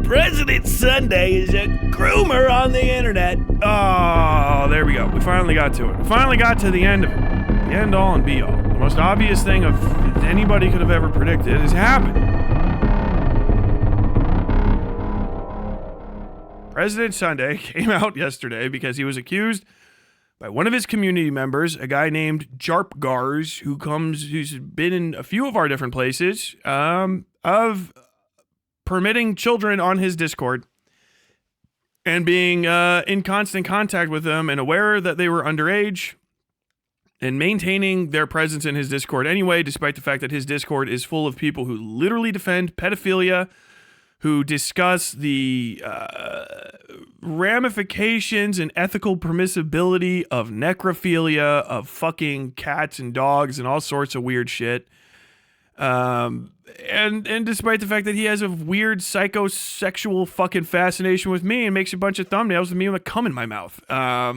President Sunday is a groomer on the internet. Oh, there we go. We finally got to it. We finally got to the end of it. The end all and be all. The most obvious thing of anybody could have ever predicted has happened. President Sunday came out yesterday because he was accused by one of his community members, a guy named Jarp Gars, who's been in a few of our different places, of permitting children on his Discord and being in constant contact with them and aware that they were underage and maintaining their presence in his Discord anyway, despite the fact that his Discord is full of people who literally defend pedophilia, who discuss the ramifications and ethical permissibility of necrophilia, of fucking cats and dogs and all sorts of weird shit. And despite the fact that he has a weird psychosexual fucking fascination with me and makes a bunch of thumbnails with me with a cum in my mouth,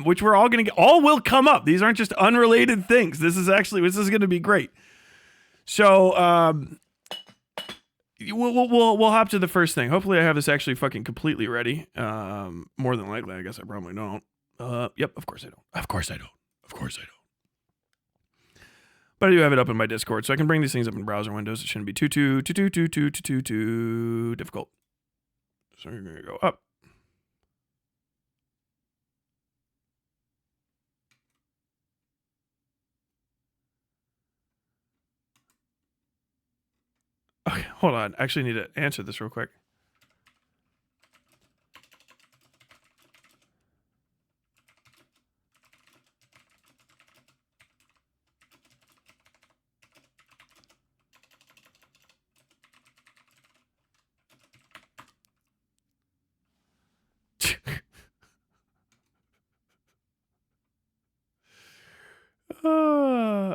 which we're all gonna get, all will come up. These aren't just unrelated things. This is gonna be great. So, we'll hop to the first thing. Hopefully I have this actually fucking completely ready. More than likely, I guess I probably don't. Yep, of course I don't. Of course I don't. But I do have it up in my Discord, so I can bring these things up in browser windows. It shouldn't be too difficult. So you're gonna go up. Okay, hold on. I actually need to answer this real quick.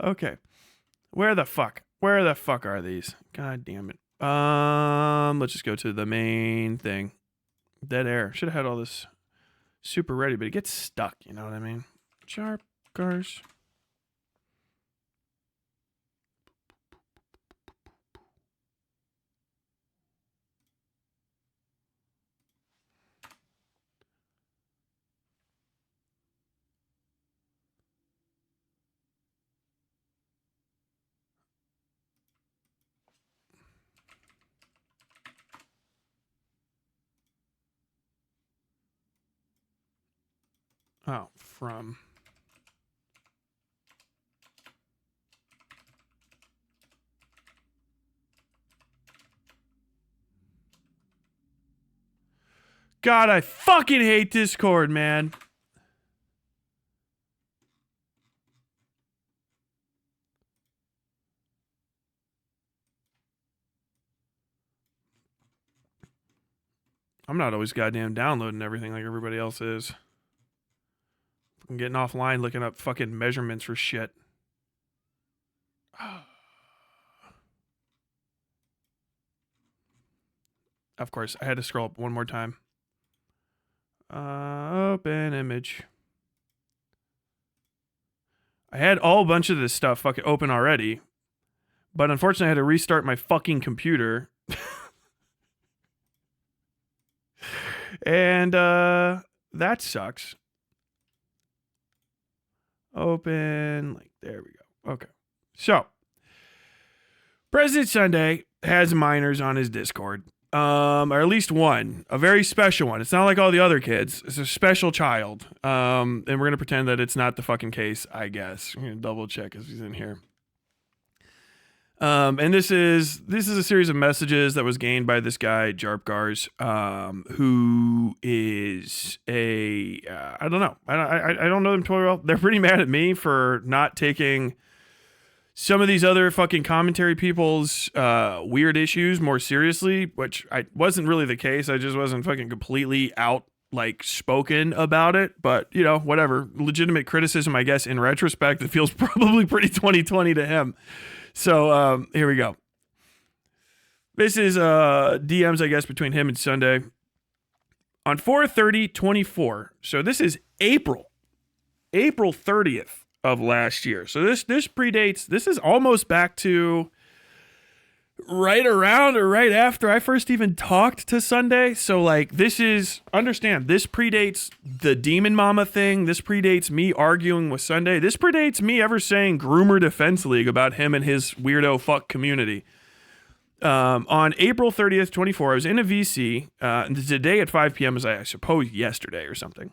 Okay. Where the fuck are these? God damn it. Let's just go to the main thing. Dead air. Should have had all this super ready, but it gets stuck, you know what I mean? Sharp cars. Oh, from. God, I fucking hate Discord, man. I'm not always goddamn downloading everything like everybody else is. I'm getting offline looking up fucking measurements for shit. Of course, I had to scroll up one more time. Open image. I had a whole bunch of this stuff fucking open already, but unfortunately I had to restart my fucking computer. And that sucks. Open, like, there we go. Okay. So, President Sunday has minors on his Discord. Or at least one. A very special one. It's not like all the other kids. It's a special child. And we're going to pretend that it's not the fucking case, I guess. I'm going to double check if he's in here. And this is a series of messages that was gained by this guy, Jarp Gars, who is I don't know. I don't know them totally well. They're pretty mad at me for not taking some of these other fucking commentary people's weird issues more seriously, which I wasn't really the case. I just wasn't fucking completely out, like, spoken about it. But, you know, whatever. Legitimate criticism, I guess, in retrospect, it feels probably pretty 2020 to him. So, here we go. This is DMs, I guess, between him and Sunday. On 4/30/24. So this is April 30th of last year. So this predates, this is almost back to right around or right after I first even talked to Sunday. So like understand, this predates the Demon Mama thing. This predates me arguing with Sunday. This predates me ever saying Groomer Defense League about him and his weirdo fuck community. On April 30th, 24, I was in a VC, today at 5 p.m. is, I suppose, yesterday or something.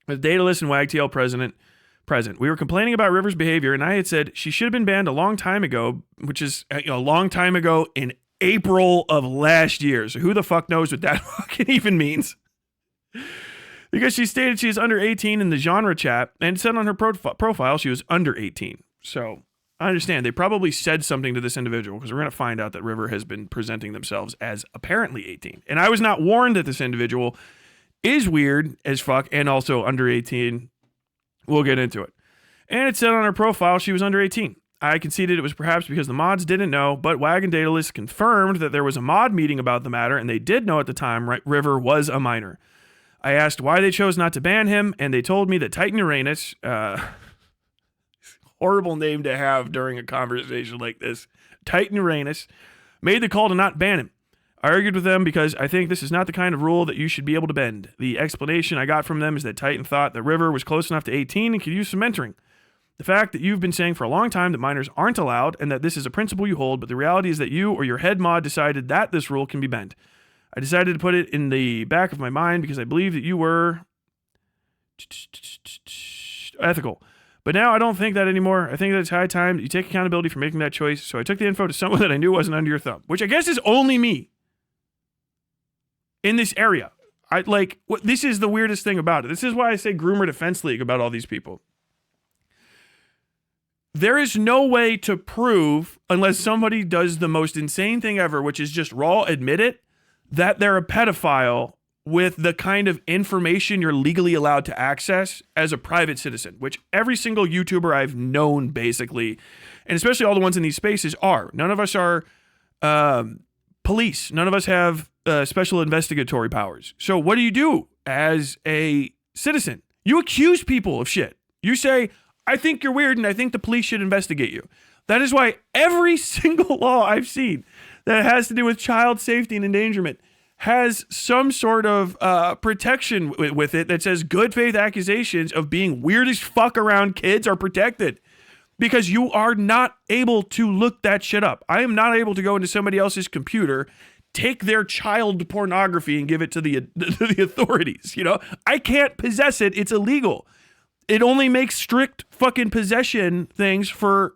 The Daedalus and WagTL present. We were complaining about River's behavior, and I had said she should have been banned a long time ago, which is a long time ago in April of last year. So who the fuck knows what that fucking even means? Because she stated she is under 18 in the genre chat, and said on her profile she was under 18. So I understand. They probably said something to this individual, because we're going to find out that River has been presenting themselves as apparently 18. And I was not warned that this individual is weird as fuck and also under 18. We'll get into it. And it said on her profile she was under 18. I conceded it was perhaps because the mods didn't know, but Wag and Daedalus confirmed that there was a mod meeting about the matter, and they did know at the time River was a minor. I asked why they chose not to ban him, and they told me that Titan Uranus, horrible name to have during a conversation like this, Titan Uranus, made the call to not ban him. I argued with them because I think this is not the kind of rule that you should be able to bend. The explanation I got from them is that Titan thought that River was close enough to 18 and could use some mentoring. The fact that you've been saying for a long time that minors aren't allowed and that this is a principle you hold, but the reality is that you or your head mod decided that this rule can be bent. I decided to put it in the back of my mind because I believe that you were ethical. But now I don't think that anymore. I think that it's high time that you take accountability for making that choice. So I took the info to someone that I knew wasn't under your thumb, which I guess is only me. In this area. This is the weirdest thing about it. This is why I say Groomer Defense League about all these people. There is no way to prove, unless somebody does the most insane thing ever, which is just raw admit it, that they're a pedophile with the kind of information you're legally allowed to access as a private citizen, which every single YouTuber I've known basically, and especially all the ones in these spaces are. None of us are police. None of us have special investigatory powers. So what do you do as a citizen? You accuse people of shit. You say, I think you're weird and I think the police should investigate you. That is why every single law I've seen that has to do with child safety and endangerment has some sort of protection with it that says good faith accusations of being weird as fuck around kids are protected. Because you are not able to look that shit up. I am not able to go into somebody else's computer, take their child pornography and give it to the authorities. You know, I can't possess it. It's illegal. It only makes strict fucking possession things for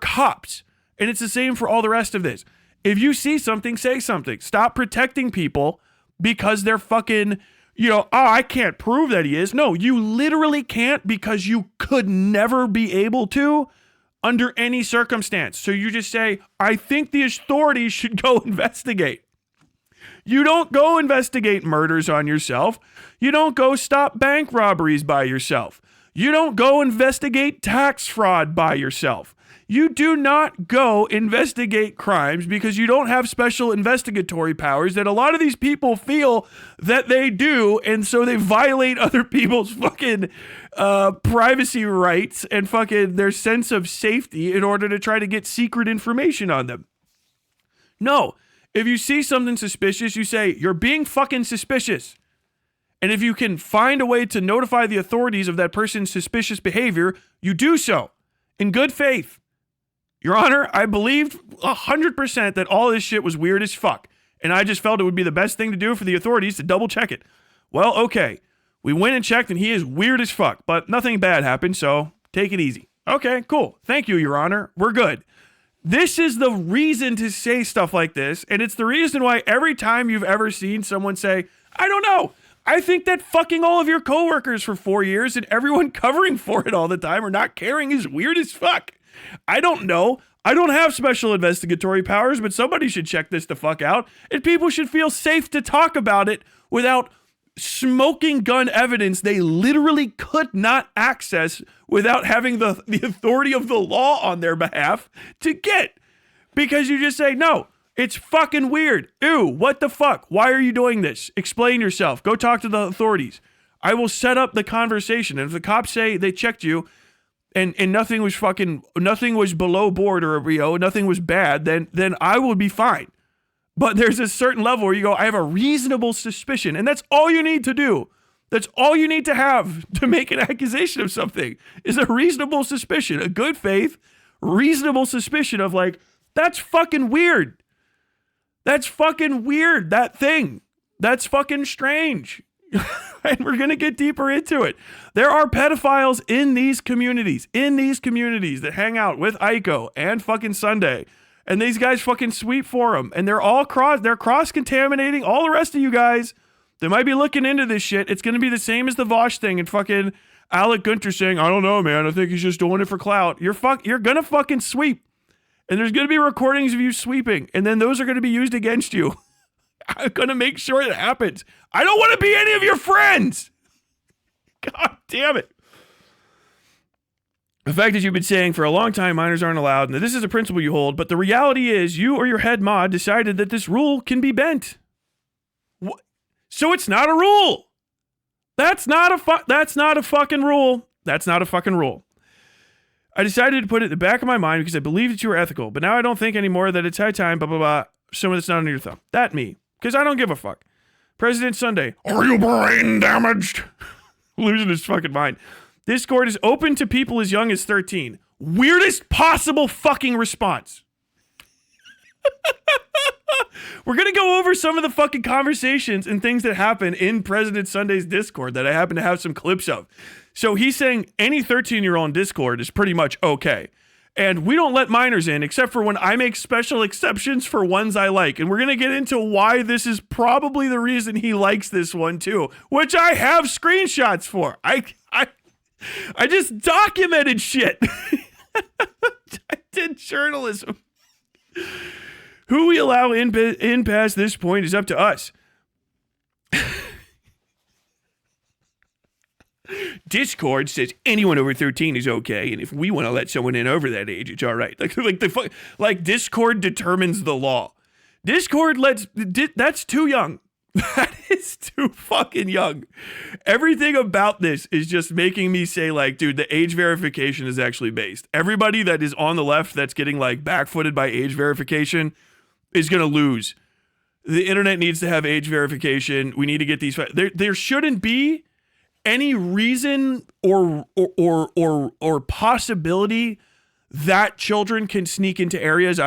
cops. And it's the same for all the rest of this. If you see something, say something. Stop protecting people because they're fucking, I can't prove that he is. No, you literally can't because you could never be able to under any circumstance. So you just say, I think the authorities should go investigate. You don't go investigate murders on yourself. You don't go stop bank robberies by yourself. You don't go investigate tax fraud by yourself. You do not go investigate crimes because you don't have special investigatory powers that a lot of these people feel that they do, and so they violate other people's fucking privacy rights and fucking their sense of safety in order to try to get secret information on them. No. If you see something suspicious, you say, you're being fucking suspicious. And if you can find a way to notify the authorities of that person's suspicious behavior, you do so in good faith. Your Honor, I believed 100% that all this shit was weird as fuck. And I just felt it would be the best thing to do for the authorities to double check it. Well, okay. We went and checked and he is weird as fuck, but nothing bad happened, so take it easy. Okay, cool. Thank you, Your Honor. We're good. This is the reason to say stuff like this, and it's the reason why every time you've ever seen someone say, I don't know, I think that fucking all of your coworkers for 4 years and everyone covering for it all the time or not caring is weird as fuck. I don't know. I don't have special investigatory powers, but somebody should check this the fuck out, and people should feel safe to talk about it without smoking gun evidence they literally could not access without having the authority of the law on their behalf to get. Because you just say, no, it's fucking weird. Ew, what the fuck? Why are you doing this? Explain yourself. Go talk to the authorities. I will set up the conversation. And if the cops say they checked you, and nothing was below board or nothing was bad, then I would be fine. But there's a certain level where you go, I have a reasonable suspicion, and that's all you need to do. That's all you need to have to make an accusation of something is a reasonable suspicion, a good faith, reasonable suspicion of like, that's fucking weird. That's fucking weird, that thing. That's fucking strange. And we're going to get deeper into it. There are pedophiles in these communities that hang out with Aiko and fucking Sunday. And these guys fucking sweep for them. And they're cross-contaminating all the rest of you guys. They might be looking into this shit. It's going to be the same as the Vosh thing and fucking Alec Gunter saying, I don't know, man. I think he's just doing it for clout. You're going to fucking sweep. And there's going to be recordings of you sweeping. And then those are going to be used against you. I'm going to make sure it happens. I don't want to be any of your friends. God damn it. The fact that you've been saying for a long time minors aren't allowed, and that this is a principle you hold, but the reality is you or your head mod decided that this rule can be bent. So it's not a rule. That's not a fucking rule. That's not a fucking rule. I decided to put it in the back of my mind because I believe that you were ethical, but now I don't think anymore that it's high time, blah, blah, blah. Someone that's not under your thumb. That me. Because I don't give a fuck. President Sunday. Are you brain damaged? Losing his fucking mind. Discord is open to people as young as 13. Weirdest possible fucking response. We're going to go over some of the fucking conversations and things that happen in President Sunday's Discord that I happen to have some clips of. So he's saying any 13-year-old in Discord is pretty much okay. And we don't let minors in except for when I make special exceptions for ones I like. And we're going to get into why this is probably the reason he likes this one too, which I have screenshots for. I just documented shit. I did journalism. Who we allow in past this point is up to us. Discord says anyone over 13 is okay, and if we want to let someone in over that age, it's all right. Like Discord determines the law. Discord that's too young. That is too fucking young. Everything about this is just making me say, like, dude, the age verification is actually based. Everybody that is on the left that's getting like backfooted by age verification is gonna lose. The internet needs to have age verification. We need to get these. There shouldn't be any reason or possibility that children can sneak into areas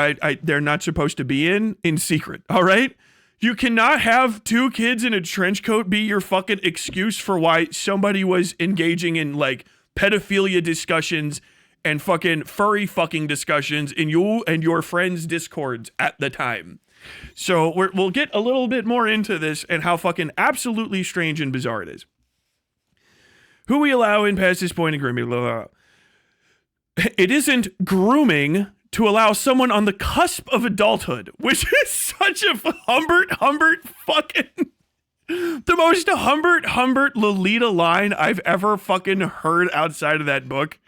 they're not supposed to be in secret. All right. You cannot have two kids in a trench coat be your fucking excuse for why somebody was engaging in like pedophilia discussions and fucking furry fucking discussions in you and your friends' discords at the time. So we'll get a little bit more into this and how fucking absolutely strange and bizarre it is. Who we allow in past this point in grooming. It isn't grooming to allow someone on the cusp of adulthood, which is such a Humbert fucking the most Humbert Lolita line I've ever fucking heard outside of that book.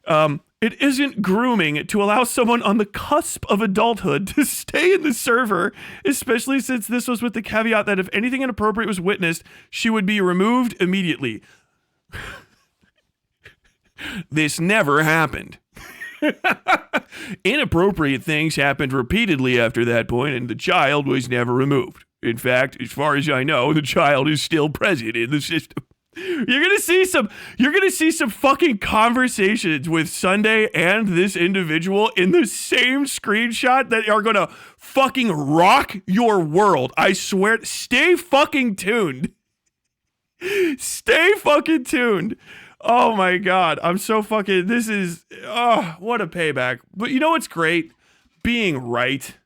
It isn't grooming to allow someone on the cusp of adulthood to stay in the server, especially since this was with the caveat that if anything inappropriate was witnessed, she would be removed immediately. This never happened. Inappropriate things happened repeatedly after that point, and the child was never removed. In fact, as far as I know, the child is still present in the system. You're gonna see some fucking conversations with Sunday and this individual in the same screenshot that are gonna fucking rock your world. I swear. Stay fucking tuned. Stay fucking tuned. Oh my God. I'm so fucking, this is, oh, what a payback. But you know what's great? Being right.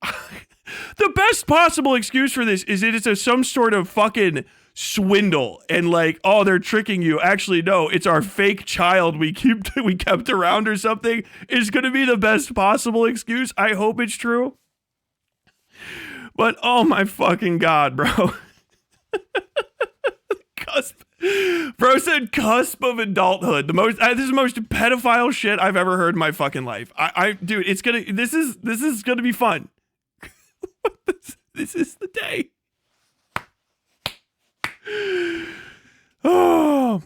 The best possible excuse for this is that it's some sort of fucking swindle and like, oh, they're tricking you. Actually, no, it's our fake child we kept around or something. Is going to be the best possible excuse. I hope it's true. But oh my fucking God, bro. Bro said cusp of adulthood. This is the most pedophile shit I've ever heard in my fucking life. Dude, this is gonna be fun. This is the day. Oh.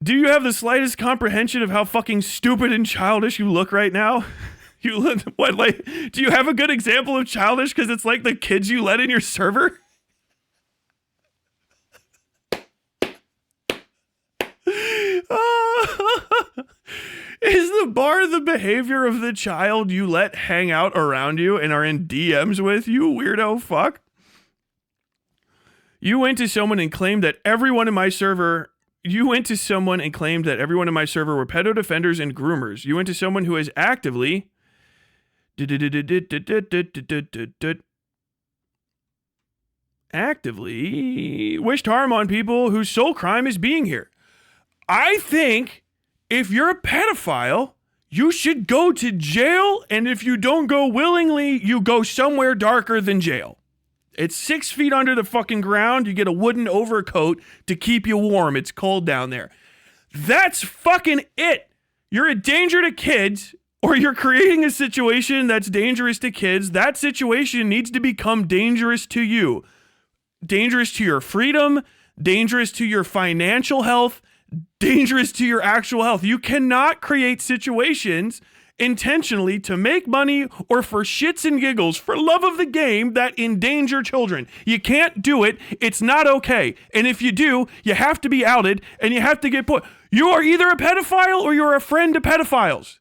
Do you have the slightest comprehension of how fucking stupid and childish you look right now? What, like, do you have a good example of childish? Because it's like the kids you let in your server. Is the bar the behavior of the child you let hang out around you and are in DMs with, you weirdo fuck? You went to someone and claimed that everyone in my server were pedo defenders and groomers. You went to someone who has actively wished harm on people whose sole crime is being here. I think if you're a pedophile, you should go to jail, and if you don't go willingly, you go somewhere darker than jail. It's 6 feet under the fucking ground. You get a wooden overcoat to keep you warm. It's cold down there. That's fucking it. You're a danger to kids, or you're creating a situation that's dangerous to kids. That situation needs to become dangerous to you. Dangerous to your freedom, dangerous to your financial health, dangerous to your actual health. You cannot create situations intentionally to make money or for shits and giggles, for love of the game, that endanger children. You can't do it. It's not okay. And if you do, you have to be outed and you have to get put. You are either a pedophile or you're a friend to pedophiles.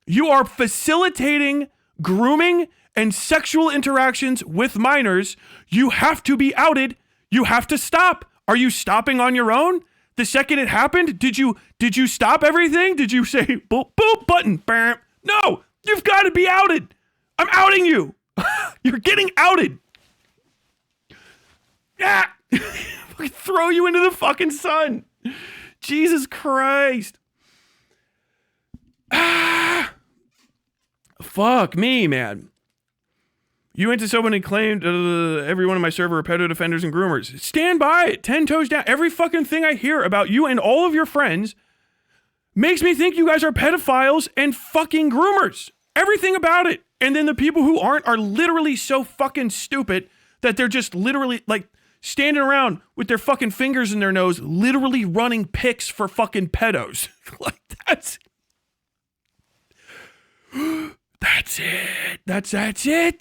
You are facilitating grooming and sexual interactions with minors. You have to be outed. You have to stop. Are you stopping on your own? The second it happened, did you stop everything? Did you say, boop, boop, button, bam? No, you've got to be outed. I'm outing you. You're getting outed. Yeah. Throw you into the fucking sun. Jesus Christ. Fuck me, man. You went to someone and claimed everyone in my server are pedo defenders and groomers. Stand by it. 10 toes down. Every fucking thing I hear about you and all of your friends makes me think you guys are pedophiles and fucking groomers. Everything about it. And then the people who aren't are literally so fucking stupid that they're just literally like standing around with their fucking fingers in their nose, literally running pics for fucking pedos. Like that's it. That's it.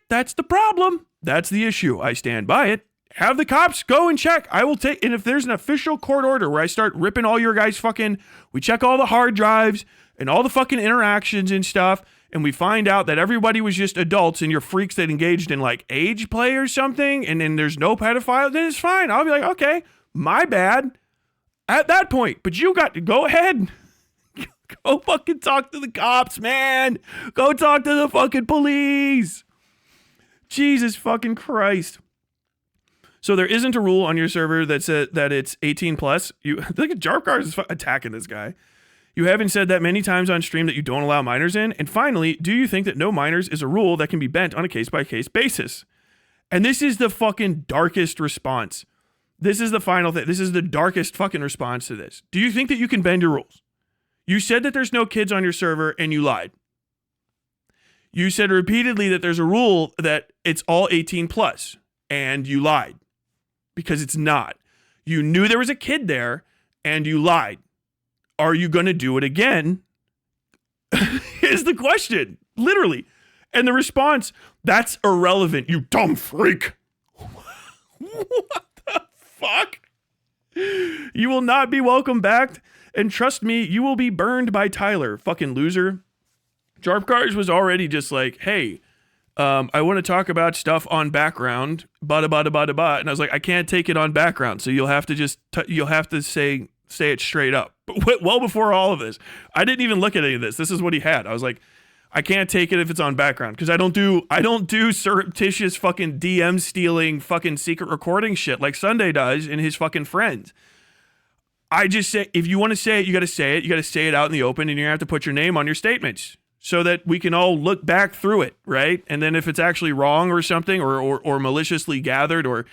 That's the problem. That's the issue. I stand by it. Have the cops go and check. I will take, and if there's an official court order where I start ripping all your guys we check all the hard drives and all the fucking interactions and stuff, and we find out that everybody was just adults and you're freaks that engaged in like age play or something, and then there's no pedophile, then it's fine. I'll be like, okay, my bad at that point. But you got to go ahead. Go fucking talk to the cops, man. Go talk to the fucking police. Jesus fucking Christ. So there isn't a rule on your server that said that it's 18 plus. You look at Jarpgar is attacking this guy. You haven't said that many times on stream that you don't allow minors in. And finally, do you think that no minors is a rule that can be bent on a case-by-case basis? And this is the fucking darkest response. This is the final thing. This is the darkest fucking response to this. Do you think that you can bend your rules? You said that there's no kids on your server and you lied. You said repeatedly that there's a rule that it's all 18 plus and you lied because it's not. You knew there was a kid there and you lied. Are you going to do it again? Is the question, literally. And the response, that's irrelevant, you dumb freak. What the fuck? You will not be welcome back. And trust me, you will be burned by Tyler, fucking loser. Jarpcars was already just like, hey, I want to talk about stuff on background, bada. And I was like, I can't take it on background, so you'll have to just you'll have to say it straight up. But well before all of this, I didn't even look at any of this. This is what he had. I was like, I can't take it if it's on background because I don't do surreptitious fucking DM stealing fucking secret recording shit like Sunday does and his fucking friends. I just say, if you want to say it, you got to say it. You got to say it out in the open, and you're going to have to put your name on your statements so that we can all look back through it, right? And then if it's actually wrong or something, or maliciously gathered or,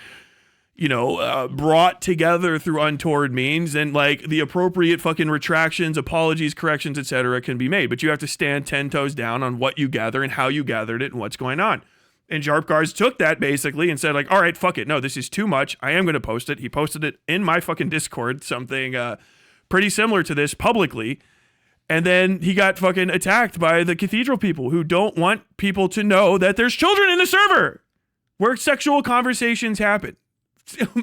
brought together through untoward means, then like the appropriate fucking retractions, apologies, corrections, etc. can be made. But you have to stand 10 toes down on what you gather and how you gathered it and what's going on. And Jarpcars took that basically and said like, all right, fuck it. No, this is too much. I am going to post it. He posted it in my fucking Discord, something pretty similar to this publicly. And then he got fucking attacked by the cathedral people who don't want people to know that there's children in the server where sexual conversations happen.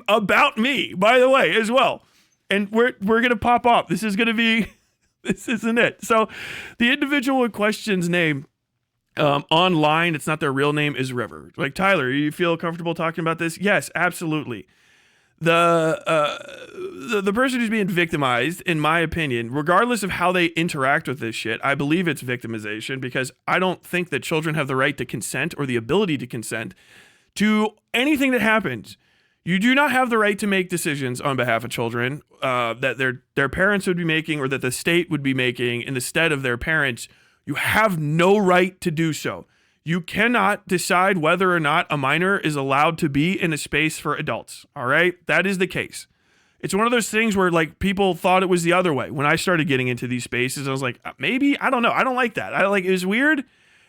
About me, by the way, as well. And we're going to pop off. This isn't it. So the individual in question's name online, it's not their real name, is River. Like, Tyler, you feel comfortable talking about this? Yes, absolutely. The person who's being victimized, in my opinion, regardless of how they interact with this shit, I believe it's victimization, because I don't think that children have the right to consent or the ability to consent to anything that happens. You do not have the right to make decisions on behalf of children that their parents would be making or that the state would be making in the stead of their parents. You have no right to do so. You cannot decide whether or not a minor is allowed to be in a space for adults. All right? That is the case. It's one of those things where, like, people thought it was the other way. When I started getting into these spaces, I was like, maybe, I don't know. I don't like that. It was weird.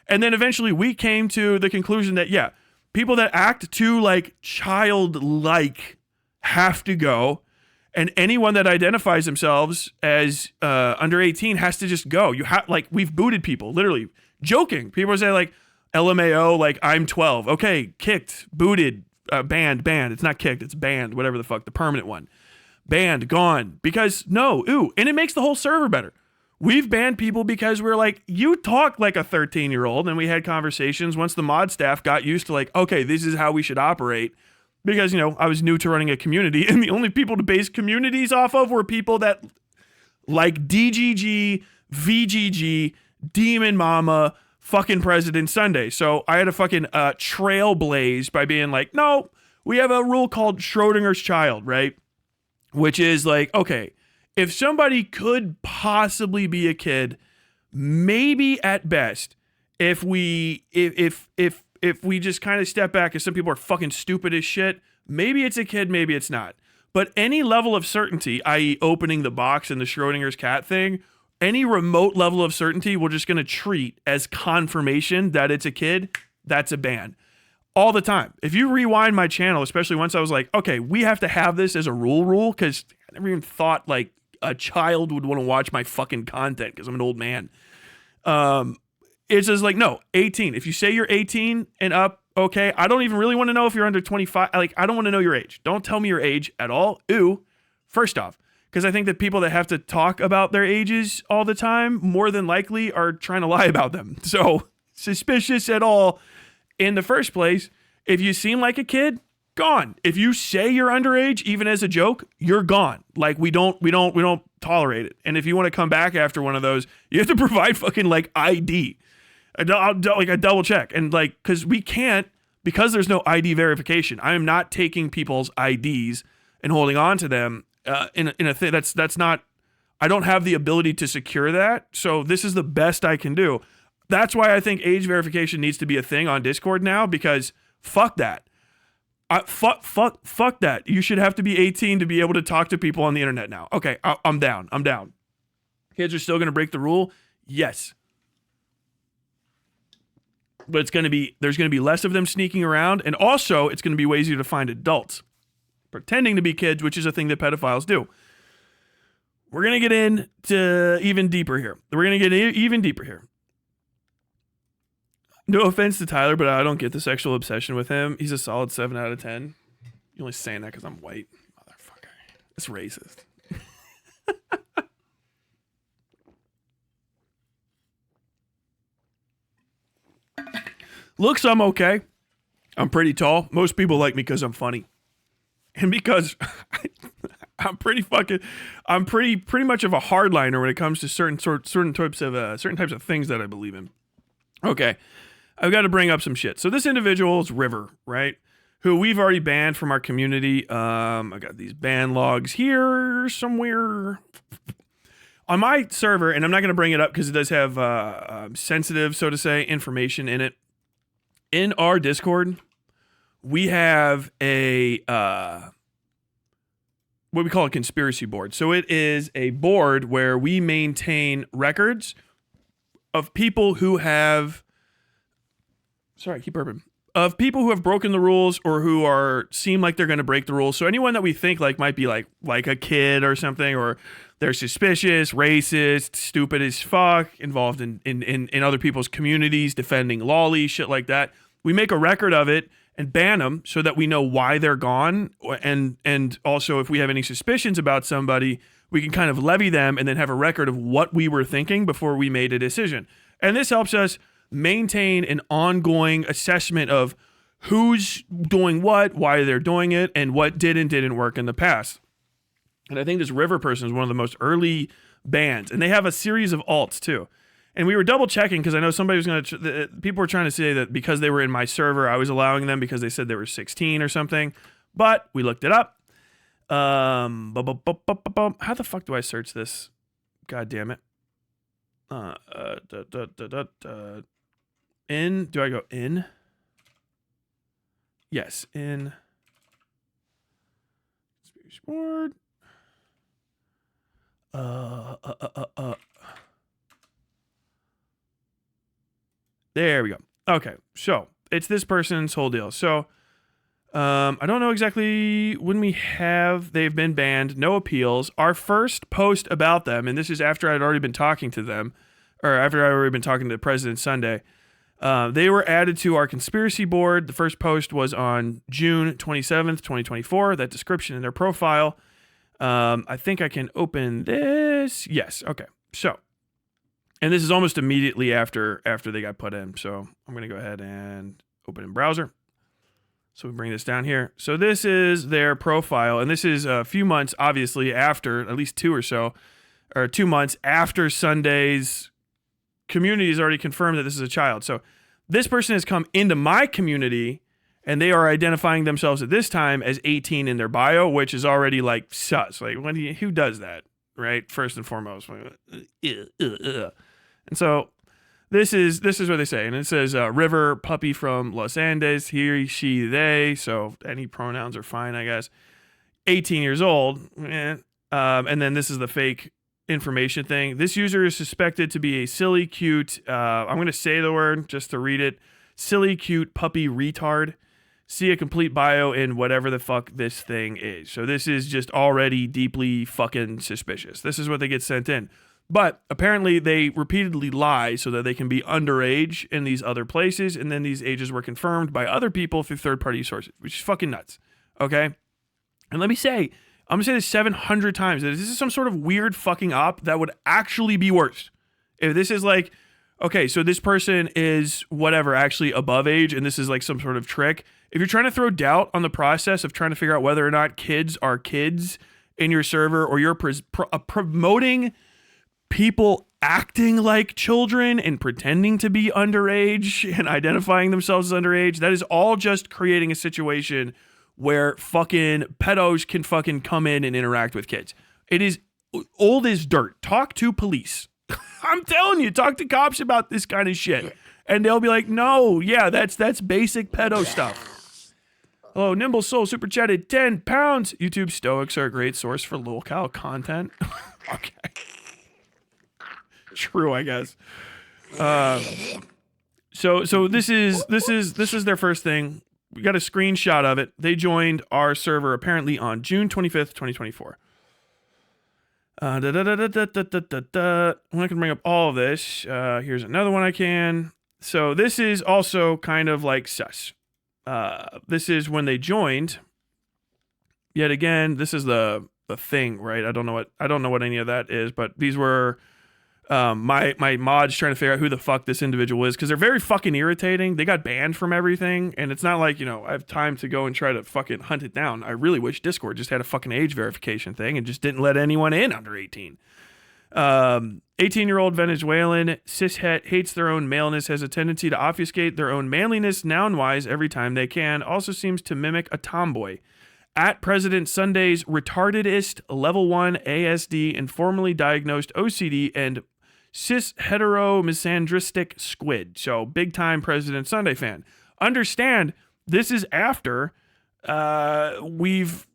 And then eventually we came to the conclusion that, yeah, people that act too, like, childlike have to go. And anyone that identifies themselves as under 18 has to just go. We've booted people, literally. Joking. People say, like, LMAO, like, I'm 12. Okay, kicked, booted, banned. It's not kicked, it's banned, whatever the fuck, the permanent one. Banned, gone. Because, no, and it makes the whole server better. We've banned people because we're like, you talk like a 13-year-old, and we had conversations once the mod staff got used to, like, okay, this is how we should operate. Because, I was new to running a community, and the only people to base communities off of were people that like DGG, VGG, Demon Mama, fucking President Sunday. So I had to fucking trailblaze by being like, no, we have a rule called Schrodinger's child, right? Which is like, okay, if somebody could possibly be a kid, maybe at best, if we just kind of step back, because some people are fucking stupid as shit, maybe it's a kid, maybe it's not. But any level of certainty, i.e. opening the box and the Schrodinger's cat thing, any remote level of certainty we're just going to treat as confirmation that it's a kid, that's a ban. All the time. If you rewind my channel, especially once I was like, okay, we have to have this as a rule, because I never even thought like a child would want to watch my fucking content because I'm an old man. It's just like, no, 18. If you say you're 18 and up, okay, I don't even really want to know if you're under 25. Like, I don't want to know your age. Don't tell me your age at all. First off. Because I think that people that have to talk about their ages all the time, more than likely are trying to lie about them. So, suspicious at all in the first place. If you seem like a kid, gone. If you say you're underage, even as a joke, you're gone. Like, we don't tolerate it. And if you want to come back after one of those, you have to provide fucking like ID, like a double check. And like, because we can't, because there's no ID verification. I am not taking people's IDs and holding on to them. In a thing that's not, I don't have the ability to secure that. So this is the best I can do. That's why I think age verification needs to be a thing on Discord now, because fuck that. Fuck that. You should have to be 18 to be able to talk to people on the internet now. Okay, I'm down. Kids are still going to break the rule. Yes. But there's going to be less of them sneaking around. And also it's going to be way easier to find adults pretending to be kids, which is a thing that pedophiles do. We're going to get into even deeper here. No offense to Tyler, but I don't get the sexual obsession with him. He's a solid 7 out of 10. You're only saying that because I'm white. Motherfucker. That's racist. Looks, I'm okay. I'm pretty tall. Most people like me because I'm funny. And because I'm pretty much of a hardliner when it comes to certain types of things that I believe in. Okay, I've got to bring up some shit. So this individual is River, right? Who we've already banned from our community. I got these ban logs here somewhere on my server, and I'm not going to bring it up because it does have sensitive, so to say, information in it. In our Discord, we have a what we call a conspiracy board. So it is a board where we maintain records of people who have of people who have broken the rules or who seem like they're going to break the rules. So anyone that we think like might be like a kid or something, or they're suspicious, racist, stupid as fuck, involved in other people's communities, defending lolly, shit like that. We make a record of it and ban them so that we know why they're gone. And also, if we have any suspicions about somebody, we can kind of levy them and then have a record of what we were thinking before we made a decision. And this helps us maintain an ongoing assessment of who's doing what, why they're doing it, and what did and didn't work in the past. And I think this River person is one of the most early bands. And they have a series of alts, too. And we were double checking because I know somebody was going to, people were trying to say that because they were in my server, I was allowing them because they said they were 16 or something. But we looked it up. How the fuck do I search this? God damn it. In, do I go in? Yes, in. Conspiracy board. There we go. Okay, so it's this person's whole deal. So I don't know exactly when they've been banned, no appeals. Our first post about them, and this is after I'd already been talking to them, or after I'd already been talking to President Sunday, they were added to our conspiracy board. The first post was on June 27th, 2024, that description in their profile. I think I can open this. Yes, okay. So, and this is almost immediately after they got put in. So I'm going to go ahead and open in browser. So we bring this down here. So this is their profile, and this is a few months, obviously, after, at least 2 months after Sunday's community has already confirmed that this is a child. So this person has come into my community, and they are identifying themselves at this time as 18 in their bio, which is already like sus. Like, who does that, right? First and foremost. And so this is what they say, and it says River puppy from Los Andes, he, she, they. So any pronouns are fine, I guess. 18 years old, and then this is the fake information thing. This user is suspected to be a silly, cute. I'm going to say the word just to read it. Silly, cute puppy retard. See a complete bio in whatever the fuck this thing is. So this is just already deeply fucking suspicious. This is what they get sent in. But apparently they repeatedly lie so that they can be underage in these other places, and then these ages were confirmed by other people through third-party sources, which is fucking nuts, okay? And let me say, I'm gonna say this 700 times, that if this is some sort of weird fucking op, that would actually be worse. If this is like, okay, so this person is whatever, actually above age, and this is like some sort of trick. If you're trying to throw doubt on the process of trying to figure out whether or not kids are kids in your server, or you're promoting people acting like children and pretending to be underage and identifying themselves as underage, that is all just creating a situation where fucking pedos can fucking come in and interact with kids. It is old as dirt. Talk to police. I'm telling you, talk to cops about this kind of shit. And they'll be like, no, yeah, that's basic pedo stuff. Hello, Nimble Soul super chatted 10 pounds. YouTube Stoics are a great source for locale content. Okay. True, I guess. So this is their first thing. We got a screenshot of it. They joined our server apparently on June 25th, 2024. I'm not gonna bring up all of this. Here's another one I can. So this is also kind of like sus. This is when they joined. Yet again, this is the thing, right? I don't know what any of that is, but these were my mods trying to figure out who the fuck this individual is, because they're very fucking irritating. They got banned from everything, and it's not like, I have time to go and try to fucking hunt it down. I really wish Discord just had a fucking age verification thing and just didn't let anyone in under 18. 18-year-old Venezuelan cishet hates their own maleness, has a tendency to obfuscate their own manliness noun-wise every time they can, also seems to mimic a tomboy. At President Sunday's retardedist level 1 ASD, informally diagnosed OCD, and cis hetero misandristic squid. So big time President Sunday fan. Understand, this is after we've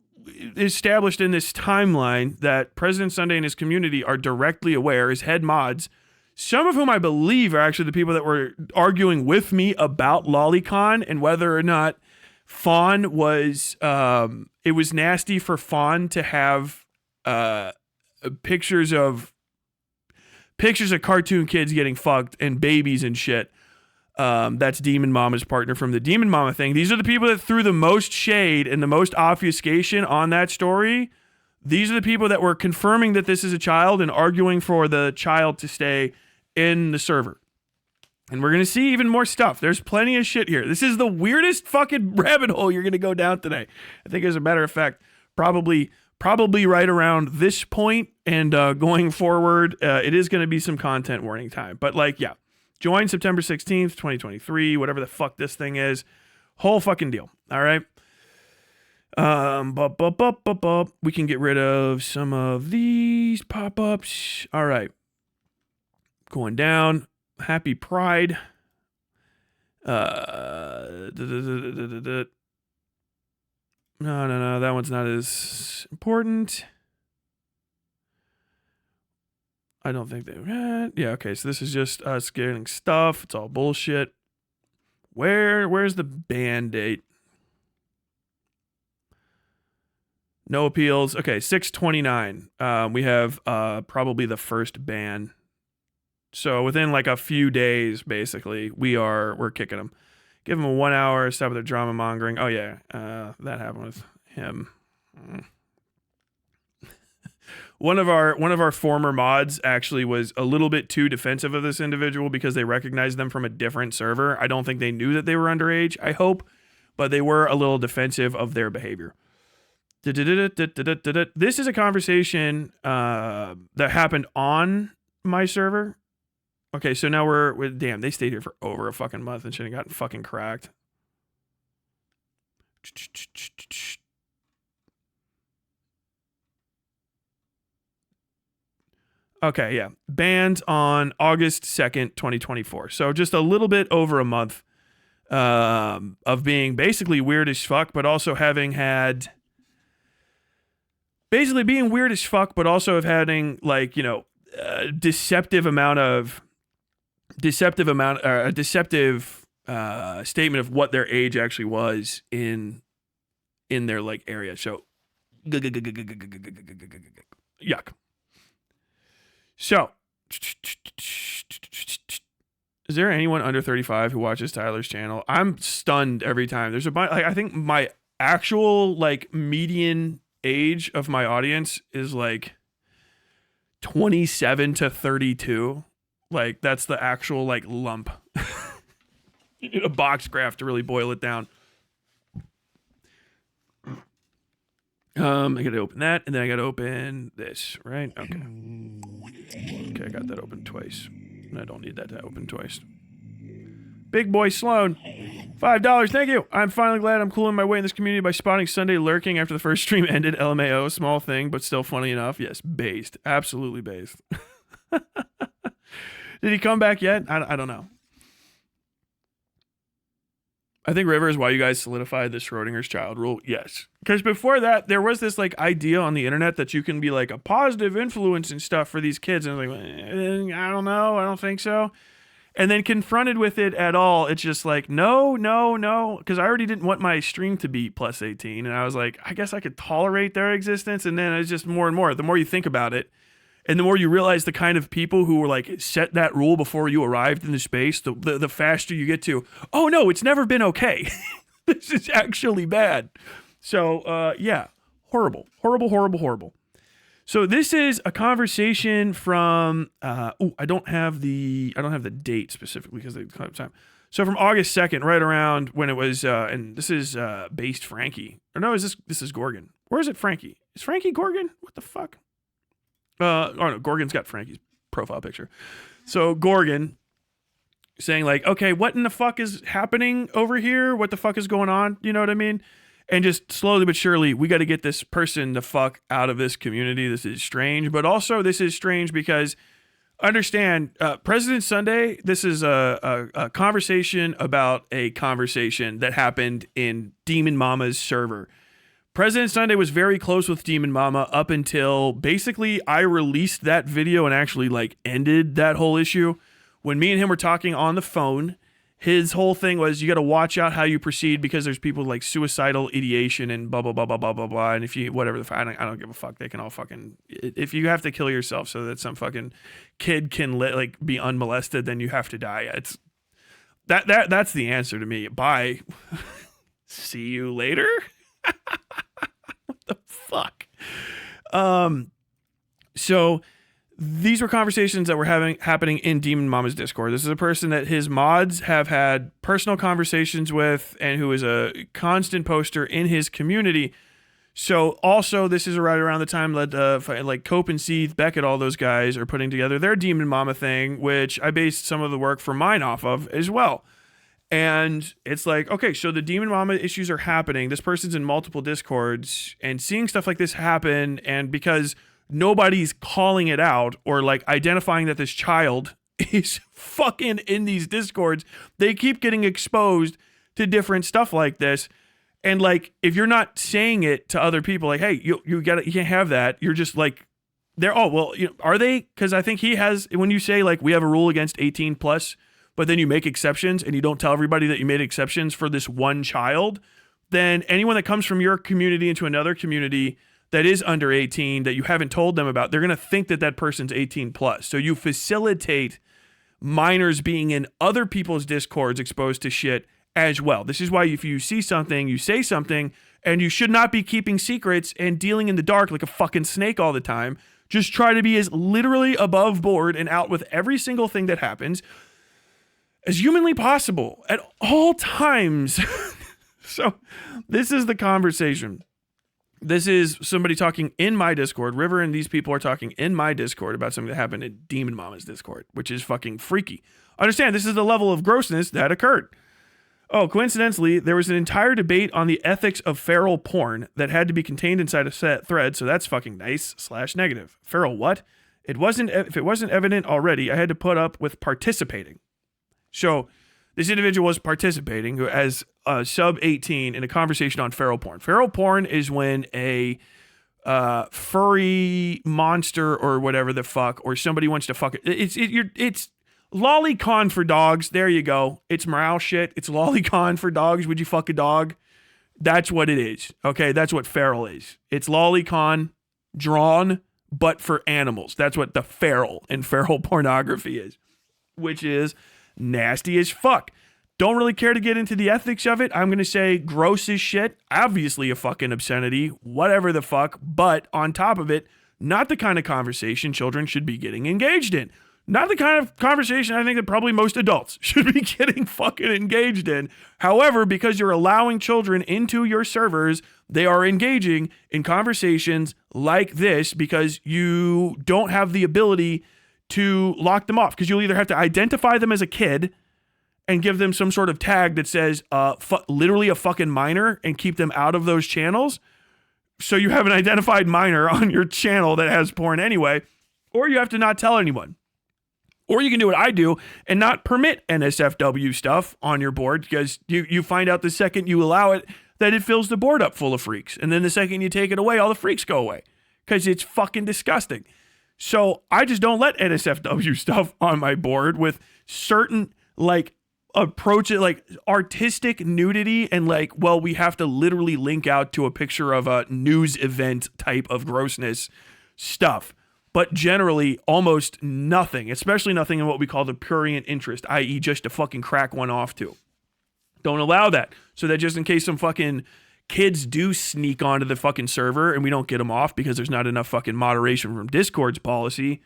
established in this timeline that President Sunday and his community are directly aware, his head mods, some of whom I believe are actually the people that were arguing with me about Lolicon and whether or not Fawn was, it was nasty for Fawn to have pictures of cartoon kids getting fucked and babies and shit. That's Demon Mama's partner from the Demon Mama thing. These are the people that threw the most shade and the most obfuscation on that story. These are the people that were confirming that this is a child and arguing for the child to stay in the server. And we're going to see even more stuff. There's plenty of shit here. This is the weirdest fucking rabbit hole you're going to go down today. I think, as a matter of fact, probably right around this point and going forward, it is going to be some content warning time. But like, yeah, join September 16th, 2023, whatever the fuck this thing is. Whole fucking deal. All right. We can get rid of some of these pop-ups. All right. Going down. Happy Pride. No, that one's not as important. I don't think they... Yeah, okay, so this is just us getting stuff. It's all bullshit. Where's the ban date? No appeals. Okay, 6/29. We have probably the first ban. So within like a few days, basically, we're kicking them. Give them a 1 hour, stop with their drama mongering. Oh yeah, that happened with him. One of our former mods actually was a little bit too defensive of this individual because they recognized them from a different server. I don't think they knew that they were underage, I hope, but they were a little defensive of their behavior. This is a conversation that happened on my server. Okay, so now we're damn, they stayed here for over a fucking month and shit and got fucking cracked. Okay, yeah. Banned on August 2nd, 2024. So just a little bit over a month of being basically weird as fuck, but also having had... Basically being weird as fuck, but also of having, like, you know, a deceptive statement of what their age actually was in their, like, area. So, yuck. So, is there anyone under 35 who watches Tyler's channel? I'm stunned every time. There's a bunch, like, I think my actual, like, median age of my audience is like 27 to 32. Like, that's the actual, like, lump. You need a box graph to really boil it down. I gotta open that, and then I gotta open this, right? Okay. Okay, I got that open twice. And I don't need that to open twice. Big boy Sloan, $5. Thank you. I'm finally glad I'm cooling my way in this community by spotting Sunday lurking after the first stream ended. LMAO, small thing, but still funny enough. Yes, based. Absolutely based. Did he come back yet? I don't know. I think River is why you guys solidified the Schrodinger's child rule. Yes. Because before that, there was this like idea on the internet that you can be like a positive influence and stuff for these kids. And I was like, I don't know. I don't think so. And then confronted with it at all, it's just like, no. Because I already didn't want my stream to be plus 18. And I was like, I guess I could tolerate their existence. And then it's just more and more. The more you think about it, and the more you realize the kind of people who were like set that rule before you arrived in the space, the faster you get to, oh no, it's never been okay. This is actually bad. So yeah, horrible. So this is a conversation from I don't have the date specifically because they don't have time. So from August 2nd, right around when it was and this is based Frankie. Or no, this is Gorgon. Where is it Frankie? Is Frankie Gorgon? What the fuck? Oh no, Gorgon's got Frankie's profile picture. So Gorgon saying like, okay, what in the fuck is happening over here? What the fuck is going on? You know what I mean? And just slowly but surely, we got to get this person the fuck out of this community. This is strange, but also this is strange because understand, President Sunday, this is a conversation about a conversation that happened in Demon Mama's server. President Sunday was very close with Demon Mama up until basically I released that video and actually like ended that whole issue when me and him were talking on the phone his whole thing was you got to watch out how you proceed because there's people like suicidal ideation and blah blah blah blah blah blah blah. And if you whatever the I don't give a fuck. They can all fucking if you have to kill yourself so that some fucking kid can like be unmolested, then you have to die. It's that's the answer to me. Bye. See you later. What the fuck? So these were conversations that were happening in Demon Mama's Discord. This is a person that his mods have had personal conversations with and who is a constant poster in his community. So also this is right around the time that like Cope and Seeth, Beckett, all those guys are putting together their Demon Mama thing, which I based some of the work for mine off of as well. And it's like, okay, so the Demon Mama issues are happening. This person's in multiple Discords and seeing stuff like this happen, and because nobody's calling it out or like identifying that this child is fucking in these Discords, they keep getting exposed to different stuff like this. And like, if you're not saying it to other people, like, hey, you can't have that. You're just like, are they? Because I think he has, when you say like, we have a rule against 18 plus, but then you make exceptions and you don't tell everybody that you made exceptions for this one child, then anyone that comes from your community into another community that is under 18 that you haven't told them about, they're going to think that that person's 18 plus. So you facilitate minors being in other people's Discords exposed to shit as well. This is why if you see something, you say something, and you should not be keeping secrets and dealing in the dark like a fucking snake all the time. Just try to be as literally above board and out with every single thing that happens as humanly possible at all times. So this is the conversation. This is somebody talking in my Discord. River and these people are talking in my Discord about something that happened in Demon Mama's Discord, which is fucking freaky. Understand, this is the level of grossness that occurred. Oh, coincidentally, there was an entire debate on the ethics of feral porn that had to be contained inside a set thread, so that's fucking nice / negative. Feral what? If it wasn't evident already, I had to put up with participating. So this individual was participating as sub 18 in a conversation on feral porn. Feral porn is when a furry monster or whatever the fuck, or somebody wants to fuck it. It's lolicon for dogs. There you go. It's morale shit. It's lolicon for dogs. Would you fuck a dog? That's what it is. Okay, that's what feral is. It's lolicon drawn, but for animals. That's what the feral and feral pornography is, which is nasty as fuck. Don't really care to get into the ethics of it. I'm going to say gross as shit. Obviously a fucking obscenity, whatever the fuck. But on top of it, not the kind of conversation children should be getting engaged in. Not the kind of conversation I think that probably most adults should be getting fucking engaged in. However, because you're allowing children into your servers, they are engaging in conversations like this because you don't have the ability to lock them off. Because you'll either have to identify them as a kid and give them some sort of tag that says literally a fucking minor and keep them out of those channels. So you have an identified minor on your channel that has porn anyway, or you have to not tell anyone. Or you can do what I do and not permit NSFW stuff on your board because you find out the second you allow it that it fills the board up full of freaks. And then the second you take it away, all the freaks go away because it's fucking disgusting. So I just don't let NSFW stuff on my board with certain like approach it like artistic nudity and like, well, we have to literally link out to a picture of a news event type of grossness stuff. But generally almost nothing, especially nothing in what we call the prurient interest, i.e. just to fucking crack one off to. Don't allow that. So that just in case some fucking kids do sneak onto the fucking server and we don't get them off because there's not enough fucking moderation from Discord's policy,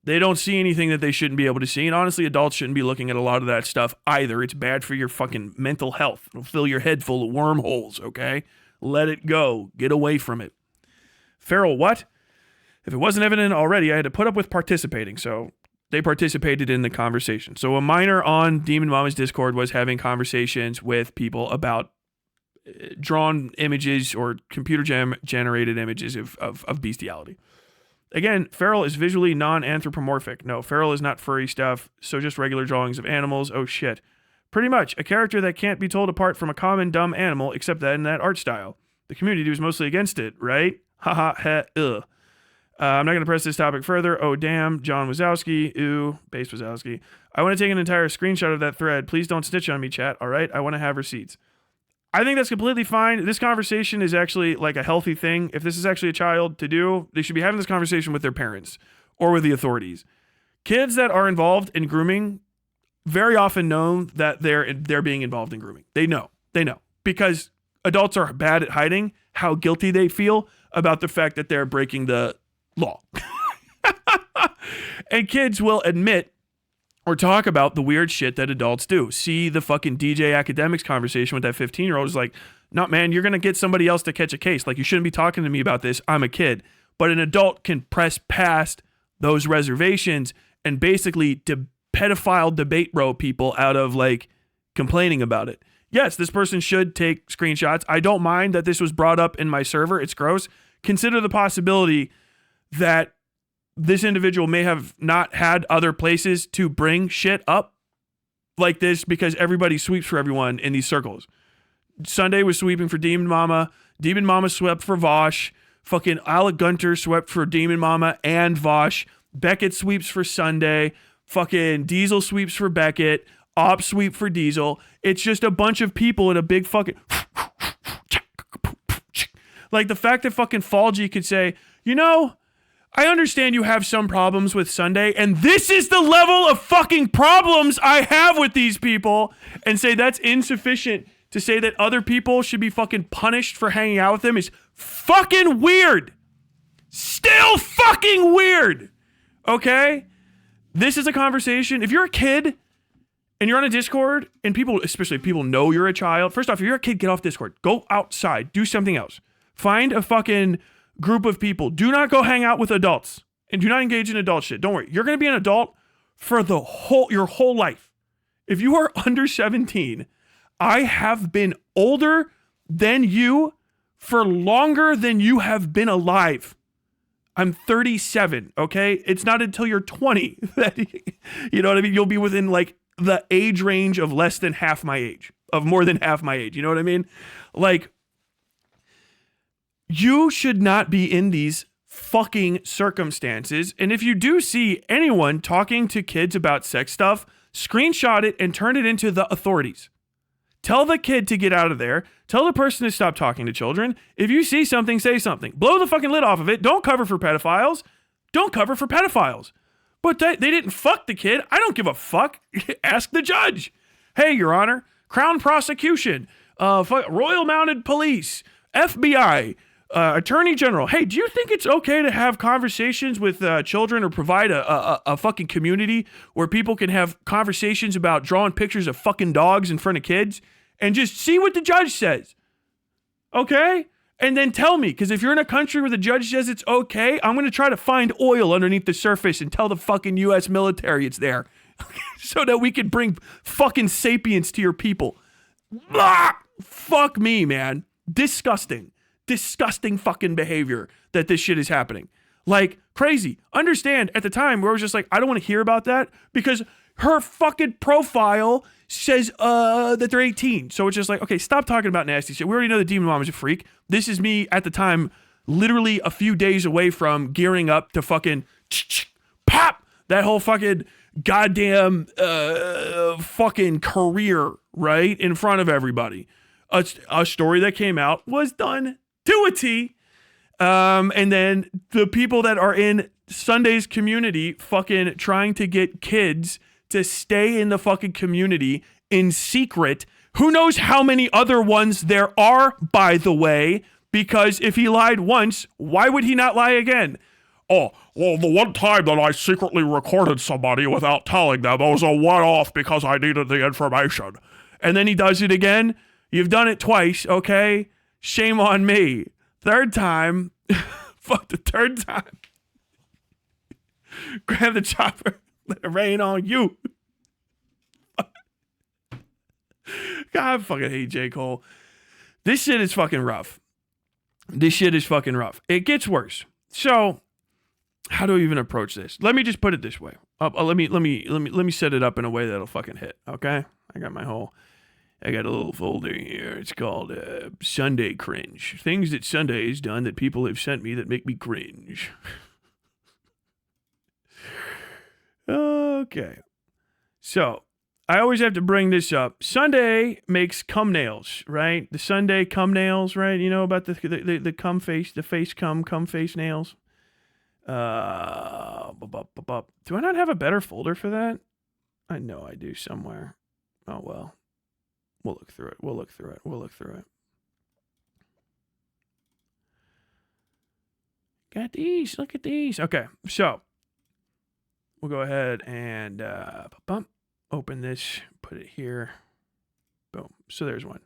they don't see anything that they shouldn't be able to see. And honestly, adults shouldn't be looking at a lot of that stuff either. It's bad for your fucking mental health. It'll fill your head full of wormholes, okay? Let it go. Get away from it. Feral what? If it wasn't evident already, I had to put up with participating. So they participated in the conversation. So a minor on Demon Mama's Discord was having conversations with people about drawn images or computer generated images of bestiality. Again, feral is visually non-anthropomorphic. No, feral is not furry stuff, so just regular drawings of animals. Oh shit. Pretty much, a character that can't be told apart from a common dumb animal, except that in that art style. The community was mostly against it, right? Haha, heh, ugh. I'm not going to press this topic further. Oh, damn. John Wazowski. Ooh. Base Wazowski. I want to take an entire screenshot of that thread. Please don't snitch on me, chat. All right? I want to have receipts. I think that's completely fine. This conversation is actually like a healthy thing. If this is actually a child to do, they should be having this conversation with their parents or with the authorities. Kids that are involved in grooming very often know that they're being involved in grooming. They know. Because adults are bad at hiding how guilty they feel about the fact that they're breaking the law. And kids will admit or talk about the weird shit that adults do. See the fucking DJ Academics conversation with that 15-year-old is like, no, man, you're going to get somebody else to catch a case. Like, you shouldn't be talking to me about this. I'm a kid. But an adult can press past those reservations and basically pedophile debate bro people out of like complaining about it. Yes, this person should take screenshots. I don't mind that this was brought up in my server. It's gross. Consider the possibility that this individual may have not had other places to bring shit up like this because everybody sweeps for everyone in these circles. Sunday was sweeping for Demon Mama. Demon Mama swept for Vosh. Fucking Alec Gunter swept for Demon Mama and Vosh. Beckett sweeps for Sunday. Fucking Diesel sweeps for Beckett. Op sweep for Diesel. It's just a bunch of people in a big fucking... Like the fact that fucking Falgi could say, you know, I understand you have some problems with Sunday, and this is the level of fucking problems I have with these people, and say that's insufficient to say that other people should be fucking punished for hanging out with them is fucking weird. Still fucking weird. Okay? This is a conversation. If you're a kid and you're on a Discord and people, especially if people know you're a child, first off, if you're a kid, get off Discord. Go outside. Do something else. Find a fucking group of people. Do not go hang out with adults and do not engage in adult shit. Don't worry. You're going to be an adult for your whole life. If you are under 17, I have been older than you for longer than you have been alive. I'm 37, okay? It's not until you're 20 that, you know what I mean? You'll be within like the age range of less than half my age, of more than half my age. You know what I mean? Like, you should not be in these fucking circumstances. And if you do see anyone talking to kids about sex stuff, screenshot it and turn it into the authorities. Tell the kid to get out of there. Tell the person to stop talking to children. If you see something, say something. Blow the fucking lid off of it. Don't cover for pedophiles. Don't cover for pedophiles. But they didn't fuck the kid. I don't give a fuck. Ask the judge. Hey, Your Honor, Crown Prosecution, Royal Mounted Police, FBI, Attorney General. Hey, do you think it's okay to have conversations with children or provide a fucking community where people can have conversations about drawing pictures of fucking dogs in front of kids and just see what the judge says? Okay? And then tell me, because if you're in a country where the judge says it's okay, I'm going to try to find oil underneath the surface and tell the fucking U.S. military it's there so that we can bring fucking sapience to your people. Blah! Fuck me, man. Disgusting fucking behavior that this shit is happening. Like, crazy. Understand, at the time, where I was just like, I don't want to hear about that because her fucking profile says that they're 18. So it's just like, okay, stop talking about nasty shit. We already know the Demon Mom is a freak. This is me, at the time, literally a few days away from gearing up to fucking pop that whole fucking goddamn fucking career, right, in front of everybody. A story that came out was done to a T. And then the people that are in Sunday's community fucking trying to get kids to stay in the fucking community in secret. Who knows how many other ones there are, by the way, because if he lied once, why would he not lie again? Oh, well, the one time that I secretly recorded somebody without telling them, it was a one-off because I needed the information. And then he does it again. You've done it twice, okay? Shame on me. Third time, fuck the third time. Grab the chopper, let it rain on you. God, I fucking hate J. Cole. This shit is fucking rough. It gets worse. So, how do I even approach this? Let me just put it this way. Let me set it up in a way that'll fucking hit. Okay, I got a little folder here. It's called Sunday Cringe. Things that Sunday has done that people have sent me that make me cringe. Okay. So I always have to bring this up. Sunday makes cum nails, right? The Sunday cum nails, right? You know about the cum face, the face cum face nails. Do I not have a better folder for that? I know I do somewhere. Oh well. We'll look through it. Got these. Look at these. Okay, so we'll go ahead and open this, put it here. Boom. So there's one.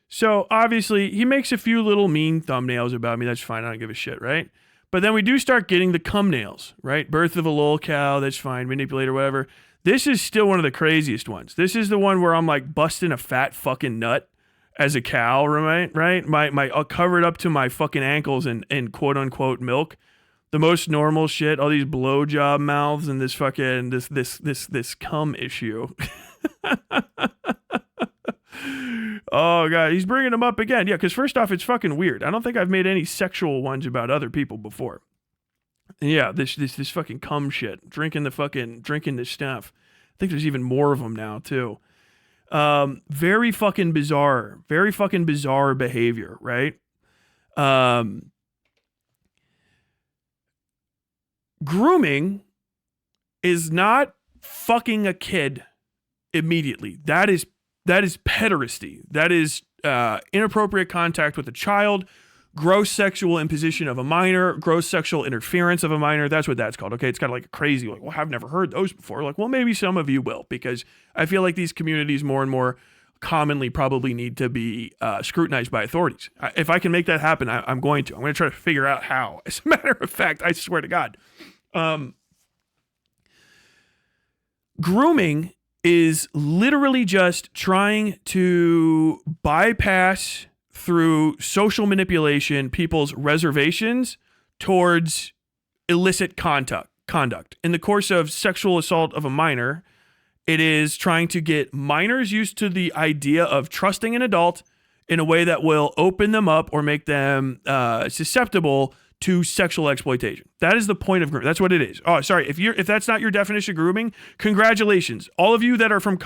So obviously he makes a few little mean thumbnails about me. That's fine. I don't give a shit, right? But then we do start getting the cum nails, right? Birth of a lol cow. That's fine. Manipulator, whatever. This is still one of the craziest ones. This is the one where I'm like busting a fat fucking nut as a cow, right? My covered up to my fucking ankles in quote unquote milk. The most normal shit, all these blowjob mouths and this fucking this cum issue. Oh god, he's bringing them up again. Yeah, because first off, it's fucking weird. I don't think I've made any sexual ones about other people before. And yeah, this fucking cum shit, drinking this stuff. I think there's even more of them now too. Very fucking bizarre behavior, right? Grooming is not fucking a kid immediately. That is pederasty. That is inappropriate contact with a child, gross sexual imposition of a minor, gross sexual interference of a minor. That's what that's called. Okay, it's kind of like a crazy, like, well, I've never heard those before. Like, well, maybe some of you will, because I feel like these communities more and more commonly probably need to be scrutinized by authorities. If I can make that happen, I'm going to. I'm going to try to figure out how. As a matter of fact, I swear to God. Grooming is literally just trying to bypass through social manipulation people's reservations towards illicit conduct. In the course of sexual assault of a minor, it is trying to get minors used to the idea of trusting an adult in a way that will open them up or make them susceptible to sexual exploitation. That is the point of grooming. That's what it is. Oh, sorry. If that's not your definition of grooming, congratulations. All of you that are from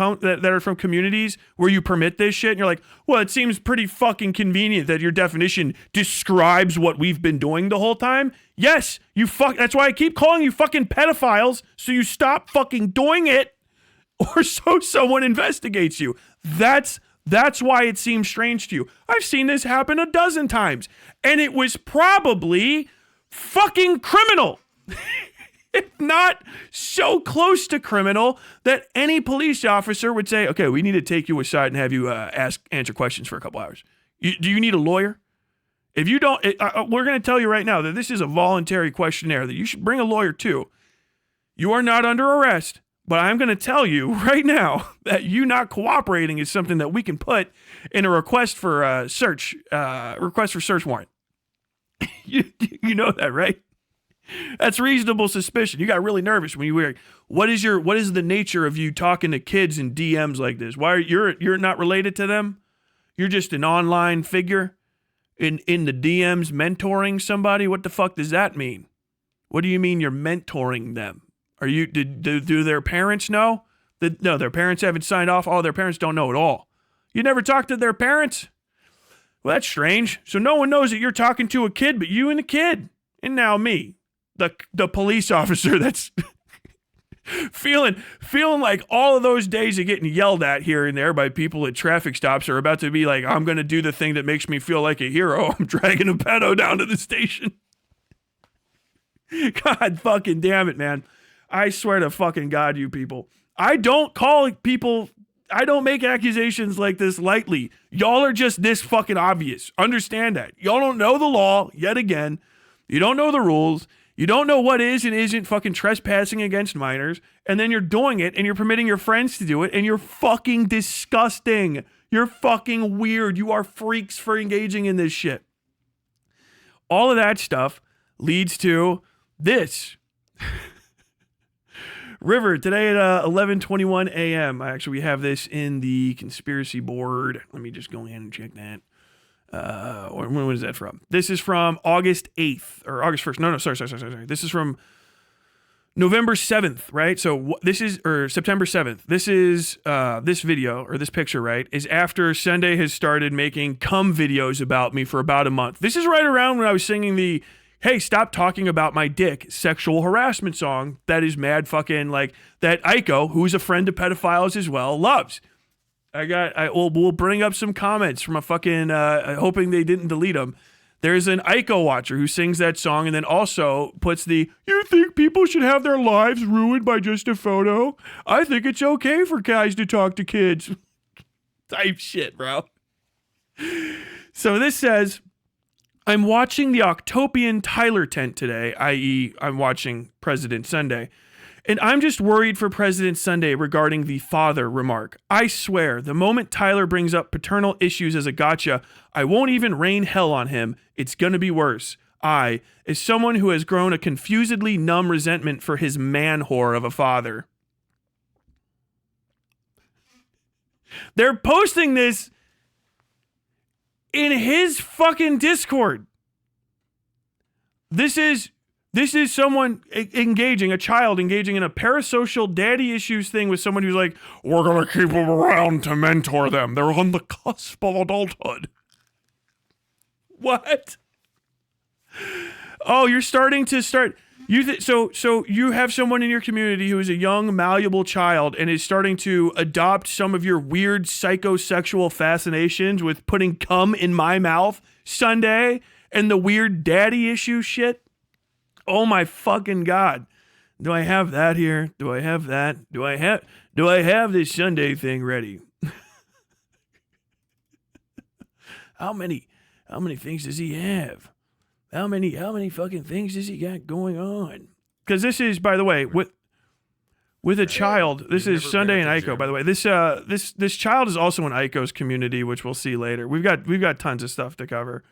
communities where you permit this shit, and you're like, well, it seems pretty fucking convenient that your definition describes what we've been doing the whole time. Yes, that's why I keep calling you fucking pedophiles, so you stop fucking doing it, or so someone investigates you. That's why it seems strange to you. I've seen this happen a dozen times, and it was probably fucking criminal. If not so close to criminal that any police officer would say, okay, we need to take you aside and have you answer questions for a couple hours. Do you need a lawyer? If you don't, we're going to tell you right now that this is a voluntary questionnaire that you should bring a lawyer to. You are not under arrest. But I'm going to tell you right now that you not cooperating is something that we can put in a request for search warrant. you know that, right? That's reasonable suspicion. You got really nervous when you were like, what is the nature of you talking to kids in DMs like this? Why you're not related to them? You're just an online figure in the DMs mentoring somebody? What the fuck does that mean? What do you mean you're mentoring them? Do their parents know? No, their parents haven't signed off. Oh, their parents don't know at all. You never talked to their parents? Well, that's strange. So no one knows that you're talking to a kid but you and the kid. And now me, the police officer that's feeling like all of those days of getting yelled at here and there by people at traffic stops are about to be like, I'm going to do the thing that makes me feel like a hero. I'm dragging a pedo down to the station. God fucking damn it, man. I swear to fucking God, you people. I don't make accusations like this lightly. Y'all are just this fucking obvious. Understand that. Y'all don't know the law, yet again. You don't know the rules. You don't know what is and isn't fucking trespassing against minors. And then you're doing it and you're permitting your friends to do it. And you're fucking disgusting. You're fucking weird. You are freaks for engaging in this shit. All of that stuff leads to this. River, today at 11:21 a.m. We have this in the conspiracy board. Let me just go ahead and check that. When is that from? This is from August 8th or August 1st. No, sorry. This is from November 7th, right? So this is, or September 7th. This is, this video or this picture, right, is after Sunday has started making cum videos about me for about a month. This is right around when I was singing the, hey, stop talking about my dick sexual harassment song that is mad fucking like that Aiko, who's a friend of pedophiles as well, loves. We'll bring up some comments from a fucking, hoping they didn't delete them. There's an Aiko watcher who sings that song and then also puts the, you think people should have their lives ruined by just a photo? I think it's okay for guys to talk to kids. Type shit, bro. So this says, I'm watching the Octopian Tyler tent today, i.e. I'm watching President Sunday. And I'm just worried for President Sunday regarding the father remark. I swear, the moment Tyler brings up paternal issues as a gotcha, I won't even rain hell on him. It's gonna be worse. I, as someone who has grown a confusedly numb resentment for his man whore of a father. They're posting this in his fucking Discord. This is someone engaging, a child engaging in a parasocial daddy issues thing with someone who's like, we're going to keep them around to mentor them. They're on the cusp of adulthood. What? Oh, you're starting to start. So you have someone in your community who is a young, malleable child and is starting to adopt some of your weird psychosexual fascinations with putting cum in my mouth Sunday and the weird daddy issue shit. Oh my fucking God. Do I have that here? Do I have that? Do I have this Sunday thing ready? How many things does he have? How many fucking things does he got going on? Because this is, by the way, with a child, this is Sunday and Aiko, by the way. This child is also in Aiko's community, which we'll see later. We've got tons of stuff to cover.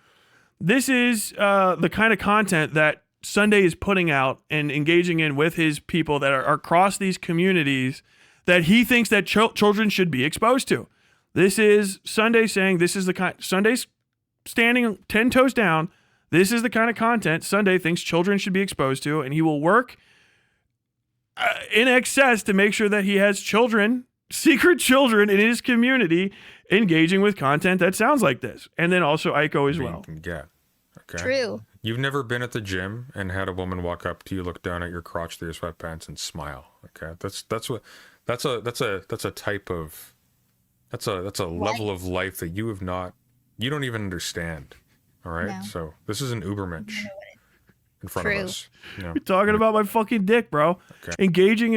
This is the kind of content that Sunday is putting out and engaging in with his people that are across these communities that he thinks that children should be exposed to. This is Sunday saying this is the kind, Sunday's standing 10 toes down. This is the kind of content Sunday thinks children should be exposed to, and he will work in excess to make sure that he has children, secret children in his community engaging with content that sounds like this. And then also Aiko as well. Yeah. Okay. True. You've never been at the gym and had a woman walk up to you, look down at your crotch through your sweatpants and smile. Okay. That's a type of, that's a level of life that you don't even understand. All right. No. So this is an Ubermensch in front of us. You know? You're talking about my fucking dick, bro. Okay. Engaging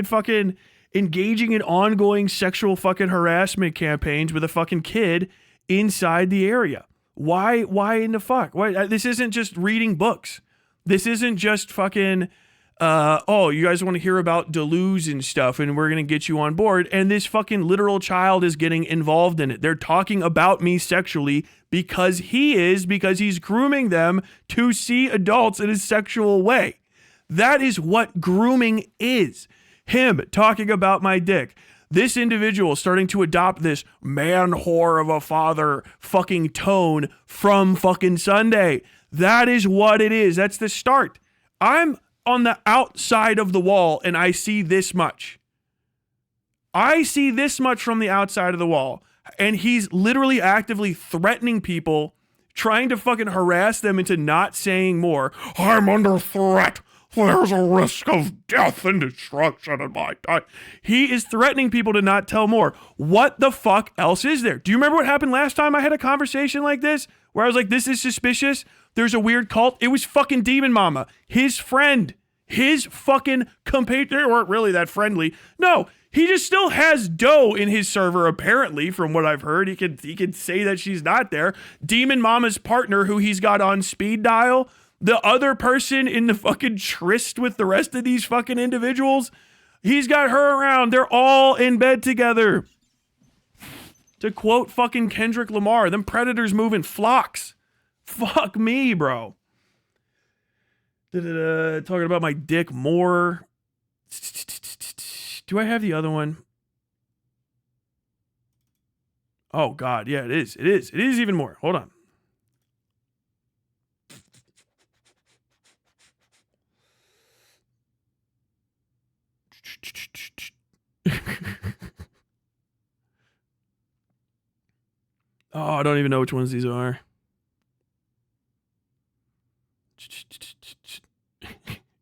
in ongoing sexual fucking harassment campaigns with a fucking kid inside the area. Why in the fuck? Why? This isn't just reading books. This isn't just fucking, you guys want to hear about Deleuze and stuff and we're going to get you on board. And this fucking literal child is getting involved in it. They're talking about me sexually because he's grooming them to see adults in a sexual way. That is what grooming is. Him talking about my dick. This individual starting to adopt this man whore of a father fucking tone from fucking Sunday. That is what it is. That's the start. I'm on the outside of the wall and I see this much. I see this much from the outside of the wall. And he's literally actively threatening people, trying to fucking harass them into not saying more. I'm under threat. There's a risk of death and destruction in my time. He is threatening people to not tell more. What the fuck else is there? Do you remember what happened last time I had a conversation like this? Where I was like, this is suspicious. There's a weird cult. It was fucking Demon Mama. His friend. His fucking companion. They weren't really that friendly. No, he just still has dough in his server, apparently, from what I've heard. He could say that she's not there. Demon Mama's partner, who he's got on speed dial. The other person in the fucking tryst with the rest of these fucking individuals, he's got her around. They're all in bed together. To quote fucking Kendrick Lamar, them predators move in flocks. Fuck me, bro. Talking about my dick more. Do I have the other one? Oh, God. Yeah, it is. It is even more. Hold on. Oh, I don't even know which ones these are.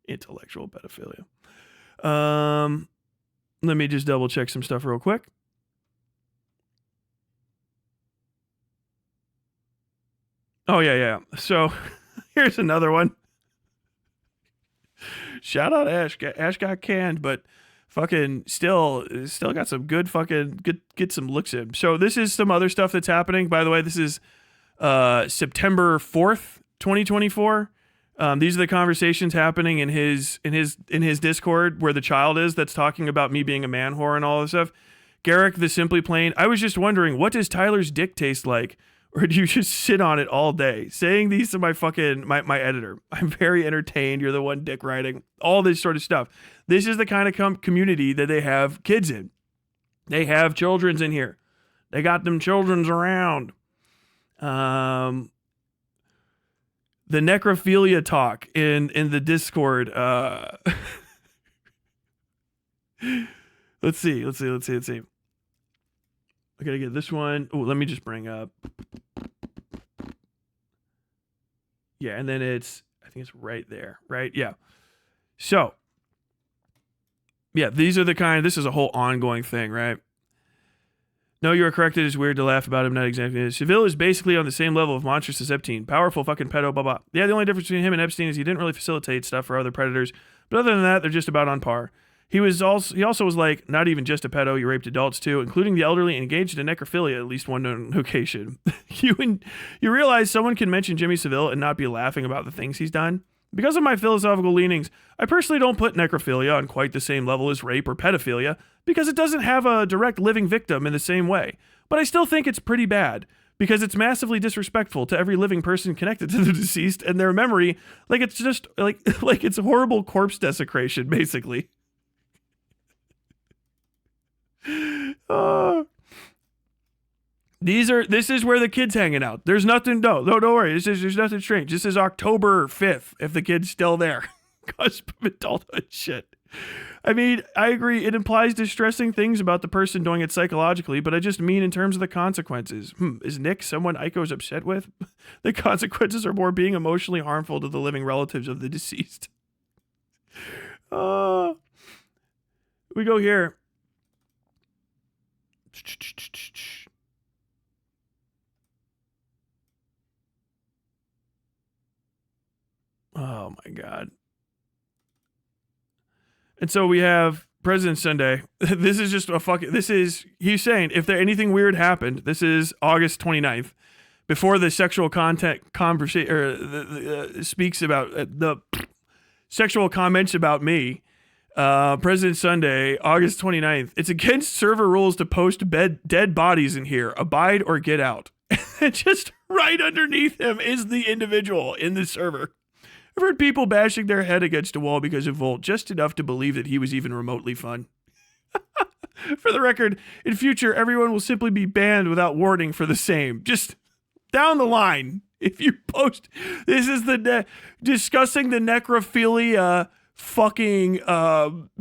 Intellectual pedophilia. Let me just double check some stuff real quick. Oh, yeah. So here's another one. Shout out Ash. Ash got canned, but fucking still got some good fucking get some looks in. So this is some other stuff that's happening. By the way, this is September 4th, 2024. These are the conversations happening in his Discord where the child is that's talking about me being a man whore and all this stuff. Garrick, the Simply Plain. I was just wondering, what does Tyler's dick taste like? Or do you just sit on it all day? Saying these to my fucking my editor. I'm very entertained. You're the one dick riding. All this sort of stuff. This is the kind of community that they have kids in. They have children's in here. They got them children's around. The necrophilia talk in the Discord. Let's see. I gotta get this one. Oh, let me just bring up. Yeah, and then I think it's right there, right? Yeah. So, yeah, these are this is a whole ongoing thing, right? No, you are correct. It is weird to laugh about him, not exactly. Seville is basically on the same level of monstrous as Epstein. Powerful fucking pedo, blah, blah. Yeah, the only difference between him and Epstein is he didn't really facilitate stuff for other predators. But other than that, they're just about on par. He also was like, not even just a pedo, you raped adults too, including the elderly, and engaged in necrophilia at least one occasion. You realize someone can mention Jimmy Seville and not be laughing about the things he's done? Because of my philosophical leanings, I personally don't put necrophilia on quite the same level as rape or pedophilia, because it doesn't have a direct living victim in the same way. But I still think it's pretty bad, because it's massively disrespectful to every living person connected to the deceased and their memory, like it's just like it's horrible corpse desecration, basically. This is where the kids hanging out. There's nothing. No, don't worry. There's nothing strange. This is October 5th. If the kid's still there, cusp of adulthood shit. I mean, I agree. It implies distressing things about the person doing it psychologically, but I just mean in terms of the consequences. Is Nick someone Aiko's upset with? The consequences are more being emotionally harmful to the living relatives of the deceased. We go here. Oh my God. And so we have President's Sunday. This is just he's saying if there anything weird happened, this is August 29th, before the sexual content conversation, or speaks about the sexual comments about me. President's Sunday, August 29th. It's against server rules to post dead bodies in here. Abide or get out. And just right underneath him is the individual in the server. I've heard people bashing their head against a wall because of Volt, just enough to believe that he was even remotely fun. For the record, in future, everyone will simply be banned without warning for the same. Just down the line, if you post, this is discussing the necrophilia fucking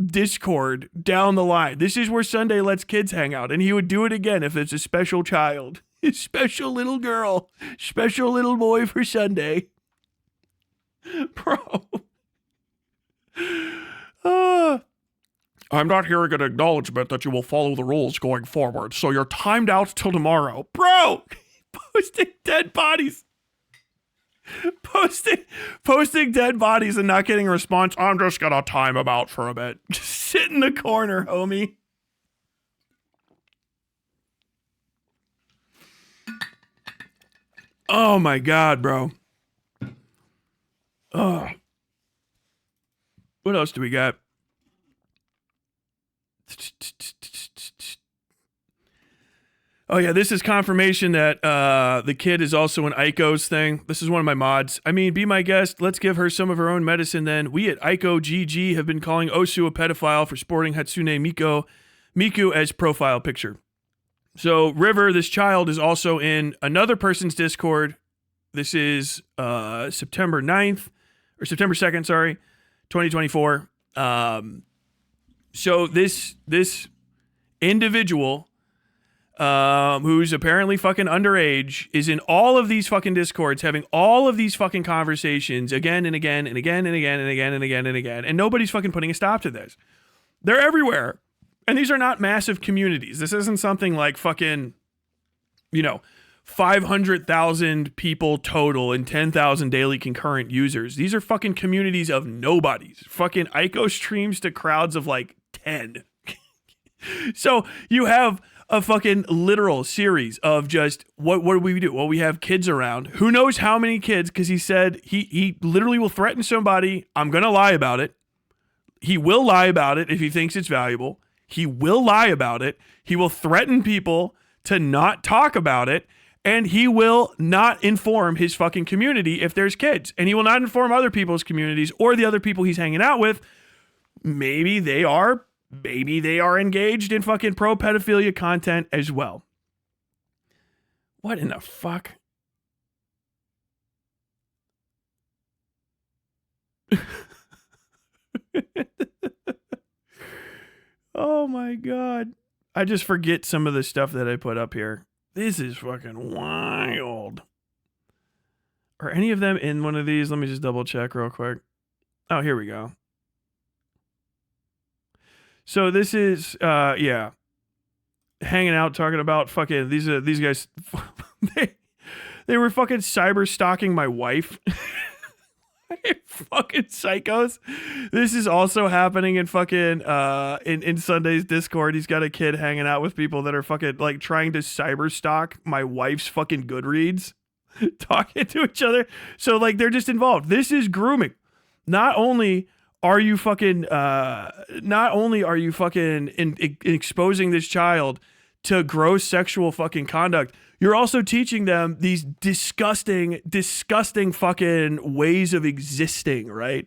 Discord down the line. This is where Sunday lets kids hang out, and he would do it again if it's a special child. Special little girl, special little boy for Sunday. Bro. I'm not hearing an acknowledgement that you will follow the rules going forward, so you're timed out till tomorrow. Bro! Posting dead bodies. Posting dead bodies and not getting a response. I'm just gonna time him out for a bit. Just sit in the corner, homie. Oh my God, bro. Oh. What else do we got? Oh yeah, this is confirmation that the kid is also an Aiko's thing. This is one of my mods. I mean, be my guest. Let's give her some of her own medicine then. We at Aiko GG have been calling Osu a pedophile for sporting Hatsune Miku as profile picture. So River, this child, is also in another person's Discord. This is September 9th, or September 2nd, sorry, 2024. So this individual who's apparently fucking underage, is in all of these fucking discords having all of these fucking conversations again and again and again and again and again and again and again, and nobody's fucking putting a stop to this. They're everywhere. And these are not massive communities. This isn't something like fucking, 500,000 people total and 10,000 daily concurrent users. These are fucking communities of nobodies. Fucking Ico streams to crowds of like 10. So you have a fucking literal series of just what do we do? Well, we have kids around. Who knows how many kids? Because he said he literally will threaten somebody. I'm gonna lie about it. He will lie about it if he thinks it's valuable. He will lie about it. He will threaten people to not talk about it. And he will not inform his fucking community if there's kids. And he will not inform other people's communities or the other people he's hanging out with. Maybe they are engaged in fucking pro-pedophilia content as well. What in the fuck? Oh my God. I just forget some of the stuff that I put up here. This is fucking wild. Are any of them in one of these? Let me just double check real quick. Oh, here we go. So this is, hanging out, talking about fucking, these guys, they were fucking cyber stalking my wife. Fucking psychos. This is also happening in fucking in Sunday's Discord. He's got a kid hanging out with people that are fucking like trying to cyber stalk my wife's fucking Goodreads, talking to each other. So like they're just involved. This is grooming. Not only are you fucking exposing this child to gross sexual fucking conduct, you're also teaching them these disgusting fucking ways of existing, right?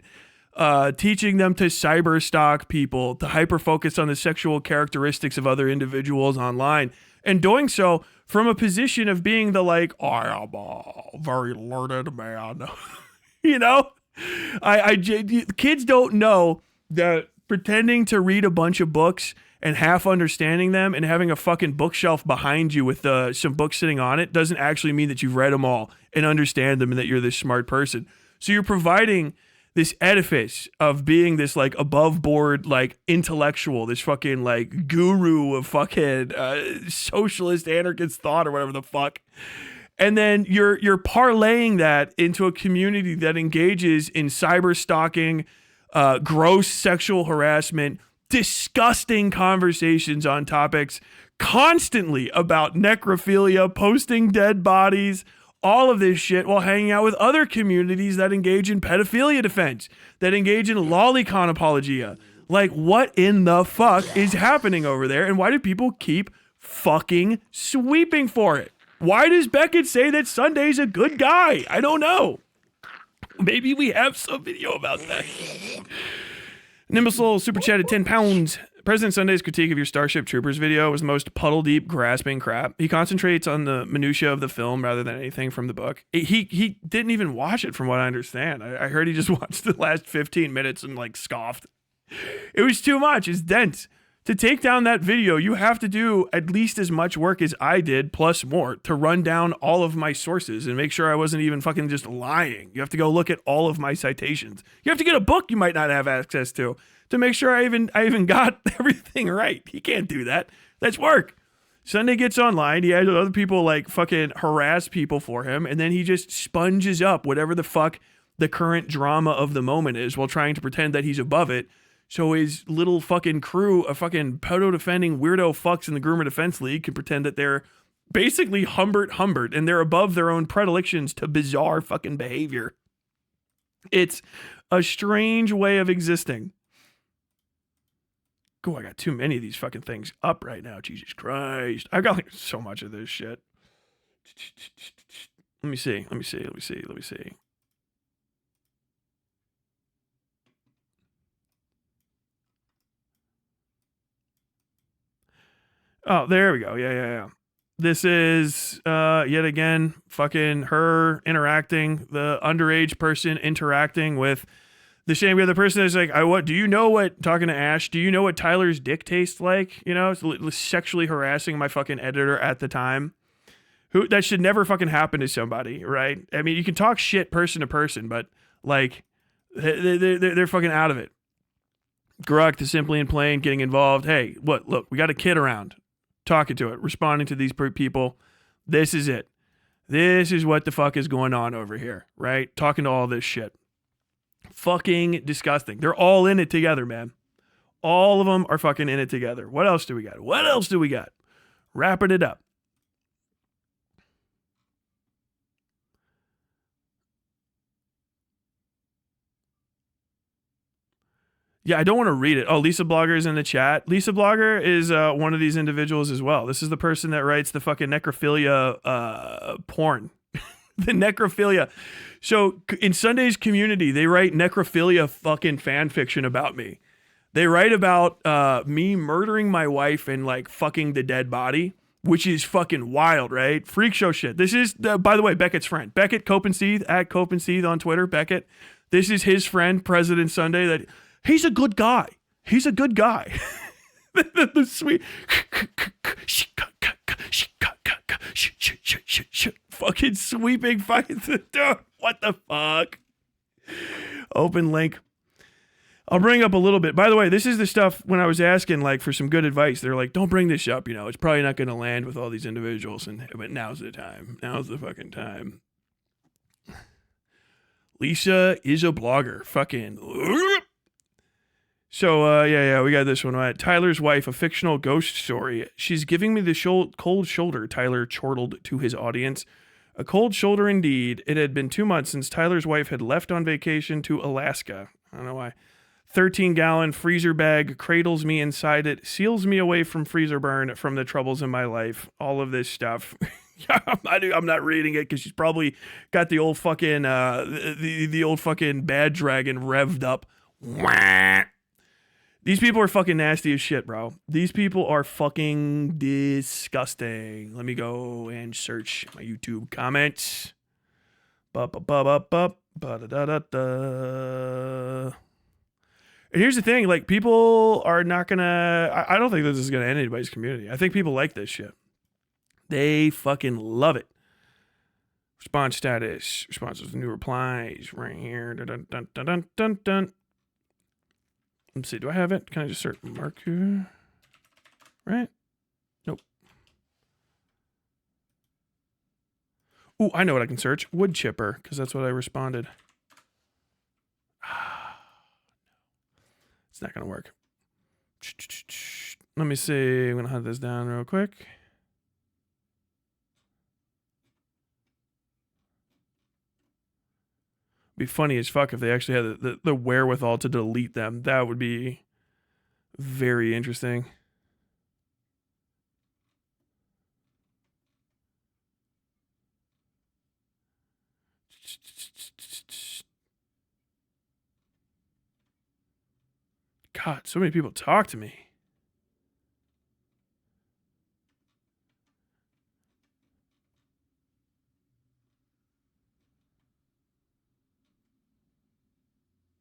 Teaching them to cyber stalk people, to hyper focus on the sexual characteristics of other individuals online, and doing so from a position of being the like, I am a very learned man. Kids don't know that pretending to read a bunch of books and half understanding them and having a fucking bookshelf behind you with some books sitting on it doesn't actually mean that you've read them all and understand them and that you're this smart person. So you're providing this edifice of being this like above board, like intellectual, this fucking like guru of fucking socialist anarchist thought or whatever the fuck. And then you're parlaying that into a community that engages in cyber stalking, gross sexual harassment, disgusting conversations on topics constantly about necrophilia, posting dead bodies, all of this shit while hanging out with other communities that engage in pedophilia defense, that engage in lolicon apologia. Like, what in the fuck is happening over there? And why do people keep fucking sweeping for it? Why does Beckett say that Sunday's a good guy? I don't know. Maybe we have some video about that. Nimbusol super chatted 10 pounds. President Sunday's critique of your Starship Troopers video was the most puddle-deep, grasping crap. He concentrates on the minutia of the film rather than anything from the book. He didn't even watch it, from what I understand. I heard he just watched the last 15 minutes and, like, scoffed. It was too much. It's dense. To take down that video, you have to do at least as much work as I did, plus more, to run down all of my sources and make sure I wasn't even fucking just lying. You have to go look at all of my citations. You have to get a book you might not have access to make sure I even got everything right. He can't do that. That's work. Sunday gets online. He has other people like fucking harass people for him, and then he just sponges up whatever the fuck the current drama of the moment is while trying to pretend that he's above it. So his little fucking crew of fucking pedo-defending weirdo fucks in the Groomer Defense League can pretend that they're basically Humbert and they're above their own predilections to bizarre fucking behavior. It's a strange way of existing. Oh, I got too many of these fucking things up right now. Jesus Christ. I've got like so much of this shit. Let me see. Oh, there we go. Yeah. This is, yet again, fucking her interacting, the underage person interacting with The same guy, the person is like, do you know what, talking to Ash, do you know what Tyler's dick tastes like? You know, it's sexually harassing my fucking editor at the time. That should never fucking happen to somebody, right? I mean, you can talk shit person to person, but like, they're fucking out of it. Grok, the Simply and Plain, getting involved. Hey, look, we got a kid around, talking to it, responding to these people. This is it. This is what the fuck is going on over here, right? Talking to all this shit. Fucking disgusting. They're all in it together, man. All of them are fucking in it together. What else do we got? Wrapping it up. Yeah, I don't want to read it. Oh, Lisa Blogger is in the chat. Lisa Blogger is one of these individuals as well. This is the person that writes the fucking necrophilia porn. The necrophilia. So in Sunday's Community, they write necrophilia fucking fan fiction about me. They write about me murdering my wife and like fucking the dead body, which is fucking wild, right? Freak show shit. This is, by the way, Beckett's friend. Beckett Copenseeth, at Copenseeth on Twitter, Beckett. This is his friend, President Sunday, that he's a good guy. The sweet fucking sweeping fights. Dude, what the fuck? Open link. I'll bring up a little bit. By the way, this is the stuff when I was asking like for some good advice. They're like, don't bring this up. You know, it's probably not going to land with all these individuals. But now's the time. Now's the fucking time. Lisa is a blogger. Fucking. So, yeah, we got this one right. Tyler's wife, a fictional ghost story. She's giving me the cold shoulder, Tyler chortled to his audience. A cold shoulder indeed. It had been 2 months since Tyler's wife had left on vacation to Alaska. I don't know why. 13-gallon freezer bag cradles me inside it, seals me away from freezer burn, from the troubles in my life. All of this stuff. I'm not reading it because she's probably got the old fucking, the old fucking bad dragon revved up. Wah. These people are fucking nasty as shit, bro. These people are fucking disgusting. Let me go and search my YouTube comments. And here's the thing, like, people are not gonna, I don't think this is gonna end anybody's community. I think people like this shit. They fucking love it. Response status. Responses, new replies right here. Dun, dun, dun, dun, dun, dun. Let's see, do I have it? Can I just search Marku? Right? Nope. Ooh, I know what I can search. Wood chipper, because that's what I responded. It's not going to work. Let me see. I'm going to hunt this down real quick. Be funny as fuck if they actually had the wherewithal to delete them. That would be very interesting. God, so many people talk to me.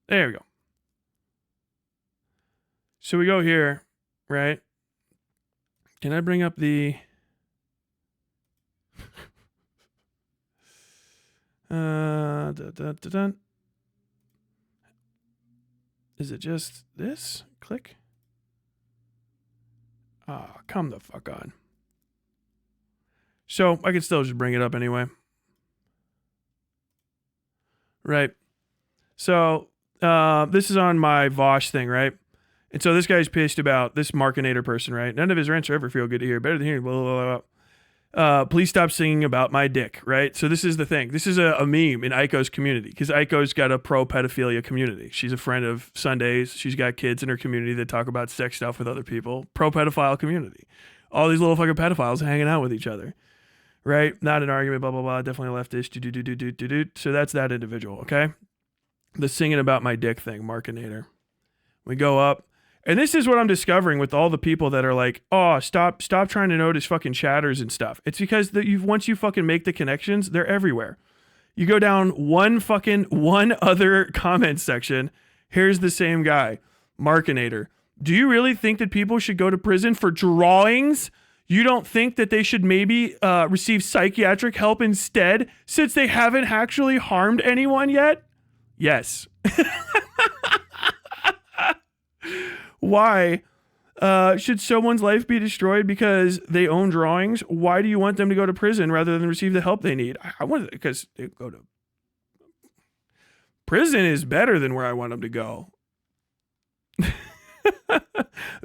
There we go. So we go here, right? Can I bring up the... Is it just this? Click. Ah, come the fuck on. So I can still just bring it up anyway. Right. So this is on my Vosh thing, right? And so this guy's pissed about this Markinator person, right? None of his rants ever feel good to hear. Better than hearing blah, blah, blah, blah. Please stop singing about my dick, right? So this is the thing. This is a meme in Aiko's community because Aiko's got a pro-pedophilia community. She's a friend of Sunday's. She's got kids in her community that talk about sex stuff with other people. Pro-pedophile community. All these little fucking pedophiles hanging out with each other, right? Not an argument, blah, blah, blah. Definitely a leftist. So that's that individual, okay? The singing about my dick thing, Markinator. We go up. And this is what I'm discovering with all the people that are like, oh, stop trying to notice fucking chatters and stuff. It's because once you fucking make the connections, they're everywhere. You go down one other comment section Here's the same guy, Markinator. Do you really think that people should go to prison for drawings? You don't think that they should maybe receive psychiatric help instead, since they haven't actually harmed anyone yet? Yes. Why should someone's life be destroyed because they own drawings? Why do you want them to go to prison rather than receive the help they need? I want, because they go to prison is better than where I want them to go.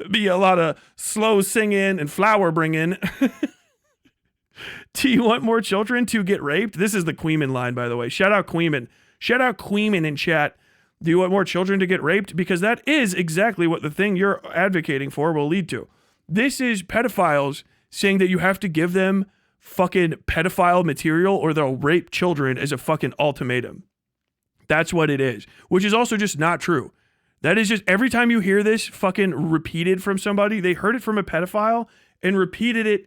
Be a lot of slow singing and flower bringing. Do you want more children to get raped? This is the Queeman line, by the way. Shout out Queeman. Shout out Queeman in chat. Do you want more children to get raped? Because that is exactly what the thing you're advocating for will lead to. This is pedophiles saying that you have to give them fucking pedophile material or they'll rape children as a fucking ultimatum. That's what it is, which is also just not true. That is just, every time you hear this fucking repeated from somebody, they heard it from a pedophile and repeated it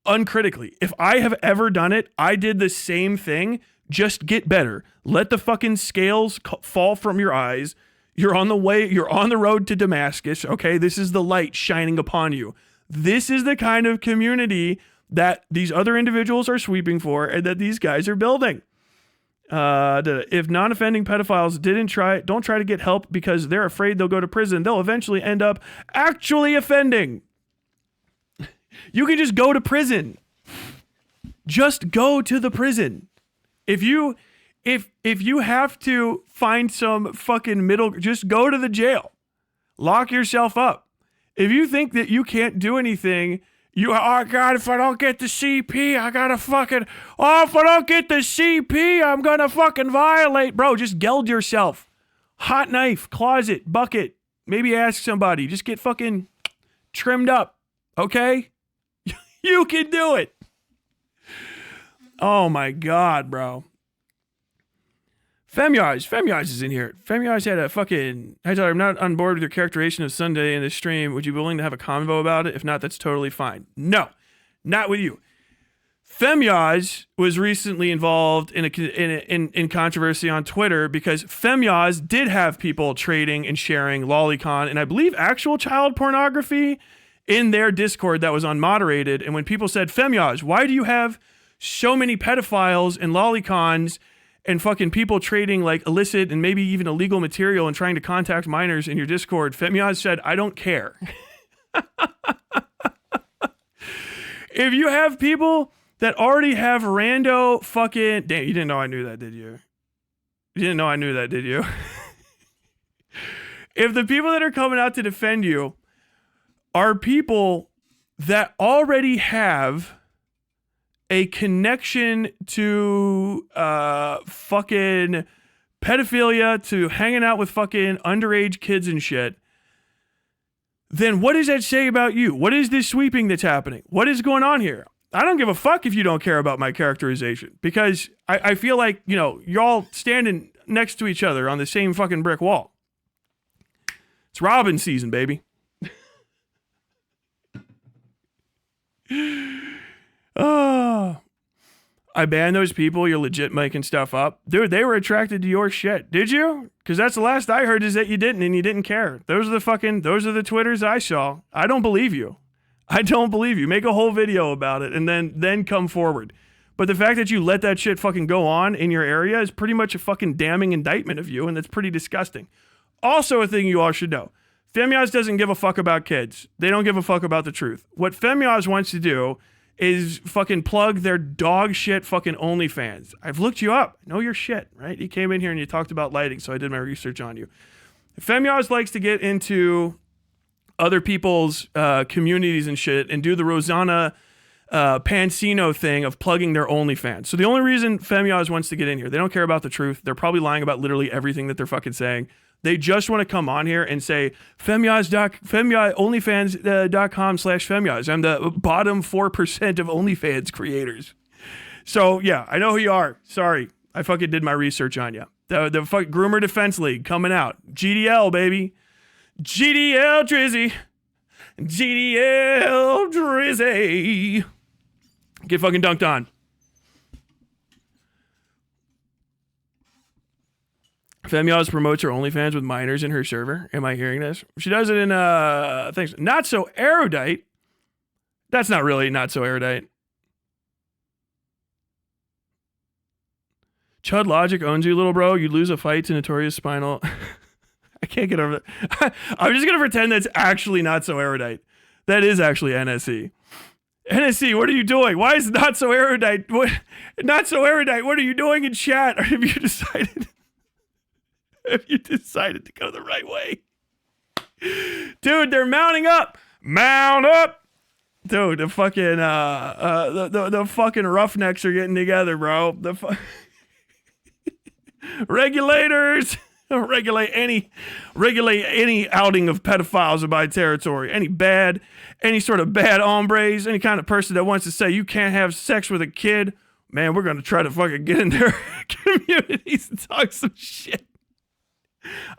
uncritically. If I have ever done it, I did the same thing. Just get better. Let the fucking scales fall from your eyes. You're on the way, you're on the road to Damascus. Okay, this is the light shining upon you. This is the kind of community that these other individuals are sweeping for and that these guys are building. If non-offending pedophiles don't try to get help because they're afraid they'll go to prison, they'll eventually end up actually offending. You can just go to prison. Just go to the prison. If you have to find some fucking middle, just go to the jail. Lock yourself up. If you think that you can't do anything, oh God, if I don't get the CP, I gotta fucking, if I don't get the CP, I'm gonna fucking violate. Bro, just geld yourself. Hot knife, closet, bucket. Maybe ask somebody. Just get fucking trimmed up. Okay? You can do it. Oh my God, bro. Femyaz is in here. Femyaz had a fucking, I told her, I'm not on board with your characterization of Sunday in the stream. Would you be willing to have a convo about it? If not, that's totally fine. No, not with you. Femyaz was recently involved in controversy on Twitter because Femyaz did have people trading and sharing lolicon and I believe actual child pornography in their Discord that was unmoderated. And when people said, Femyaz, why do you have so many pedophiles and lolicons and fucking people trading like illicit and maybe even illegal material and trying to contact minors in your Discord, Femyaz said, I don't care. If you have people that already have rando fucking... Damn, you didn't know I knew that, did you? You didn't know I knew that, did you? If the people that are coming out to defend you are people that already have a connection to fucking pedophilia, to hanging out with fucking underage kids and shit, then what does that say about you? What is this sweeping that's happening? What is going on here? I don't give a fuck if you don't care about my characterization, because I feel like, you know, you're all standing next to each other on the same fucking brick wall. It's Robin season, baby. I banned those people. You're legit making stuff up. Dude, they were attracted to your shit. Did you? Because that's the last I heard is that you didn't and you didn't care. Those are the Twitters I saw. I don't believe you. I don't believe you. Make a whole video about it and then come forward. But the fact that you let that shit fucking go on in your area is pretty much a fucking damning indictment of you, and that's pretty disgusting. Also, a thing you all should know. Femyaz doesn't give a fuck about kids. They don't give a fuck about the truth. What Femyaz wants to do is fucking plug their dog shit fucking OnlyFans. I've looked you up. I know your shit, right? You came in here and you talked about lighting, so I did my research on you. Femyaz likes to get into other people's communities and shit and do the Rosanna Pansino thing of plugging their OnlyFans. So the only reason Femyaz wants to get in here, they don't care about the truth. They're probably lying about literally everything that they're fucking saying. They just want to come on here and say, OnlyFans.com/Femyaz. I'm the bottom 4% of OnlyFans creators. So yeah, I know who you are. Sorry. I fucking did my research on you. The fucking Groomer Defense League coming out. GDL, baby. GDL Drizzy. GDL Drizzy. Get fucking dunked on. Femyaz promotes her OnlyFans with minors in her server. Am I hearing this? She does it in things. Not so erudite. That's not really not so erudite. Chud Logic owns you, little bro. You lose a fight to Notorious Spinal. I can't get over that. I'm just going to pretend that's actually not so erudite. That is actually NSE. NSE, what are you doing? Why is not so erudite? What, not so erudite. What are you doing in chat? Or have you decided? Have you decided to go the right way? Dude, they're mounting up. Mount up. Dude, the fucking the fucking roughnecks are getting together, bro. Regulators. regulate any outing of pedophiles in my territory. Any sort of bad hombres, any kind of person that wants to say you can't have sex with a kid, man, we're gonna try to fucking get in their communities and talk some shit.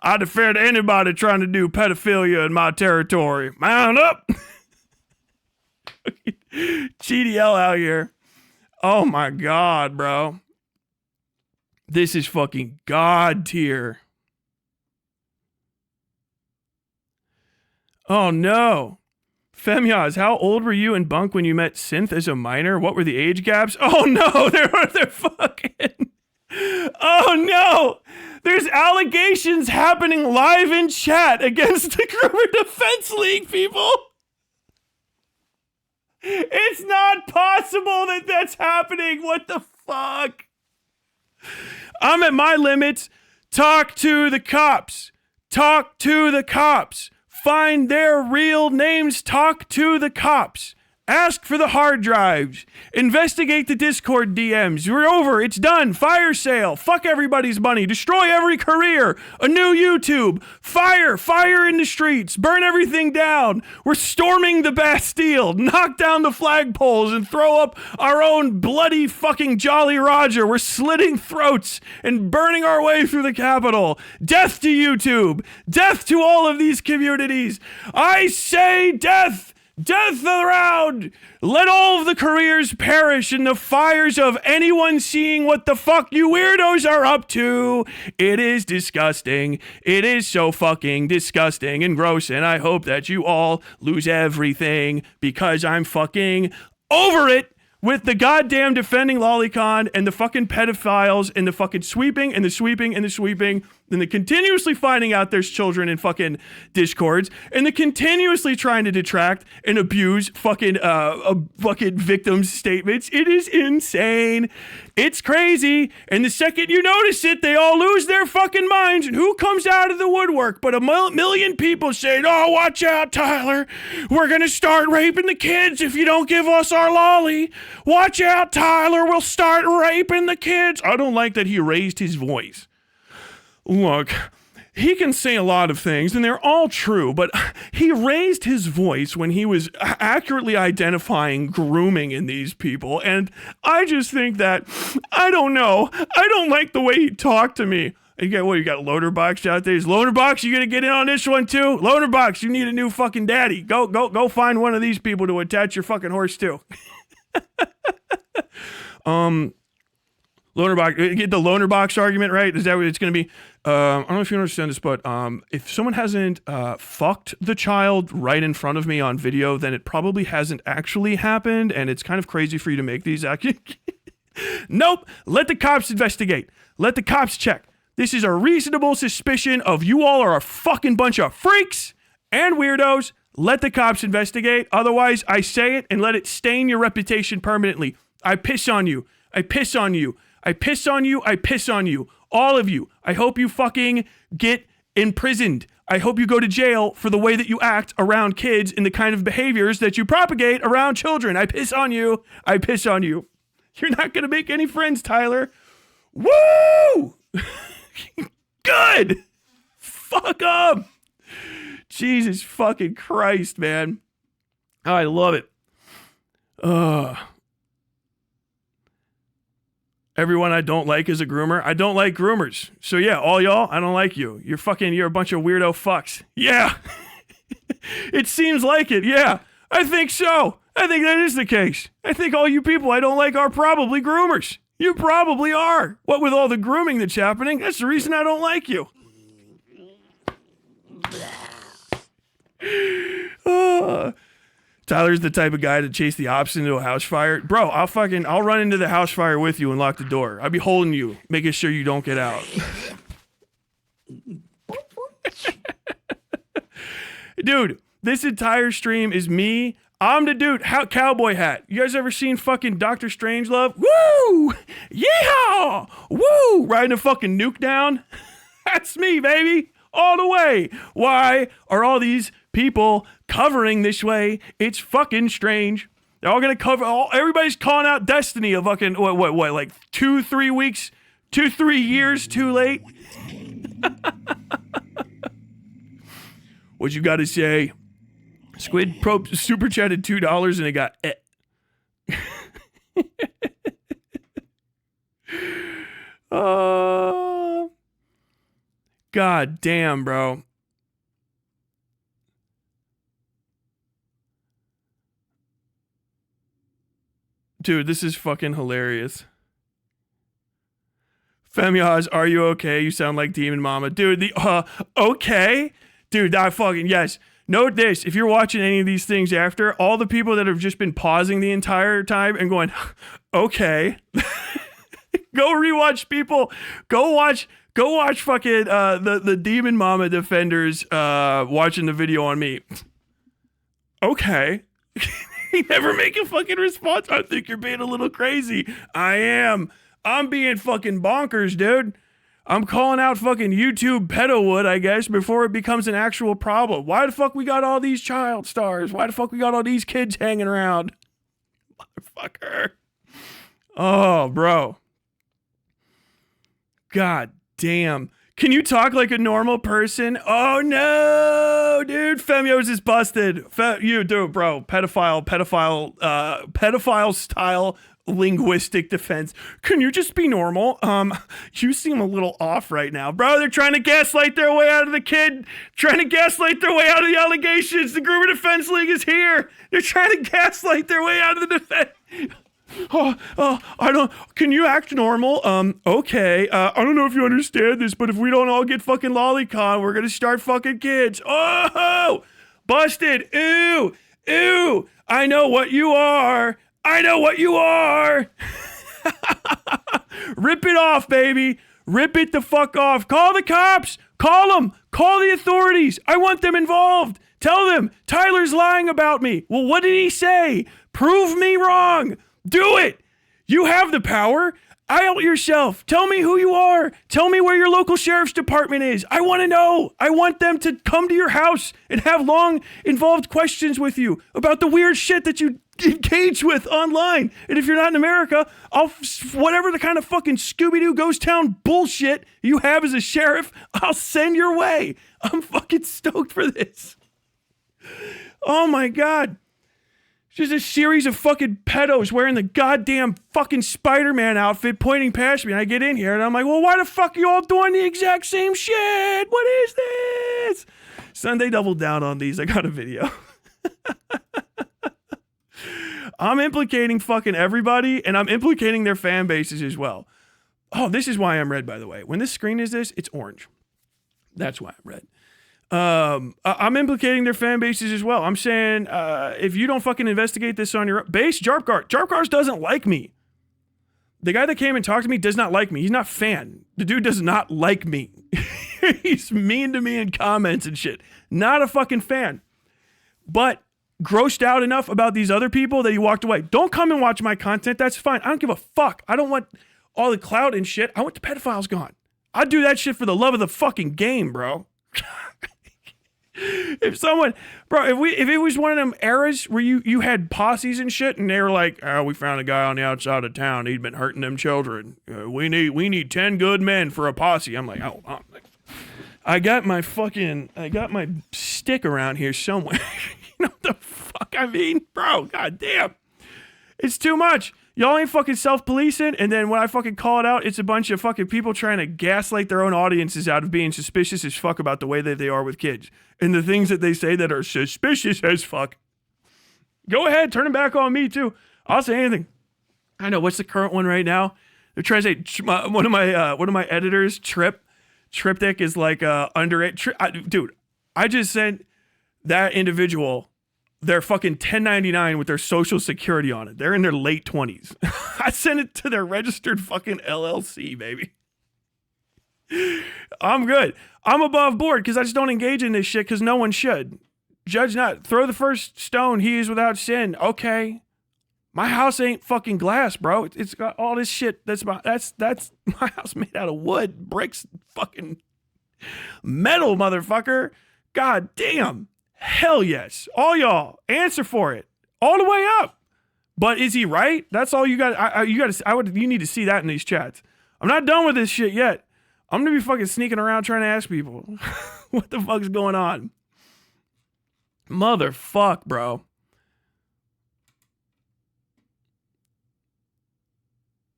I defend anybody trying to do pedophilia in my territory. Mount up. GDL out here. Oh my God, bro. This is fucking God tier. Oh no. Femyaz, how old were you and Bunk when you met Synth as a minor? What were the age gaps? Oh no, they're fucking. Oh no. There's allegations happening live in chat against the Groomer Defense League, people. It's not possible that that's happening. What the fuck? I'm at my limits. Talk to the cops. Talk to the cops. Find their real names. Talk to the cops. Ask for the hard drives. Investigate the Discord DMs. We're over. It's done. Fire sale. Fuck everybody's money. Destroy every career. A new YouTube. Fire in the streets. Burn everything down. We're storming the Bastille. Knock down the flagpoles and throw up our own bloody fucking Jolly Roger. We're slitting throats and burning our way through the Capitol. Death to YouTube. Death to all of these communities. I say death. Death around! Let all of the careers perish in the fires of anyone seeing what the fuck you weirdos are up to. It is disgusting. It is so fucking disgusting and gross, and I hope that you all lose everything because I'm fucking over it with the goddamn defending lolicon and the fucking pedophiles and the fucking sweeping and the sweeping and the sweeping and the continuously finding out there's children in fucking discords and the continuously trying to detract and abuse fucking victims' statements. It is insane. It's crazy. And the second you notice it, they all lose their fucking minds. And who comes out of the woodwork but a million people saying, oh, watch out, Tyler. We're going to start raping the kids if you don't give us our lolly. Watch out, Tyler. We'll start raping the kids. I don't like that he raised his voice. Look, he can say a lot of things, and they're all true, but he raised his voice when he was accurately identifying grooming in these people, and I just think that, I don't know, I don't like the way he talked to me. You got Loaderbox out there? Is Loaderbox, you gonna get in on this one too? Loaderbox, you need a new fucking daddy. Go find one of these people to attach your fucking horse to. Loanerbox, get the Loanerbox argument, right? Is that what it's going to be? I don't know if you understand this, but if someone hasn't fucked the child right in front of me on video, then it probably hasn't actually happened, and it's kind of crazy for you to make these accusations. Nope. Let the cops investigate. Let the cops check. This is a reasonable suspicion of you all are a fucking bunch of freaks and weirdos. Let the cops investigate. Otherwise, I say it and let it stain your reputation permanently. I piss on you. I piss on you. I piss on you. I piss on you. All of you. I hope you fucking get imprisoned. I hope you go to jail for the way that you act around kids and the kind of behaviors that you propagate around children. I piss on you. I piss on you. You're not going to make any friends, Tyler. Woo! Good. Fuck up. Jesus fucking Christ, man. Oh, I love it. Everyone I don't like is a groomer. I don't like groomers. So yeah, all y'all, I don't like you. You're a bunch of weirdo fucks. Yeah. It seems like it. Yeah. I think so. I think that is the case. I think all you people I don't like are probably groomers. You probably are. What with all the grooming that's happening, that's the reason I don't like you. Tyler's the type of guy to chase the ops into a house fire. Bro, I'll run into the house fire with you and lock the door. I'll be holding you, making sure you don't get out. Dude, this entire stream is me. I'm the dude. Cowboy hat. You guys ever seen fucking Dr. Strangelove? Woo! Yeehaw! Woo! Riding a fucking nuke down. That's me, baby. All the way. Why are all these people covering this way? It's fucking strange. They're all gonna cover. Everybody's calling out Destiny a fucking what? Like 2-3 weeks, 2-3 years too late. What you got to say? Squid Pro super chatted $2 and it got God damn, bro. Dude, this is fucking hilarious. Femiaz, are you okay? You sound like Demon Mama. Dude, okay? Dude, I fucking, yes. Note this, if you're watching any of these things after, all the people that have just been pausing the entire time and going, okay. Go rewatch people. Go watch fucking the Demon Mama defenders watching the video on me. Okay. He never make a fucking response. I think you're being a little crazy. I am. I'm being fucking bonkers, dude. I'm calling out fucking YouTube pedowood, I guess, before it becomes an actual problem. Why the fuck we got all these child stars? Why the fuck we got all these kids hanging around? Motherfucker. Oh, bro. God damn. Can you talk like a normal person? Oh no, dude. Femios is busted. You do, bro. Pedophile style linguistic defense. Can you just be normal? You seem a little off right now. Bro, they're trying to gaslight their way out of the kid. Trying to gaslight their way out of the allegations. The Groomer Defense League is here. They're trying to gaslight their way out of the defense. Can you act normal? Okay. I don't know if you understand this, but if we don't all get fucking lolicon, we're gonna start fucking kids. Oh, busted. Ew. I know what you are. Rip it off, baby. Rip it the fuck off. Call the cops. Call them. Call the authorities. I want them involved. Tell them Tyler's lying about me. Well, what did he say? Prove me wrong. Do it. You have the power. Out yourself. Tell me who you are. Tell me where your local sheriff's department is. I want to know. I want them to come to your house and have long, involved questions with you about the weird shit that you engage with online. And if you're not in America, whatever the kind of fucking Scooby-Doo ghost town bullshit you have as a sheriff, I'll send your way. I'm fucking stoked for this. Oh my God. Just a series of fucking pedos wearing the goddamn fucking Spider-Man outfit pointing past me. And I get in here and I'm like, well, why the fuck are you all doing the exact same shit? What is this? Sunday doubled down on these. I got a video. I'm implicating fucking everybody and I'm implicating their fan bases as well. Oh, this is why I'm red, by the way. When this screen is this, it's orange. That's why I'm red. I'm implicating their fan bases as well. I'm saying, if you don't fucking investigate this on your own, base Jarpgars doesn't like me. The guy that came and talked to me does not like me. He's not fan. The dude does not like me. He's mean to me in comments and shit. Not a fucking fan. But grossed out enough about these other people that he walked away. Don't come and watch my content. That's fine. I don't give a fuck. I don't want all the clout and shit. I want the pedophiles gone. I'd do that shit for the love of the fucking game, bro. If it was one of them eras where you had posses and shit and they were like, oh, we found a guy on the outside of town, he'd been hurting them children, we need 10 good men for a posse. I'm like, oh, I got my stick around here somewhere. You know what the fuck I mean? Bro, goddamn, it's too much. Y'all ain't fucking self-policing, and then when I fucking call it out, it's a bunch of fucking people trying to gaslight their own audiences out of being suspicious as fuck about the way that they are with kids. And the things that they say that are suspicious as fuck. Go ahead, turn them back on me too. I'll say anything. I know, what's the current one right now? They're trying to say one of my editors, Triptych is like underage. Dude, I just sent that individual their fucking 1099 with their social security on it. They're in their late 20s. I sent it to their registered fucking LLC, baby. I'm good. I'm above board because I just don't engage in this shit because no one should. Judge not. Throw the first stone. He is without sin. Okay. My house ain't fucking glass, bro. It's got all this shit. That's my house made out of wood, bricks, fucking metal, motherfucker. God damn. Hell yes. All y'all answer for it all the way up. But is he right? That's all you got. You need to see that in these chats. I'm not done with this shit yet. I'm going to be fucking sneaking around trying to ask people what the fuck's going on. Motherfuck, bro.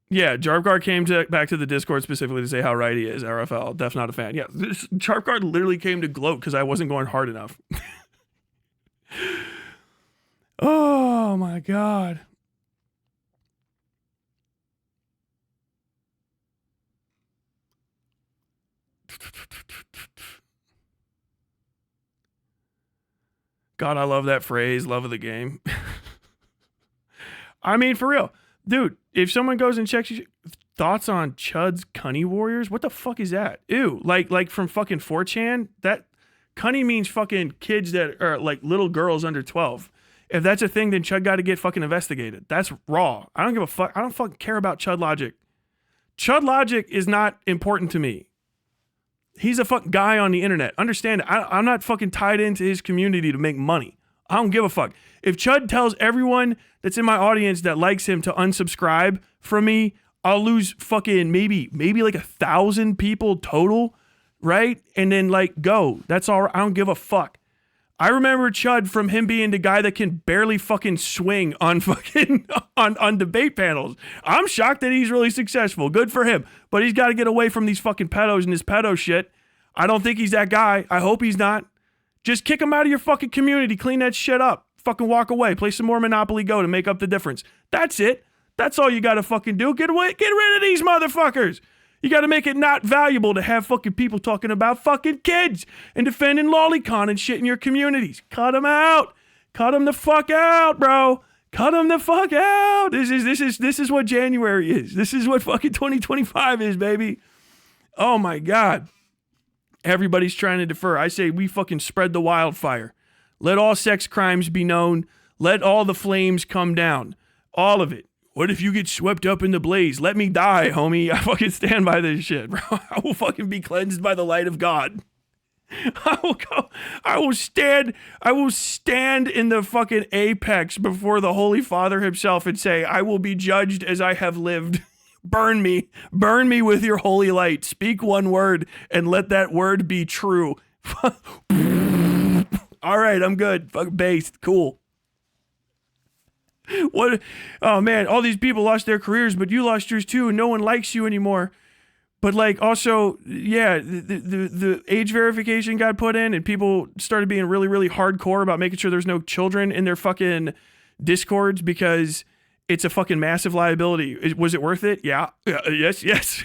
Yeah, Jarpguard came back to the Discord specifically to say how right he is. RFL, def not a fan. Yeah, Jarpguard literally came to gloat because I wasn't going hard enough. Oh my god. God, I love that phrase, love of the game. I mean, for real. Dude, if someone goes and checks thoughts on Chud's Cunny Warriors, what the fuck is that? Ew, like from fucking 4chan? That Cunny means fucking kids that are like little girls under 12. If that's a thing, then Chud got to get fucking investigated. That's raw. I don't give a fuck. I don't fucking care about Chud logic. Chud logic is not important to me. He's a fuck guy on the internet. Understand it. I'm not fucking tied into his community to make money. I don't give a fuck. If Chud tells everyone that's in my audience that likes him to unsubscribe from me, I'll lose fucking maybe like 1,000 people total, right? And then like go. That's all. I don't give a fuck. I remember Chud from him being the guy that can barely fucking swing on fucking on debate panels. I'm shocked that he's really successful. Good for him. But he's got to get away from these fucking pedos and this pedo shit. I don't think he's that guy. I hope he's not. Just kick him out of your fucking community. Clean that shit up. Fucking walk away. Play some more Monopoly Go to make up the difference. That's it. That's all you got to fucking do. Get rid of these motherfuckers. You got to make it not valuable to have fucking people talking about fucking kids and defending lolicon and shit in your communities. Cut them out. Cut them the fuck out, bro. Cut them the fuck out. This is what January is. This is what fucking 2025 is, baby. Oh my God. Everybody's trying to defer. I say we fucking spread the wildfire. Let all sex crimes be known. Let all the flames come down. All of it. What if you get swept up in the blaze? Let me die, homie. I fucking stand by this shit, bro. I will fucking be cleansed by the light of God. I will stand in the fucking apex before the Holy Father himself and say, I will be judged as I have lived. Burn me with your holy light. Speak one word and let that word be true. All right, I'm good. Fuck based. Cool. What? Oh man, all these people lost their careers, but you lost yours too, and no one likes you anymore. But like, also, yeah, the age verification got put in, and people started being really, really hardcore about making sure there's no children in their fucking discords because it's a fucking massive liability. Was it worth it? Yeah. Yes.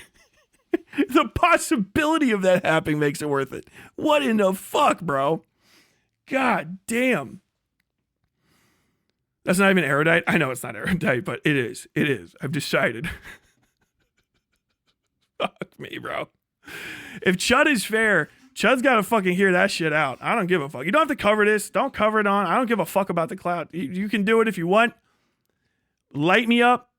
The possibility of that happening makes it worth it. What in the fuck, bro? God damn. That's not even erudite. I know it's not erudite, but it is. It is. I've decided. Fuck me, bro. If Chud is fair, Chud's got to fucking hear that shit out. I don't give a fuck. You don't have to cover this. Don't cover it on. I don't give a fuck about the clout. You can do it if you want. Light me up.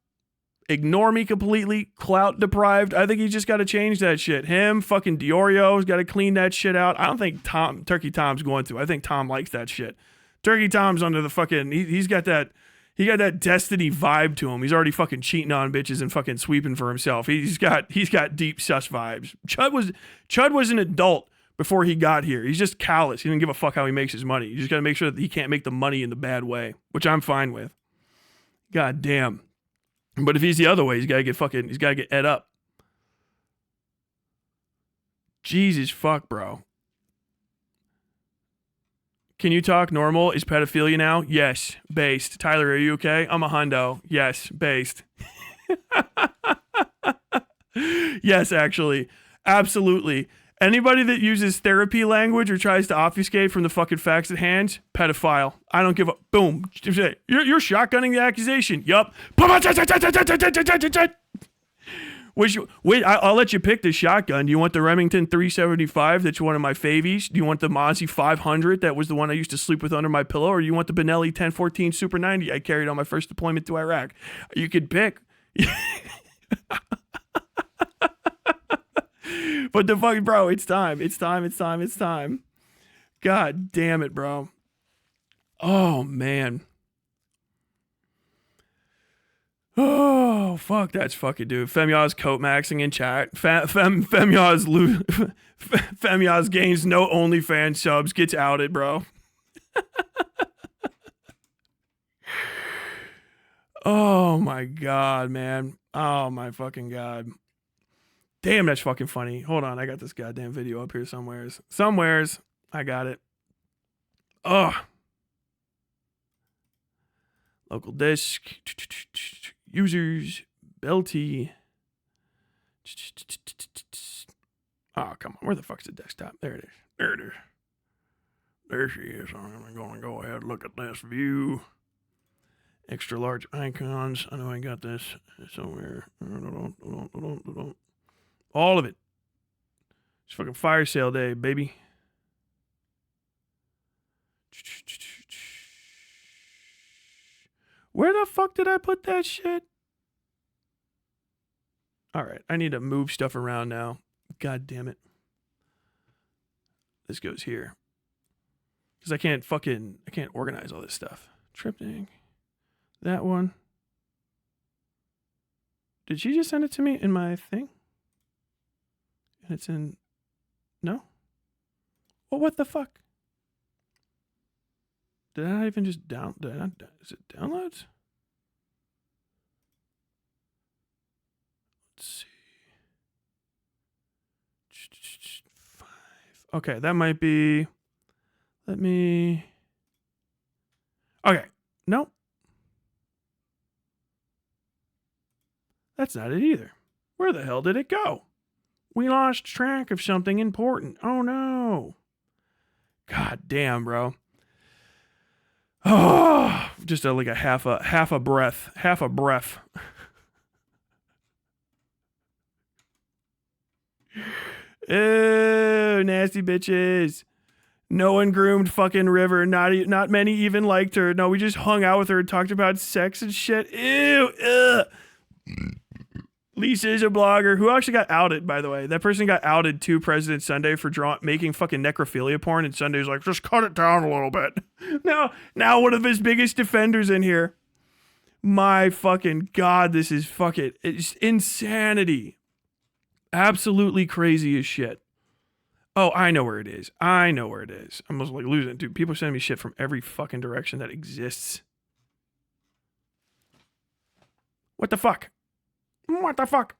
Ignore me completely. Clout deprived. I think he's just got to change that shit. Him, fucking Diorio's got to clean that shit out. I don't think Turkey Tom's going to. I think Tom likes that shit. Turkey Tom's under the fucking, he got that Destiny vibe to him. He's already fucking cheating on bitches and fucking sweeping for himself. He's got deep sus vibes. Chud was an adult before he got here. He's just callous. He didn't give a fuck how he makes his money. You just got to make sure that he can't make the money in the bad way, which I'm fine with. God damn. But if he's the other way, he's got to get ed up. Jesus fuck, bro. Can you talk normal? Is pedophilia now? Yes. Based. Tyler, are you okay? I'm a hundo. Yes. Based. Yes, actually. Absolutely. Anybody that uses therapy language or tries to obfuscate from the fucking facts at hand, pedophile. I don't give a boom. You're shotgunning the accusation. Yup. Wait, I'll let you pick the shotgun. Do you want the Remington 375? That's one of my favies. Do you want the Mozzie 500? That was the one I used to sleep with under my pillow. Or do you want the Benelli 1014 Super 90 I carried on my first deployment to Iraq? You could pick. But the fucking bro, it's time. God damn it, bro. Oh man. Oh fuck, that's fucking dude. Femyaz coat maxing in chat. Femyaz gains no OnlyFans subs, gets outed, bro. Oh my god, man. Oh my fucking god. Damn, that's fucking funny. Hold on, I got this goddamn video up here somewheres. I got it. Ugh. Local disk. Users. Belty. Oh, come on. Where the fuck's the desktop? There it is. There she is. I'm going to go ahead and look at this view. Extra large icons. I know I got this somewhere. All of it. It's fucking fire sale day, baby. Where the fuck did I put that shit? All right, I need to move stuff around now. God damn it. This goes here. Because I can't organize all this stuff. Triptych. That one. Did she just send it to me in my thing? And it's in... No? Well, what the fuck? Did I not even just is it downloads? Let's see. 5. Okay, that might be... Let me... Okay. Nope. That's not it either. Where the hell did it go? We lost track of something important. Oh no. God damn, bro. Oh, just like a half a breath. Ew, nasty bitches. No one groomed fucking River. Not many even liked her. No, we just hung out with her and talked about sex and shit. Ew. Ugh. Lisa is a blogger who actually got outed, by the way. That person got outed to President Sunday for making fucking necrophilia porn, and Sunday's like, just cut it down a little bit. Now one of his biggest defenders in here. My fucking God, this is fucking, it's insanity. Absolutely crazy as shit. Oh, I know where it is. I'm almost like losing it. Dude, people are sending me shit from every fucking direction that exists. What the fuck? What the fuck?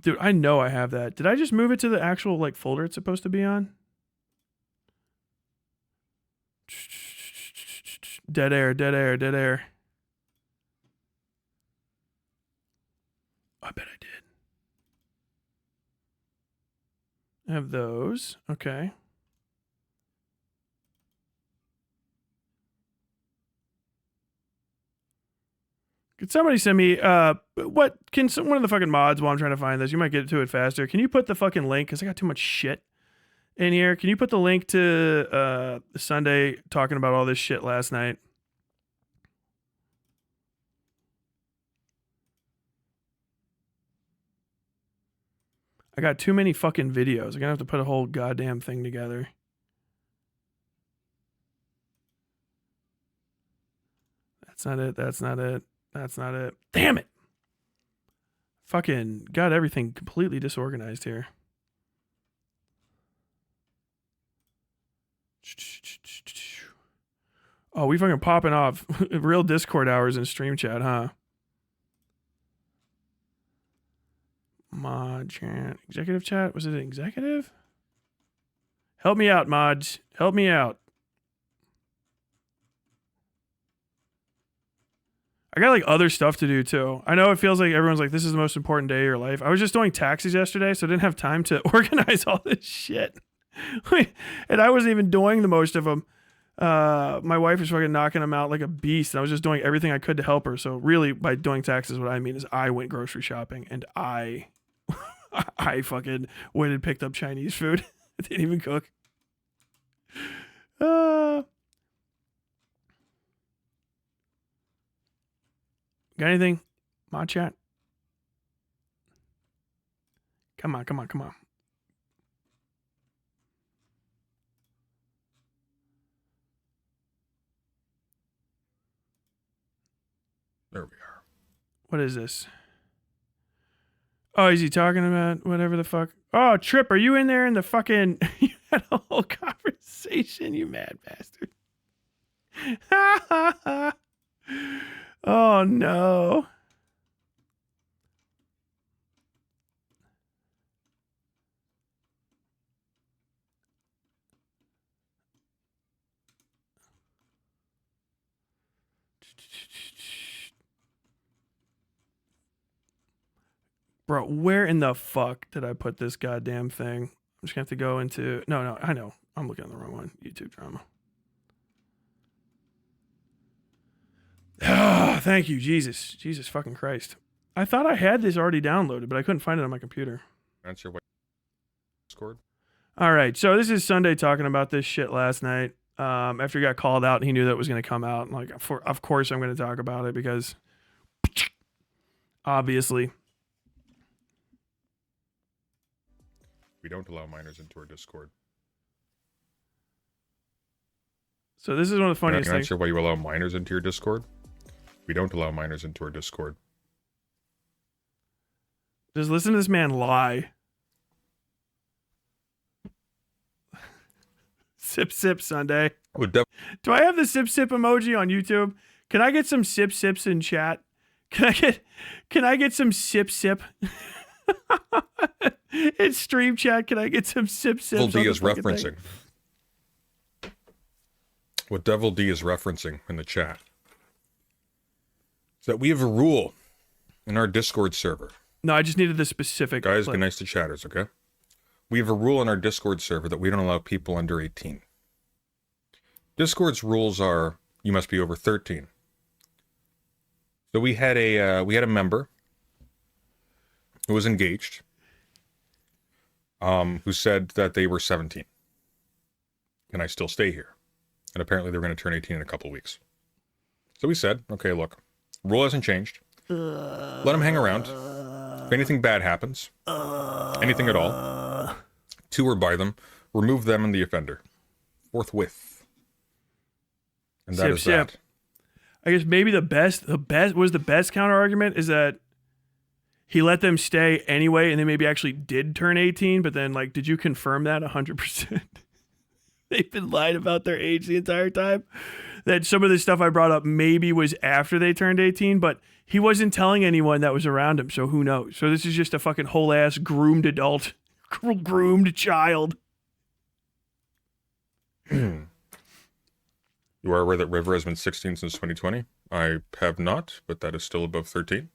Dude, I know I have that. Did I just move it to the actual like folder it's supposed to be on? Dead air. I bet I did. I have those. Okay. Could somebody send me one of the fucking mods while I'm trying to find this? You might get to it faster. Can you put the fucking link? Because I got too much shit in here. Can you put the link to Sunday talking about all this shit last night? I got too many fucking videos. I'm gonna have to put a whole goddamn thing together. That's not it. Damn it. Fucking got everything completely disorganized here. Oh, we fucking popping off. Real Discord hours in stream chat, huh? Mod chat. Executive chat? Was it an executive? Help me out, mods. Help me out. I got like other stuff to do too. I know it feels like everyone's like, this is the most important day of your life. I was just doing taxes yesterday, so I didn't have time to organize all this shit. And I wasn't even doing the most of them. My wife was fucking knocking them out like a beast. And I was just doing everything I could to help her. So really, by doing taxes, what I mean is I went grocery shopping and I fucking went and picked up Chinese food. I didn't even cook. Got anything? Mod chat? Come on. There we are. What is this? Oh, is he talking about whatever the fuck? Oh, Trip, are you in there in the fucking... You had a whole conversation, you mad bastard. Oh, no. Bro, where in the fuck did I put this goddamn thing? I'm just gonna have to go into... No, I know. I'm looking at the wrong one. YouTube drama. Ah, thank you, Jesus. Jesus fucking Christ. I thought I had this already downloaded, but I couldn't find it on my computer. Answer what Discord. All right, so this is Sunday talking about this shit last night. After he got called out and he knew that was going to come out. Like, of course I'm going to talk about it because... Obviously... We don't allow minors into our Discord. So this is one of the funniest Can I things. answer why you allow minors into your Discord? We don't allow minors into our Discord. Just listen to this man lie. Sip sip Sunday. Do I have the sip sip emoji on YouTube? Can I get some sip sips in chat? Can I get some sip sip? It's stream chat. Can I get some sip sips? Devil D is referencing. What Devil D is referencing in the chat is that we have a rule in our Discord server. No, I just needed the specific. Guys, be nice to chatters, okay? We have a rule in our Discord server that we don't allow people under 18. Discord's rules are you must be over 13. So we had a member who was engaged, who said that they were 17. Can I still stay here? And apparently they were going to turn 18 in a couple weeks. So we said, okay, look, rule hasn't changed. Let them hang around. If anything bad happens, anything at all, to or by them, remove them and the offender forthwith. And that is that. I guess maybe the best counter argument is that he let them stay anyway, and they maybe actually did turn 18, but then, like, did you confirm that 100%? They've been lying about their age the entire time. That some of the stuff I brought up maybe was after they turned 18, but he wasn't telling anyone that was around him, so who knows? So this is just a fucking whole-ass groomed adult, groomed child. You are aware that River has been 16 since 2020? I have not, but that is still above 13.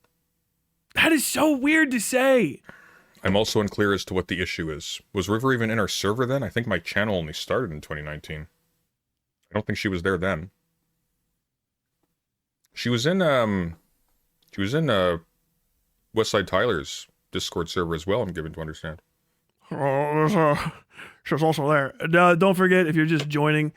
That is so weird to say. I'm also unclear as to what the issue is. Was River even in our server then? I think my channel only started in 2019. I don't think she was there then. She was in Westside Tyler's Discord server as well, I'm given to understand. Oh, she was also there. Don't forget, if you're just joining,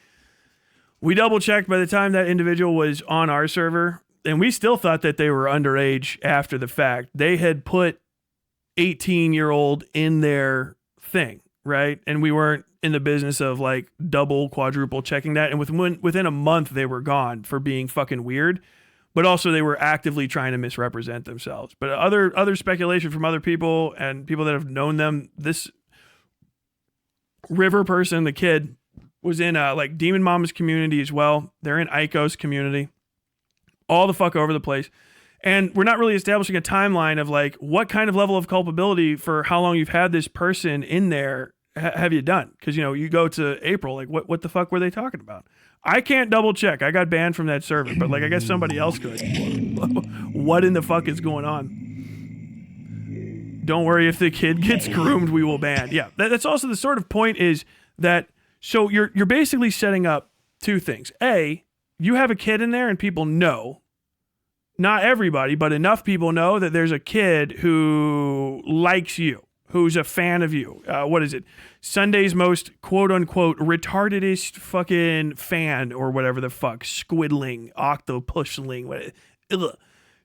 we double-checked by the time that individual was on our server, and we still thought that they were underage after the fact. They had put 18-year-old in their thing, right? And we weren't in the business of like double, quadruple checking that. And within a month, they were gone for being fucking weird. But also they were actively trying to misrepresent themselves. But other speculation from other people and people that have known them, this River person, the kid, was in like Demon Mama's community as well. They're in Aiko's community. All the fuck over the place. And we're not really establishing a timeline of like what kind of level of culpability for how long you've had this person in there have you done? Because, you go to April, like what the fuck were they talking about? I can't double check. I got banned from that server, but like I guess somebody else could. What in the fuck is going on? Don't worry, if the kid gets groomed, we will ban. Yeah, that's also the sort of point is that, so you're basically setting up two things. A, you have a kid in there and people know. Not everybody, but enough people know that there's a kid who likes you, who's a fan of you. What is it? Sunday's most quote-unquote retardedest fucking fan or whatever the fuck. Squidling, octopusling. Ugh.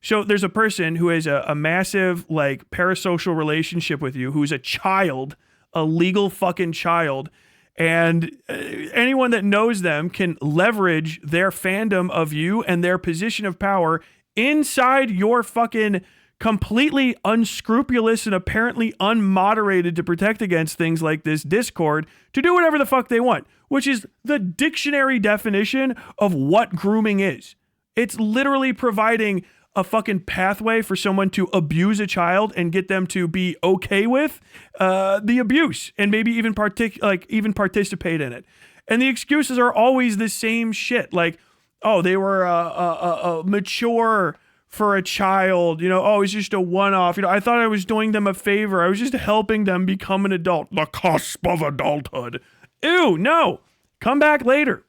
So there's a person who has a massive like parasocial relationship with you, who's a child, a legal fucking child. And anyone that knows them can leverage their fandom of you and their position of power inside your fucking completely unscrupulous and apparently unmoderated to protect against things like this Discord to do whatever the fuck they want, which is the dictionary definition of what grooming is. It's literally providing a fucking pathway for someone to abuse a child and get them to be okay with the abuse and maybe even participate in it. And the excuses are always the same shit. Like, oh, they were mature for a child, oh, it's just a one-off. I thought I was doing them a favor. I was just helping them become an adult. The cusp of adulthood. Ew, no. Come back later.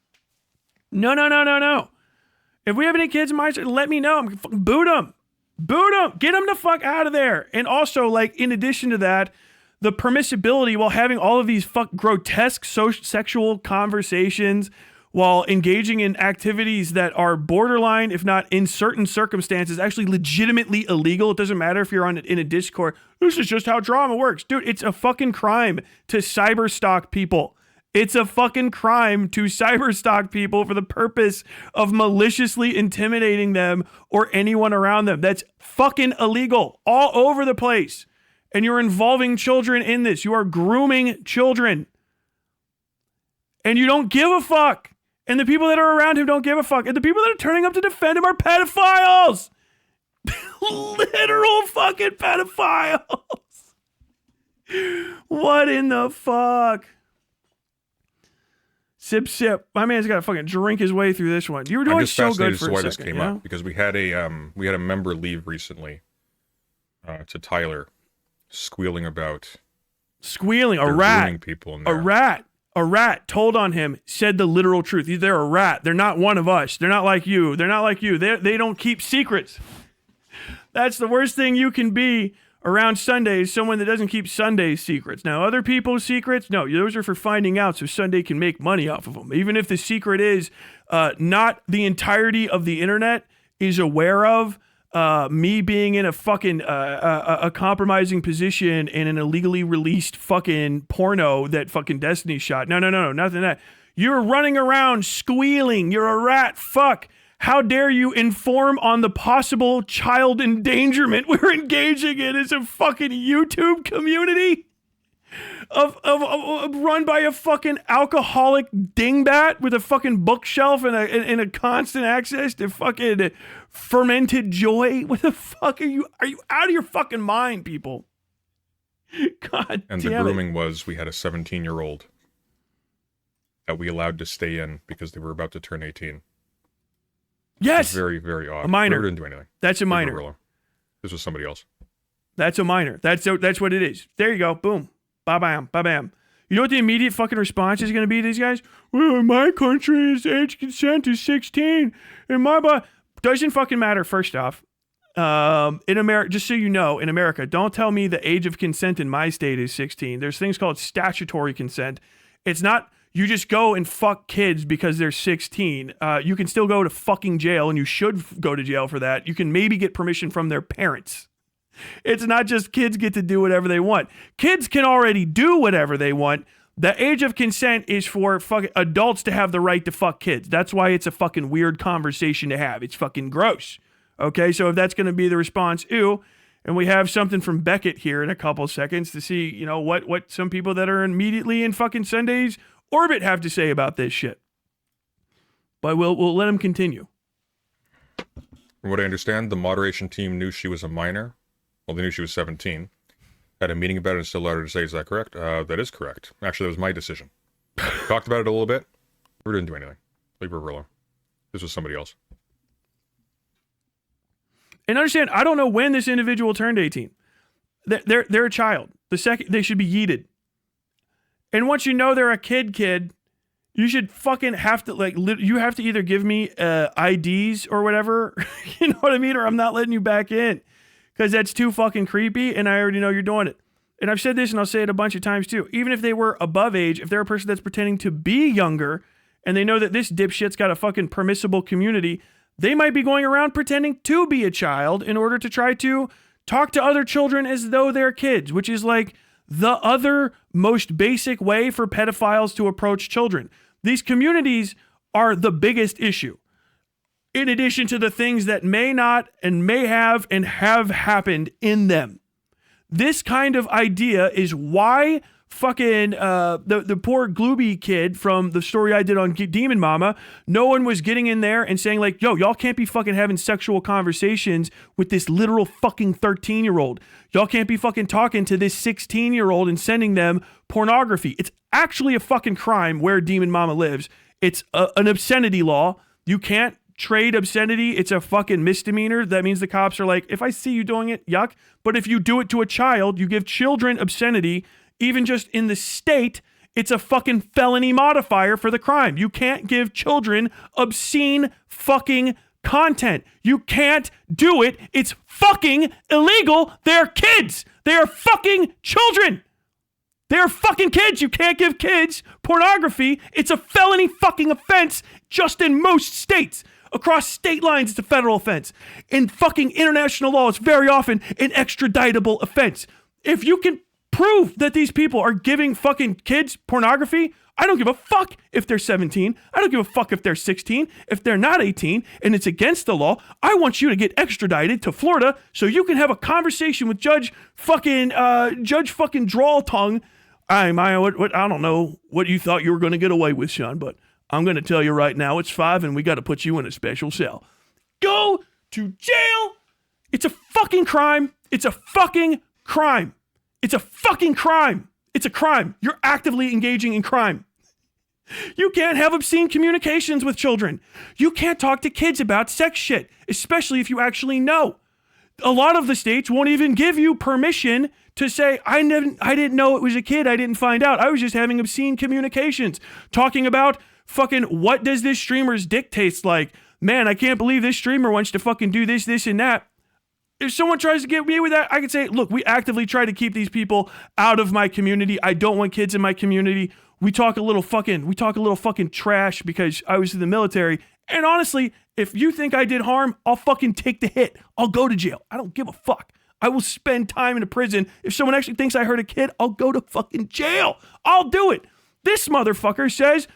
No. If we have any kids in my street, let me know. Boot them. Get them the fuck out of there. And also, like, in addition to that, the permissibility while having all of these grotesque sexual conversations while engaging in activities that are borderline, if not in certain circumstances, actually legitimately illegal. It doesn't matter if you're in a Discord. This is just how drama works. Dude, it's a fucking crime to cyberstalk people. It's a fucking crime to cyberstalk people for the purpose of maliciously intimidating them or anyone around them. That's fucking illegal all over the place. And you're involving children in this. You are grooming children. And you don't give a fuck. And the people that are around him don't give a fuck. And the people that are turning up to defend him are pedophiles. Literal fucking pedophiles. What in the fuck? Sip. My man's got to fucking drink his way through this one. You were doing so good for a second. This came up because we had a member leave recently to Tyler, squealing a rat. People in there. A rat told on him, said the literal truth. They're a rat. They're not one of us. They're not like you. They don't keep secrets. That's the worst thing you can be around Sundays, someone that doesn't keep Sunday's secrets. Now, other people's secrets, no, those are for finding out so Sunday can make money off of them. Even if the secret is not the entirety of the internet is aware of me being in a fucking a compromising position in an illegally released fucking porno that fucking Destiny shot. No, nothing of that. You're running around squealing. You're a rat. Fuck. How dare you inform on the possible child endangerment we're engaging in as a fucking YouTube community of run by a fucking alcoholic dingbat with a fucking bookshelf and a constant access to fucking fermented joy? What the fuck are you out of your fucking mind, people? God and damn the grooming was we had a 17-year-old that we allowed to stay in because they were about to turn 18. Yes. Very, very odd. A minor. We didn't do anything. That's a minor. This was somebody else. That's a minor. That's what it is. There you go. Boom. Ba-bam. Ba-bam. You know what the immediate fucking response is going to be to these guys? Well, in my country, age consent is 16. In my doesn't fucking matter, first off. In America, just so you know, in America, don't tell me the age of consent in my state is 16. There's things called statutory consent. It's not... You just go and fuck kids because they're 16. You can still go to fucking jail, and you should go to jail for that. You can maybe get permission from their parents. It's not just kids get to do whatever they want. Kids can already do whatever they want. The age of consent is for fucking adults to have the right to fuck kids. That's why it's a fucking weird conversation to have. It's fucking gross. Okay, so if that's going to be the response, ew. And we have something from Beckett here in a couple seconds to see, what some people that are immediately in fucking Sundays Orbit have to say about this shit? But we'll let him continue. From what I understand, the moderation team knew she was a minor. Well, they knew she was 17. Had a meeting about it and still allowed her to say, is that correct? That is correct. Actually, that was my decision. Talked about it a little bit. We didn't do anything. Leave her alone. This was somebody else. And understand, I don't know when this individual turned 18. They're a child. The second they should be yeeted. And once you know they're a kid, you should fucking have to you have to either give me IDs or whatever, you know what I mean, or I'm not letting you back in, because that's too fucking creepy, and I already know you're doing it. And I've said this, and I'll say it a bunch of times too. Even if they were above age, if they're a person that's pretending to be younger, and they know that this dipshit's got a fucking permissible community, they might be going around pretending to be a child in order to try to talk to other children as though they're kids, which is like the other most basic way for pedophiles to approach children. These communities are the biggest issue. In addition to the things that may not and may have and have happened in them. This kind of idea is why fucking the poor Glooby kid from the story I did on Demon Mama, no one was getting in there and saying like, yo, y'all can't be fucking having sexual conversations with this literal fucking 13-year-old. Y'all can't be fucking talking to this 16-year-old and sending them pornography. It's actually a fucking crime where Demon Mama lives. It's an obscenity law. You can't trade obscenity. It's a fucking misdemeanor. That means the cops are like, if I see you doing it, yuck. But if you do it to a child, you give children obscenity, even just in the state, it's a fucking felony modifier for the crime. You can't give children obscene fucking content. You can't do it. It's fucking illegal. They're kids. They are fucking children. They're fucking kids. You can't give kids pornography. It's a felony fucking offense just in most states. Across state lines, it's a federal offense. In fucking international law, it's very often an extraditable offense. If you can prove that these people are giving fucking kids pornography, I don't give a fuck if they're 17. I don't give a fuck if they're 16. If they're not 18 and it's against the law, I want you to get extradited to Florida so you can have a conversation with Judge fucking Drawl Tongue. I don't know what you thought you were going to get away with, Sean, but I'm going to tell you right now, it's 5 and we got to put you in a special cell. Go to jail. It's a fucking crime. It's a fucking crime. It's a fucking crime. It's a crime. You're actively engaging in crime. You can't have obscene communications with children. You can't talk to kids about sex shit, especially if you actually know. A lot of the states won't even give you permission to say, I didn't know it was a kid. I didn't find out. I was just having obscene communications. Talking about fucking what does this streamer's dick taste like? Man, I can't believe this streamer wants to fucking do this, this, and that. If someone tries to get me with that, I can say, look, we actively try to keep these people out of my community. I don't want kids in my community. We talk a little fucking trash because I was in the military. And honestly, if you think I did harm, I'll fucking take the hit. I'll go to jail. I don't give a fuck. I will spend time in a prison. If someone actually thinks I hurt a kid, I'll go to fucking jail. I'll do it. This motherfucker says,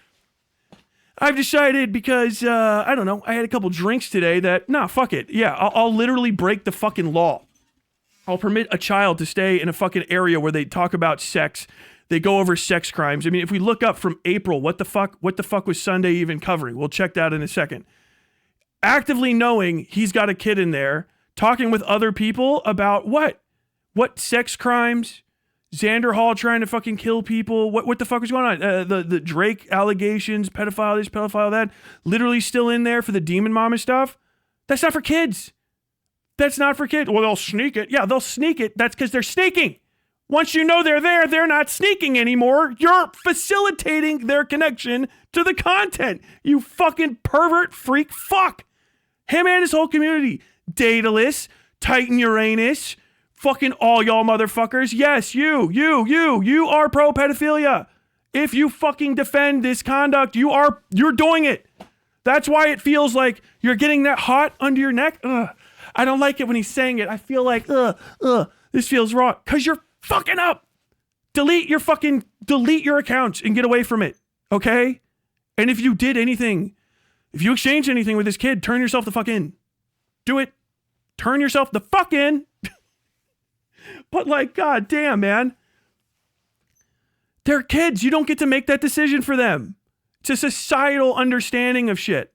I've decided because, I don't know, I had a couple drinks today that, nah, fuck it. Yeah, I'll literally break the fucking law. I'll permit a child to stay in a fucking area where they talk about sex. They go over sex crimes. I mean, if we look up from April, what the fuck was Sunday even covering? We'll check that in a second. Actively knowing he's got a kid in there, talking with other people about what? What sex crimes? Xander Hall trying to fucking kill people. What the fuck was going on? The Drake allegations, pedophile this, pedophile that, literally still in there for the Demon Mama stuff. That's not for kids. That's not for kids. Well, they'll sneak it. Yeah, they'll sneak it. That's because they're sneaking. Once you know they're there, they're not sneaking anymore. You're facilitating their connection to the content. You fucking pervert freak fuck. Him and his whole community. Daedalus, Titan Uranus, fucking all y'all motherfuckers. Yes, you are pro-pedophilia. If you fucking defend this conduct, you're doing it. That's why it feels like you're getting that hot under your neck. Ugh. I don't like it when he's saying it. I feel like, this feels wrong. Because you're fucking up. Delete your accounts and get away from it. Okay? And if you did anything, if you exchanged anything with this kid, turn yourself the fuck in. Do it. Turn yourself the fuck in. But like, god damn, man. They're kids. You don't get to make that decision for them. It's a societal understanding of shit.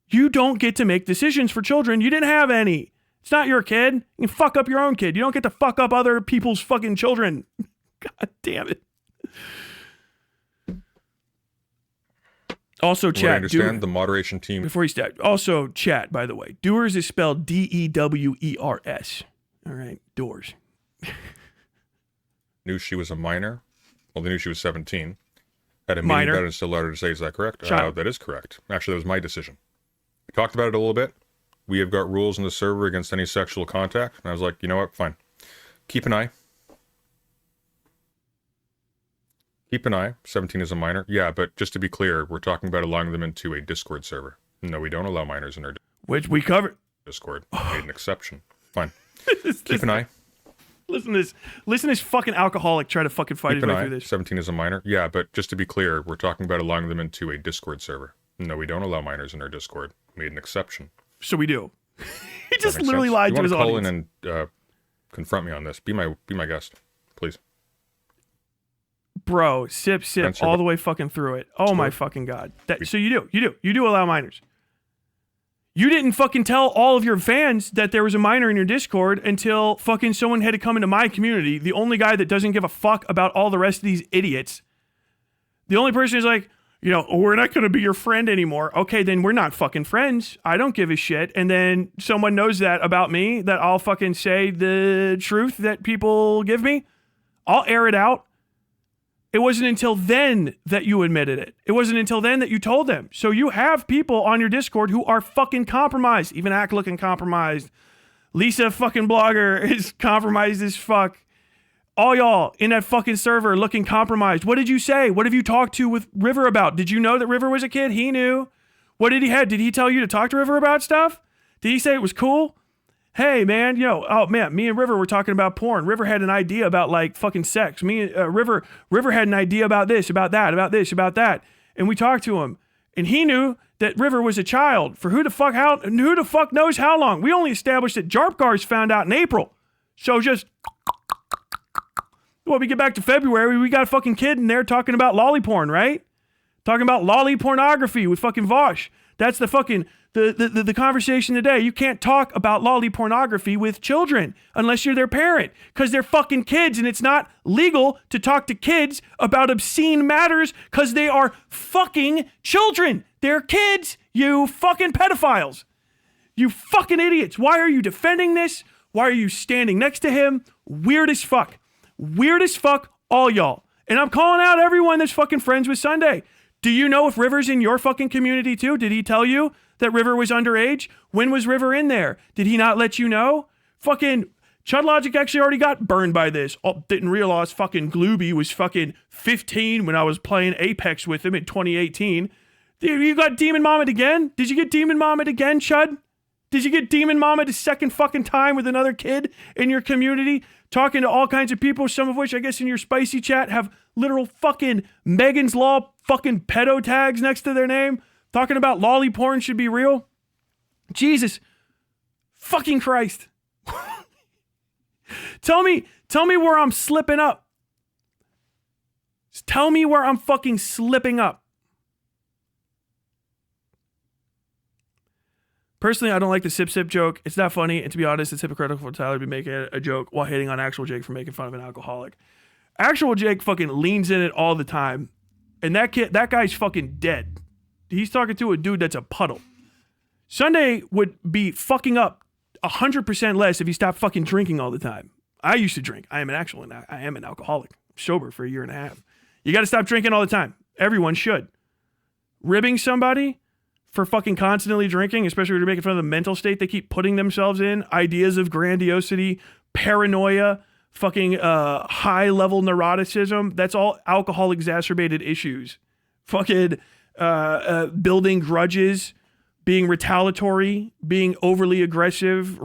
You don't get to make decisions for children. You didn't have any. It's not your kid. You can fuck up your own kid. You don't get to fuck up other people's fucking children. God damn it. Also, chat. I understand the moderation team. Before you start, also chat, by the way. Doers is spelled Dewers. All right, doors. Knew she was a minor. Well, they knew she was 17. Had a meeting Minor. about it and still allowed her to say, is that correct? Child. That is correct. Actually, that was my decision. We talked about it a little bit. We have got rules in the server against any sexual contact. And I was like, you know what? Fine. Keep an eye. Keep an eye. 17 is a minor. Yeah, but just to be clear, we're talking about allowing them into a Discord server. No, we don't allow minors in our Which we covered. Discord. Made an exception. Fine. Keep an eye. Listen to this fucking alcoholic try to fucking fight his Keep an way eye. through this. 17 is a minor. Yeah, but just to be clear, we're talking about allowing them into a Discord server. No, we don't allow minors in our Discord. Made an exception. So we do. He just Makes literally sense. lied you to his call audience. in and confront me on this. Be my guest, please. Bro, sip Answer all what- the way fucking through it. Oh my fucking God. So you do allow minors. You didn't fucking tell all of your fans that there was a minor in your Discord until fucking someone had to come into my community. The only guy that doesn't give a fuck about all the rest of these idiots. The only person who's like, we're not going to be your friend anymore. Okay, then we're not fucking friends. I don't give a shit. And then someone knows that about me, that I'll fucking say the truth that people give me. I'll air it out. It wasn't until then that you admitted it. It wasn't until then that you told them. So you have people on your Discord who are fucking compromised. Even Ack looking compromised. Lisa fucking blogger is compromised as fuck. All y'all in that fucking server looking compromised. What did you say? What have you talked to with River about? Did you know that River was a kid? He knew. What did he have? Did he tell you to talk to River about stuff? Did he say it was cool? Hey man, me and River were talking about porn. River had an idea about like fucking sex. River had an idea about this, about that, about this, about that. And we talked to him. And he knew that River was a child for who the fuck knows how long. We only established that Jarpgars found out in April. So just we get back to February, we got a fucking kid in there talking about lolly porn, right? Talking about lolly pornography with fucking Vosh. That's the fucking the conversation today. You can't talk about lolly pornography with children unless you're their parent, because they're fucking kids, and it's not legal to talk to kids about obscene matters because they are fucking children. They're kids, you fucking pedophiles. You fucking idiots. Why are you defending this? Why are you standing next to him? Weird as fuck. Weird as fuck, all y'all. And I'm calling out everyone that's fucking friends with Sunday. Do you know if River's in your fucking community too? Did he tell you that River was underage? When was River in there? Did he not let you know? Fucking Chud Logic actually already got burned by this. Oh, didn't realize fucking Glooby was fucking 15 when I was playing Apex with him in 2018. You got Demon Mama again? Did you get Demon Mama again, Chud? Did you get Demon Mama the second fucking time with another kid in your community? Talking to all kinds of people, some of which I guess in your spicy chat have literal fucking Megan's Law fucking pedo tags next to their name. Talking about lolly porn should be real. Jesus fucking Christ. Tell me where I'm slipping up. Tell me where I'm fucking slipping up. Personally, I don't like the sip joke. It's not funny, and to be honest, it's hypocritical for Tyler to be making a joke while hating on Actual Jake for making fun of an alcoholic. Actual Jake fucking leans in it all the time, and that guy's fucking dead. He's talking to a dude that's a puddle. Sunday would be fucking up 100% less if he stopped fucking drinking all the time. I used to drink. I am an alcoholic. I'm sober for 1.5 years. You got to stop drinking all the time. Everyone should. Ribbing somebody for fucking constantly drinking, especially when you're making fun of the mental state they keep putting themselves in, ideas of grandiosity, paranoia, fucking high-level neuroticism, that's all alcohol-exacerbated issues. Fucking building grudges, being retaliatory, being overly aggressive,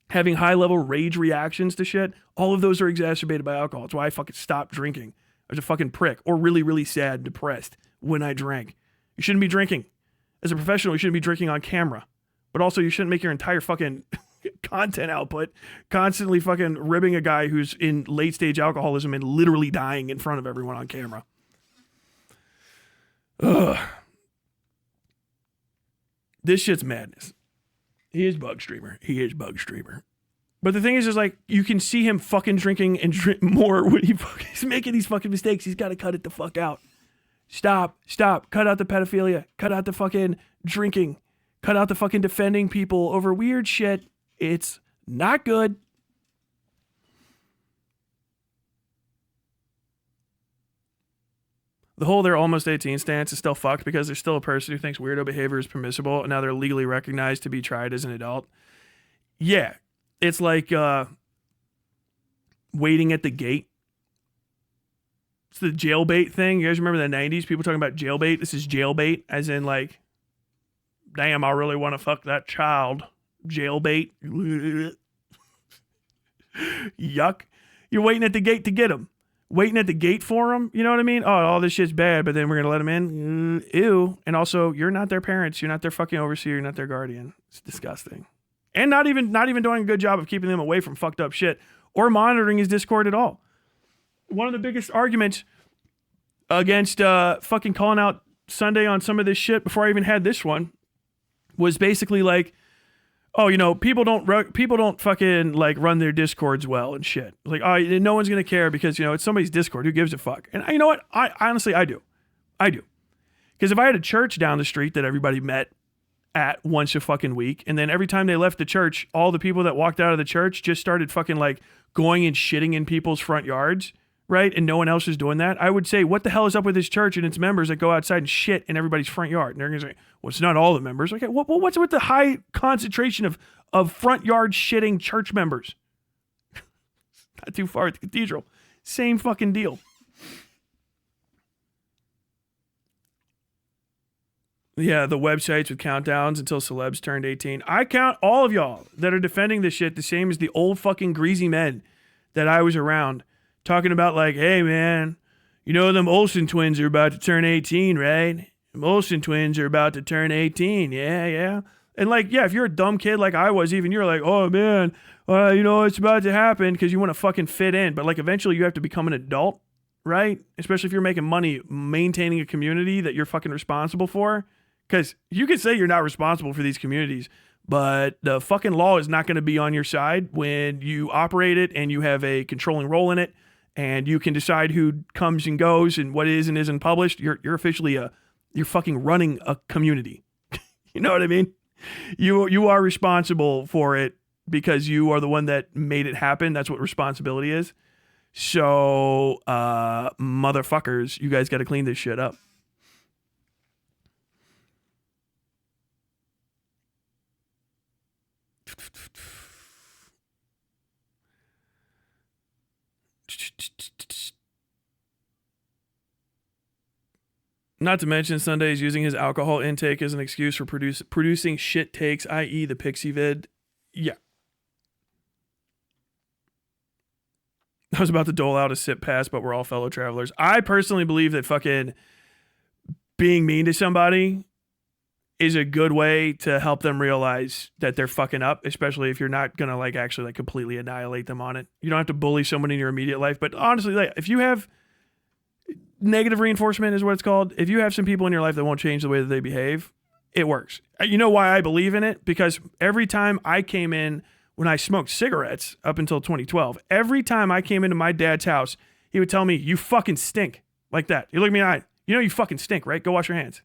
having high-level rage reactions to shit, all of those are exacerbated by alcohol. It's why I fucking stopped drinking. I was a fucking prick, or really, really sad, depressed when I drank. You shouldn't be drinking. As a professional, you shouldn't be drinking on camera. But also, you shouldn't make your entire fucking content output, constantly fucking ribbing a guy who's in late stage alcoholism and literally dying in front of everyone on camera. Ugh. This shit's madness. He is bug streamer. But the thing is like, you can see him fucking drinking and drink more when he's making these fucking mistakes. He's got to cut it the fuck out. Stop. Cut out the pedophilia. Cut out the fucking drinking. Cut out the fucking defending people over weird shit. It's not good. The whole they're almost 18 stance is still fucked because there's still a person who thinks weirdo behavior is permissible and now they're legally recognized to be tried as an adult. Yeah. It's like waiting at the gate. It's the jailbait thing. You guys remember the 90s? People talking about jailbait. This is jailbait, as in like, damn, I really want to fuck that child. Jailbait. Yuck. You're waiting at the gate to get him. Waiting at the gate for him. You know what I mean? Oh, all this shit's bad, but then we're going to let him in. Ew. And also, you're not their parents. You're not their fucking overseer. You're not their guardian. It's disgusting. And not even doing a good job of keeping them away from fucked up shit or monitoring his Discord at all. One of the biggest arguments against fucking calling out Sunday on some of this shit before I even had this one was basically like, oh, you know, people don't fucking like run their Discords well and shit. Like, oh, no one's gonna care because, you know, it's somebody's Discord. Who gives a fuck? And you know what? I honestly do. Because if I had a church down the street that everybody met at once a fucking week, and then every time they left the church, all the people that walked out of the church just started fucking like going and shitting in people's front yards, right? And no one else is doing that. I would say, what the hell is up with this church and its members that go outside and shit in everybody's front yard? And they're gonna say, well, it's not all the members. Okay, what's with the high concentration of front yard shitting church members? Not too far at the cathedral. Same fucking deal. Yeah, the websites with countdowns until celebs turned 18. I count all of y'all that are defending this shit the same as the old fucking greasy men that I was around talking about like, hey man, you know them Olsen twins are about to turn 18, right? Them Olsen twins are about to turn 18. Yeah. And like, yeah, if you're a dumb kid like I was, even you're like, oh man, you know, it's about to happen because you want to fucking fit in. But like eventually you have to become an adult, right? Especially if you're making money maintaining a community that you're fucking responsible for. Because you could say you're not responsible for these communities, but the fucking law is not going to be on your side when you operate it and you have a controlling role in it and you can decide who comes and goes and what is and isn't published. You're officially you're fucking running a community. You know what I mean? You are responsible for it because you are the one that made it happen. That's what responsibility is. So, motherfuckers, you guys got to clean this shit up. Not to mention Sunday is using his alcohol intake as an excuse for producing shit takes, i.e. the Pixie vid. Yeah. I was about to dole out a sip pass, but we're all fellow travelers. I personally believe that fucking being mean to somebody is a good way to help them realize that they're fucking up, especially if you're not going to like actually like completely annihilate them on it. You don't have to bully someone in your immediate life, but honestly, like if you have negative reinforcement is what it's called. If you have some people in your life that won't change the way that they behave, it works. You know why I believe in it? Because every time I came in, when I smoked cigarettes up until 2012, every time I came into my dad's house, he would tell me, you fucking stink. Like that. You look at me in the eye. You know you fucking stink, right? Go wash your hands.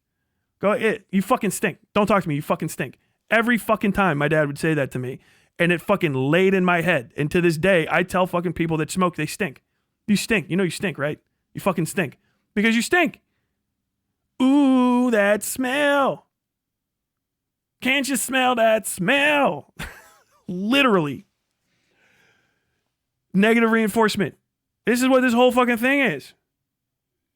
You fucking stink. Don't talk to me. You fucking stink. Every fucking time my dad would say that to me, and it fucking laid in my head. And to this day, I tell fucking people that smoke, they stink. You stink. You know you stink, right? You fucking stink. Because you stink. Ooh, that smell. Can't you smell that smell? Literally. Negative reinforcement. This is what this whole fucking thing is.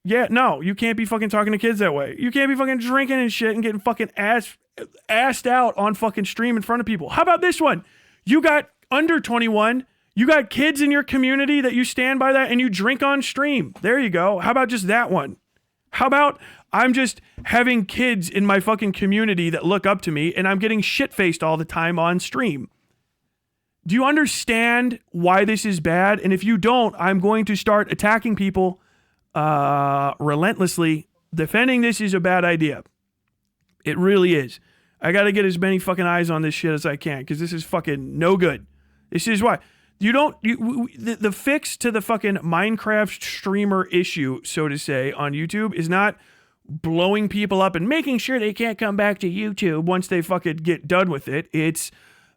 Yeah, no, you can't be fucking talking to kids that way. You can't be fucking drinking and shit and getting fucking assed out on fucking stream in front of people. How about this one? You got under 21. You got kids in your community that you stand by that and you drink on stream. There you go. How about just that one? How about I'm just having kids in my fucking community that look up to me and I'm getting shit-faced all the time on stream. Do you understand why this is bad? And if you don't, I'm going to start attacking people relentlessly. Defending this is a bad idea. It really is. I got to get as many fucking eyes on this shit as I can because this is fucking no good. This is why. The fix to the fucking Minecraft streamer issue, so to say, on YouTube is not blowing people up and making sure they can't come back to YouTube once they fucking get done with it. It's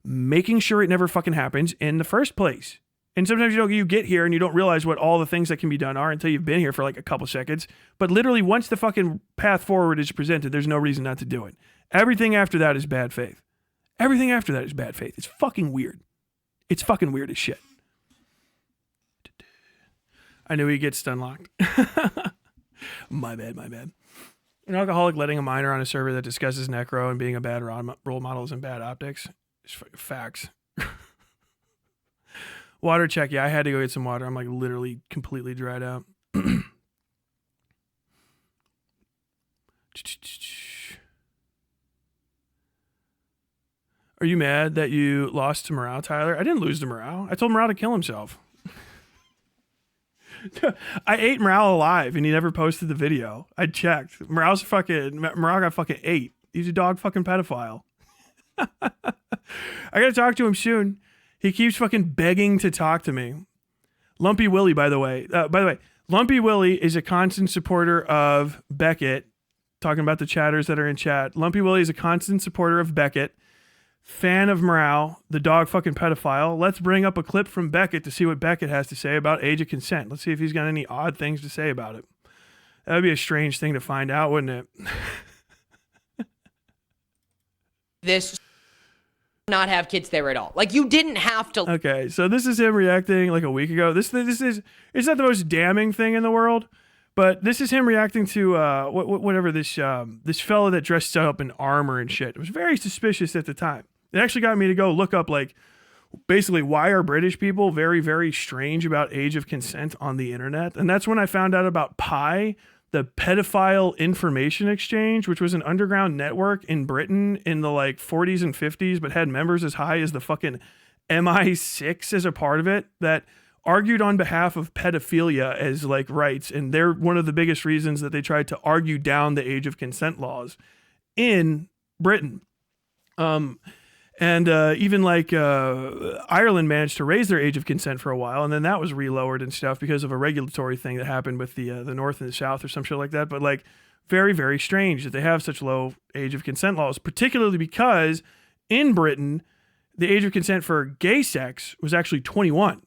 making sure it never fucking happens in the first place. And sometimes you get here and you don't realize what all the things that can be done are until you've been here for like a couple seconds. But literally once the fucking path forward is presented, there's no reason not to do it. Everything after that is bad faith. Everything after that is bad faith. It's fucking weird. It's fucking weird as shit. I knew he'd get stun locked. My bad. An alcoholic letting a minor on a server that discusses necro and being a bad role model is in bad optics. It's facts. Water check. Yeah, I had to go get some water. I'm like literally completely dried out. Are you mad that you lost to Morale, Tyler? I didn't lose to Morale. I told Morale to kill himself. I ate Morale alive and he never posted the video. I checked. Morale got fucking ate. He's a dog fucking pedophile. I gotta talk to him soon. He keeps fucking begging to talk to me. Lumpy Willie, by the way, Lumpy Willie is a constant supporter of Beckett. Talking about the chatters that are in chat. Lumpy Willie is a constant supporter of Beckett. Fan of Morale, the dog fucking pedophile. Let's bring up a clip from Beckett to see what Beckett has to say about age of consent. Let's see if he's got any odd things to say about it. That would be a strange thing to find out, wouldn't it? This not have kids there at all. Like, you didn't have to. Okay, so this is him reacting like a week ago. This is, it's not the most damning thing in the world, but this is him reacting to whatever this fella that dressed up in armor and shit. It was very suspicious at the time. It actually got me to go look up, like, basically why are British people very, very strange about age of consent on the internet? And that's when I found out about Pi, the Pedophile Information Exchange, which was an underground network in Britain in the like 40s and 50s, but had members as high as the fucking MI6 as a part of it, that argued on behalf of pedophilia as like rights. And they're one of the biggest reasons that they tried to argue down the age of consent laws in Britain. And even like Ireland managed to raise their age of consent for a while, and then that was relowered and stuff because of a regulatory thing that happened with the North and the South or some shit like that. But like very, very strange that they have such low age of consent laws, particularly because in Britain, the age of consent for gay sex was actually 21,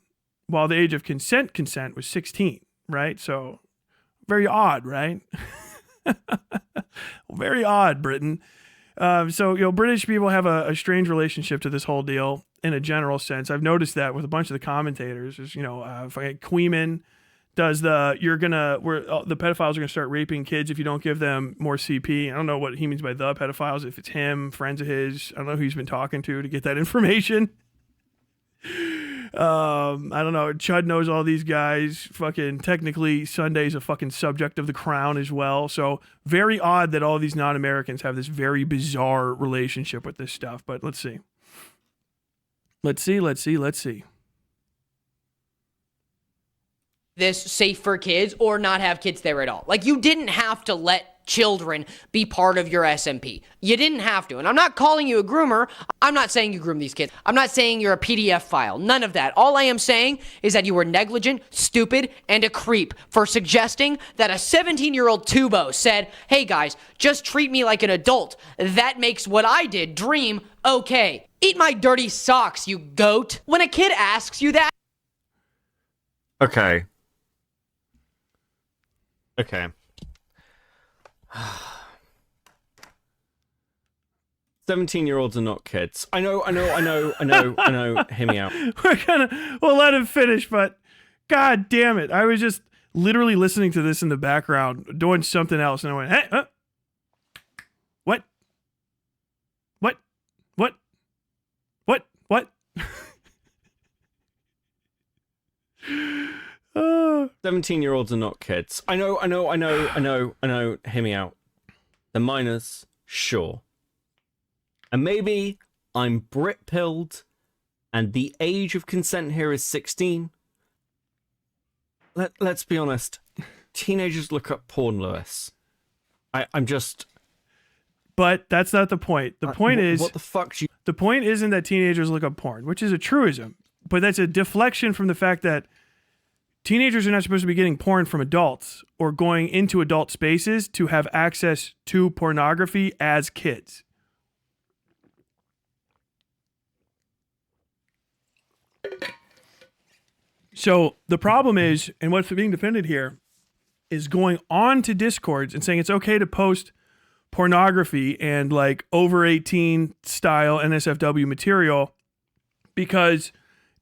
while the age of consent was 16, right? So very odd, right? Very odd, Britain. So, you know, British people have a strange relationship to this whole deal in a general sense. I've noticed that with a bunch of the commentators. There's, you know, Queeman does the pedophiles are going to start raping kids if you don't give them more CP. I don't know what he means by the pedophiles, if it's him, friends of his. I don't know who he's been talking to get that information. I don't know. Chud knows all these guys. Fucking technically, Sunday's a fucking subject of the Crown as well. So very odd that all these non-Americans have this very bizarre relationship with this stuff. But let's see. Let's see. This safe for kids or not have kids there at all. Like, you didn't have to let children be part of your SMP. You didn't have to. And I'm not calling you a groomer. I'm not saying you groom these kids. I'm not saying you're a PDF file. None of that. All I am saying is that you were negligent, stupid, and a creep for suggesting that a 17-year-old tubo said, hey guys, just treat me like an adult. That makes what I did, Dream, okay. Eat my dirty socks, you goat. When a kid asks you that. Okay. 17-year-olds are not kids. I know. Hear me out. We'll let him finish, but god damn it. I was just literally listening to this in the background, doing something else, and I went, hey, what? 17-year-olds are not kids. I know. Hear me out. They're minors, sure. And maybe I'm Brit-pilled and the age of consent here is 16, let's be honest. Teenagers look up porn, Lewis. I'm just... But that's not the point. The point is... What the fuck? The point isn't that teenagers look up porn, which is a truism. But that's a deflection from the fact that teenagers are not supposed to be getting porn from adults or going into adult spaces to have access to pornography as kids. So the problem is, and what's being defended here, is going on to Discords and saying it's okay to post pornography and like over 18 style NSFW material because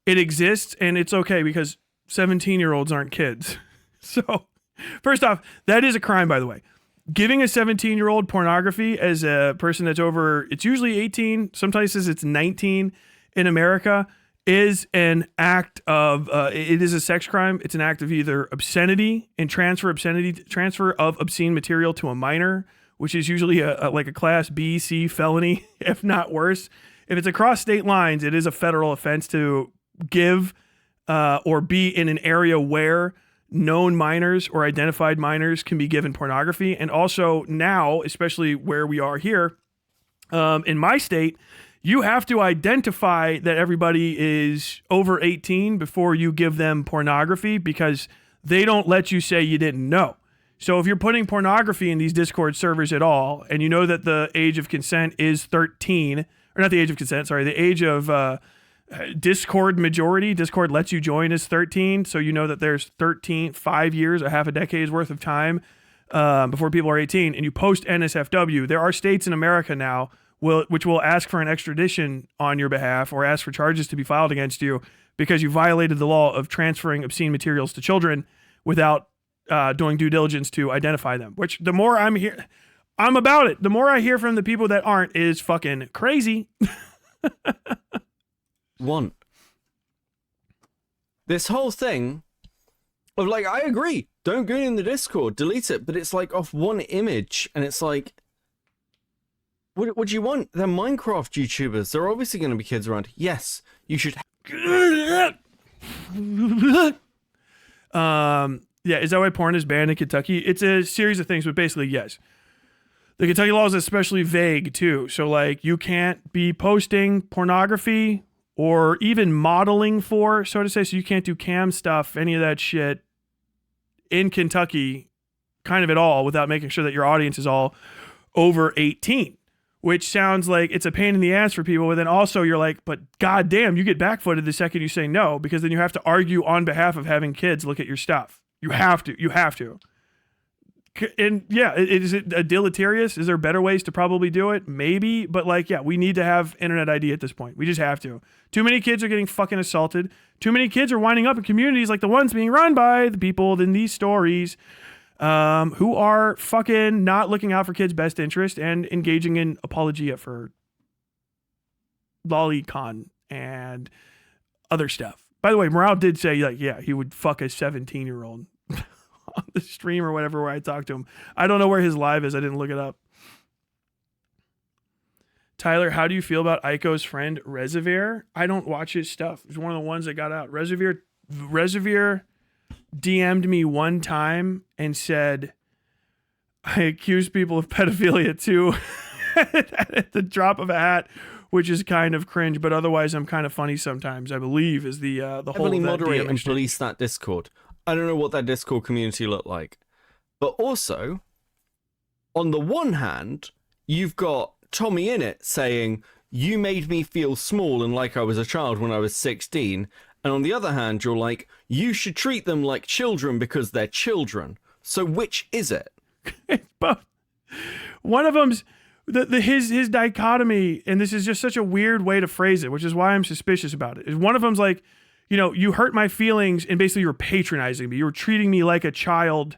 it exists and it's okay because 17-year-olds aren't kids. So first off, that is a crime, by the way. Giving a 17-year-old pornography as a person that's over, it's usually 18, sometimes it's 19 in America, is an act of, it is a sex crime. It's an act of either obscenity and transfer of obscene material to a minor, which is usually like a class B, C felony, if not worse. If it's across state lines, it is a federal offense to give or be in an area where known minors or identified minors can be given pornography. And also now, especially where we are here, in my state, you have to identify that everybody is over 18 before you give them pornography because they don't let you say you didn't know. So if you're putting pornography in these Discord servers at all, and you know that the age of consent is 13, or not the age of consent, sorry, the age of Discord majority, Discord lets you join is 13, so you know that there's 5 years, a half a decade's worth of time before people are 18, and you post NSFW. There are states in America now which will ask for an extradition on your behalf or ask for charges to be filed against you because you violated the law of transferring obscene materials to children without doing due diligence to identify them. Which the more I'm about it. The more I hear from the people that aren't is fucking crazy. This whole thing of like, I agree, don't go in the Discord, delete it, but it's like off one image and it's like, what do you want? They're Minecraft YouTubers. They're obviously going to be kids around. Yes, you should. Yeah, is that why porn is banned in Kentucky? It's a series of things, but basically, yes. The Kentucky law is especially vague, too. So, like, you can't be posting pornography or even modeling for, so to say. So you can't do cam stuff, any of that shit in Kentucky, kind of at all, without making sure that your audience is all over 18. Which sounds like it's a pain in the ass for people, but then also you're like, but goddamn, you get backfooted the second you say no, because then you have to argue on behalf of having kids look at your stuff. You have to. And yeah, is it deleterious? Is there better ways to probably do it? Maybe, but like, yeah, we need to have internet ID at this point. We just have to. Too many kids are getting fucking assaulted. Too many kids are winding up in communities like the ones being run by the people in these stories. Who are fucking not looking out for kids' best interest and engaging in apologia for lolicon and other stuff. By the way, Morale did say, like, yeah, he would fuck a 17-year-old on the stream or whatever where I talked to him. I don't know where his live is. I didn't look it up. Tyler, how do you feel about Aiko's friend Reservoir? I don't watch his stuff. He's one of the ones that got out. Reservoir DM'd me one time and said, I accuse people of pedophilia too at the drop of a hat, which is kind of cringe, but otherwise I'm kind of funny sometimes, I believe, is the whole Heavily moderate DM and exchange. police that Discord. I don't know what that Discord community looked like. But also, on the one hand, you've got Tommy in it saying, you made me feel small and like I was a child when I was 16. And on the other hand, you're like, you should treat them like children because they're children. So which is it? Both. One of them's his dichotomy, and this is just such a weird way to phrase it, which is why I'm suspicious about it. Is one of them's like, you know, you hurt my feelings, and basically you're patronizing me. You're treating me like a child,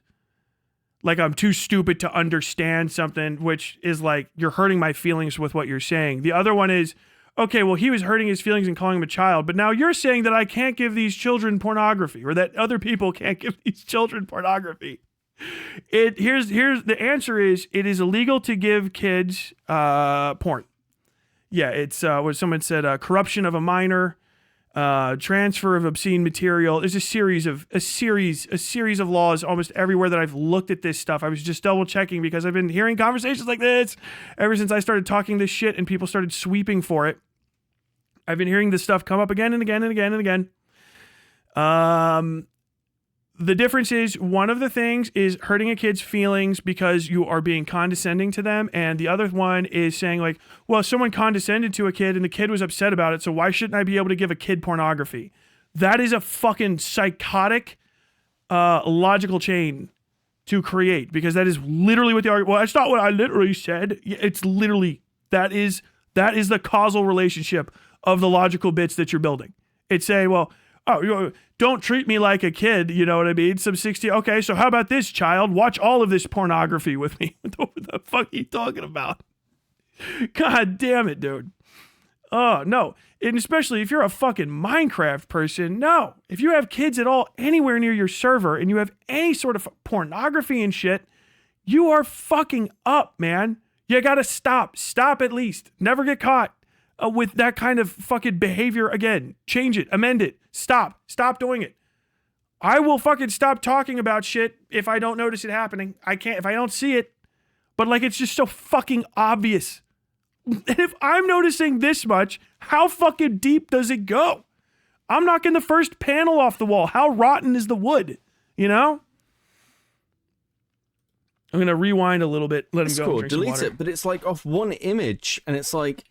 like I'm too stupid to understand something, which is like you're hurting my feelings with what you're saying. The other one is, okay, well, he was hurting his feelings and calling him a child, but now you're saying that I can't give these children pornography, or that other people can't give these children pornography. Here's the answer is, it is illegal to give kids porn. Yeah, it's what someone said, corruption of a minor. transfer of obscene material. There's a series of laws almost everywhere that I've looked at this stuff. I was just double checking because I've been hearing conversations like this ever since I started talking this shit and people started sweeping for it. I've been hearing this stuff come up again and again and again and again. The difference is one of the things is hurting a kid's feelings because you are being condescending to them. And the other one is saying like, well, someone condescended to a kid and the kid was upset about it. So why shouldn't I be able to give a kid pornography? That is a fucking psychotic, logical chain to create because that is literally what the argument, well, that's not what I literally said. It's literally, that is the causal relationship of the logical bits that you're building. It's saying, well, oh, don't treat me like a kid, you know what I mean? Some 60, okay, so how about this, child? Watch all of this pornography with me. What the fuck are you talking about? God damn it, dude. Oh, no. And especially if you're a fucking Minecraft person, no. If you have kids at all anywhere near your server and you have any sort of pornography and shit, you are fucking up, man. You gotta stop. Stop at least. Never get caught with that kind of fucking behavior again. Change it. Amend it. Stop. Stop doing it. I will fucking stop talking about shit if I don't notice it happening. I can't, if I don't see it. But like, it's just so fucking obvious. And if I'm noticing this much, how fucking deep does it go? I'm knocking the first panel off the wall. How rotten is the wood? You know? I'm going to rewind a little bit. Let him go. Cool. Delete it. But it's like off one image and it's like,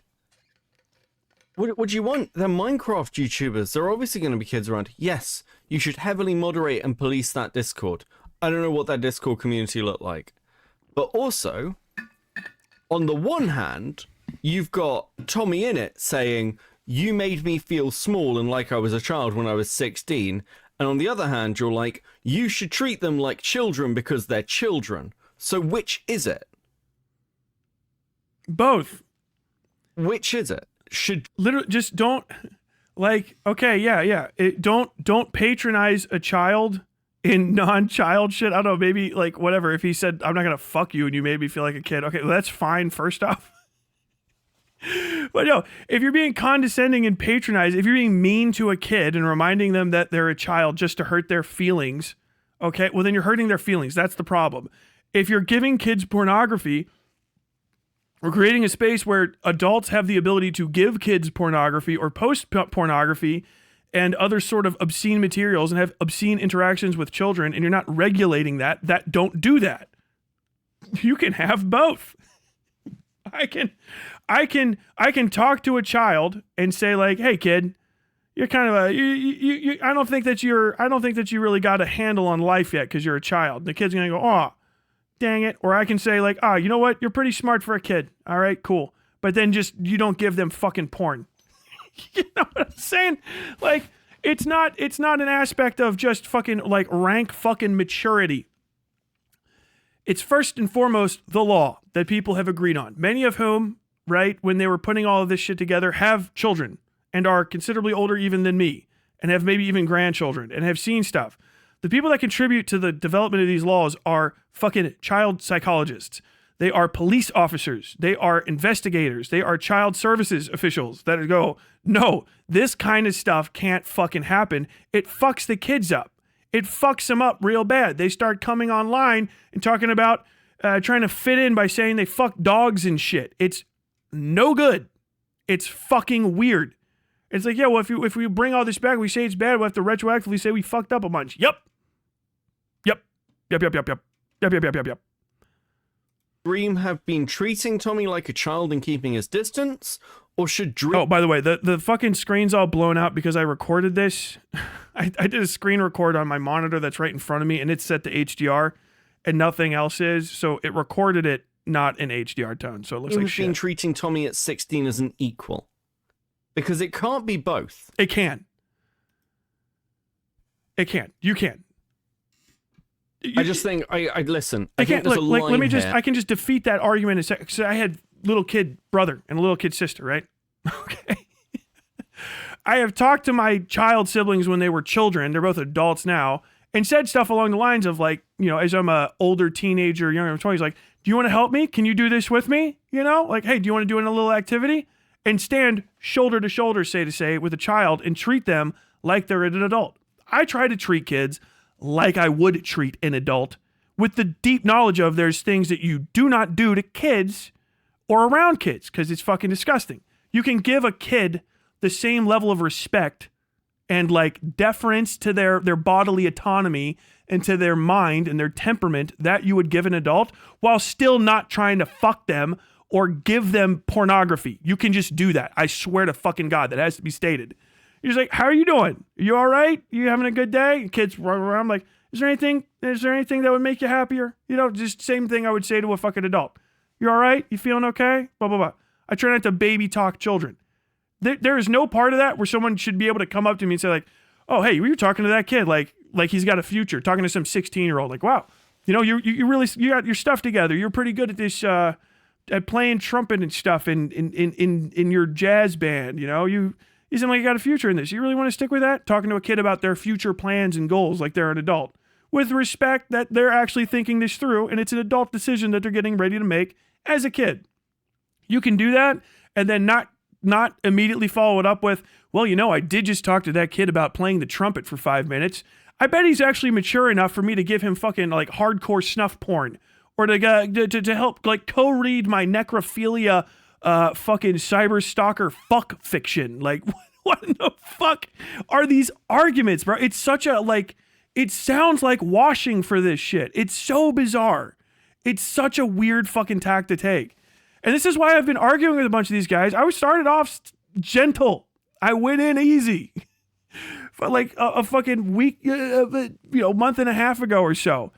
what do you want? They're Minecraft YouTubers. There are obviously going to be kids around. Yes, you should heavily moderate and police that Discord. I don't know what that Discord community looked like. But also, on the one hand, you've got Tommy Innit saying, you made me feel small and like I was a child when I was 16. And on the other hand, you're like, you should treat them like children because they're children. So which is it? Both. Which is it? Should literally just don't like, okay, yeah. Don't patronize a child in non-child shit. I don't know, maybe like whatever. If he said, I'm not going to fuck you and you made me feel like a kid. Okay, well, that's fine first off. But no, if you're being condescending and patronizing, if you're being mean to a kid and reminding them that they're a child just to hurt their feelings, okay, well then you're hurting their feelings. That's the problem. If you're giving kids pornography, we're creating a space where adults have the ability to give kids pornography or post pornography and other sort of obscene materials and have obscene interactions with children, and you're not regulating that. Don't do that. You can have both. I can talk to a child and say like, "Hey, kid, you're kind of a I don't think that you really got a handle on life yet because you're a child." And the kid's gonna go, "Oh, dang it." Or I can say like, "Ah, you know what? You're pretty smart for a kid. All right, cool." But then just, you don't give them fucking porn. You know what I'm saying? Like, it's not an aspect of just fucking like rank fucking maturity. It's first and foremost the law that people have agreed on. Many of whom, right, when they were putting all of this shit together, have children and are considerably older even than me and have maybe even grandchildren and have seen stuff. The people that contribute to the development of these laws are fucking child psychologists. They are police officers. They are investigators. They are child services officials that go, no, this kind of stuff can't fucking happen. It fucks the kids up. It fucks them up real bad. They start coming online and talking about trying to fit in by saying they fuck dogs and shit. It's no good. It's fucking weird. It's like, yeah, well, if we bring all this back, we say it's bad, we'll have to retroactively say we fucked up a bunch. Yep. Dream have been treating Tommy like a child and keeping his distance? Or should Dream... Oh, by the way, the fucking screen's all blown out because I recorded this. I did a screen record on my monitor that's right in front of me, and it's set to HDR, and nothing else is, so it recorded it not in HDR tone, so it looks like shit. Been treating Tommy at 16 as an equal. Because it can't be both. It can. It can. You can. I just think I listen. I can't look. Like, let me just. I can just defeat that argument in a second. So I had little kid brother and a little kid sister, right? Okay. I have talked to my child siblings when they were children. They're both adults now, and said stuff along the lines of like, you know, as I'm a older teenager, younger than 20s, like, do you want to help me? Can you do this with me? You know, like, hey, do you want to do a little activity? and stand shoulder to shoulder, say to say, with a child and treat them like they're an adult. I try to treat kids like I would treat an adult, with the deep knowledge of there's things that you do not do to kids or around kids, because it's fucking disgusting. You can give a kid the same level of respect and like deference to their bodily autonomy and to their mind and their temperament that you would give an adult, while still not trying to fuck them or give them pornography. You can just do that. I swear to fucking God, that has to be stated. You're just like, how are you doing? You all right? You having a good day? Kids run around like, is there anything that would make you happier? You know, just same thing I would say to a fucking adult. You all right? You feeling okay? Blah, blah, blah. I try not to baby talk children. There is no part of that where someone should be able to come up to me and say like, oh, hey, we were talking to that kid like he's got a future, talking to some 16-year-old. Like, wow, you know, you really, you got your stuff together. You're pretty good at this, at playing trumpet and stuff in your jazz band. You know, you seem like you got a future in this. You really want to stick with that? Talking to a kid about their future plans and goals like they're an adult, with respect that they're actually thinking this through, and it's an adult decision that they're getting ready to make as a kid. You can do that and then not immediately follow it up with, well, you know, I did just talk to that kid about playing the trumpet for 5 minutes. I bet he's actually mature enough for me to give him fucking like hardcore snuff porn, or to help like co-read my necrophilia fucking cyber stalker fuck fiction. Like, what in the fuck are these arguments, bro? It's such a like, it sounds like washing for this shit. It's so bizarre. It's such a weird fucking tack to take. And this is why I've been arguing with a bunch of these guys. I started off gentle. I went in easy for like a fucking week, month and a half ago or so.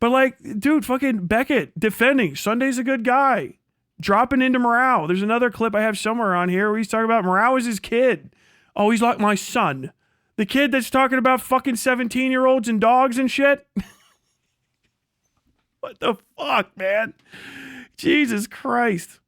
But like, dude, fucking Beckett defending Sunday's a good guy, dropping into morale. There's another clip I have somewhere on here where he's talking about morale is his kid. Oh, he's like my son. The kid that's talking about fucking 17-year-olds and dogs and shit. What the fuck, man? Jesus Christ.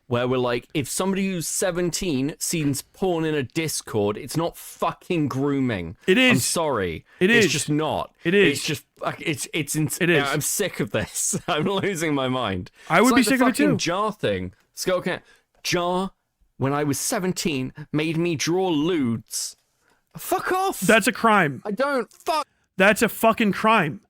Where we're like, if somebody who's 17 sees porn in a Discord, it's not fucking grooming. It is. I'm sorry. It's just not. It is. It's just, It is. I'm sick of this. I'm losing my mind. I would be It's like sick of it the fucking too. Jar thing. Skullcat. Jar, when I was 17, made me draw lewds. Fuck off. That's a crime. I don't. Fuck. That's a fucking crime.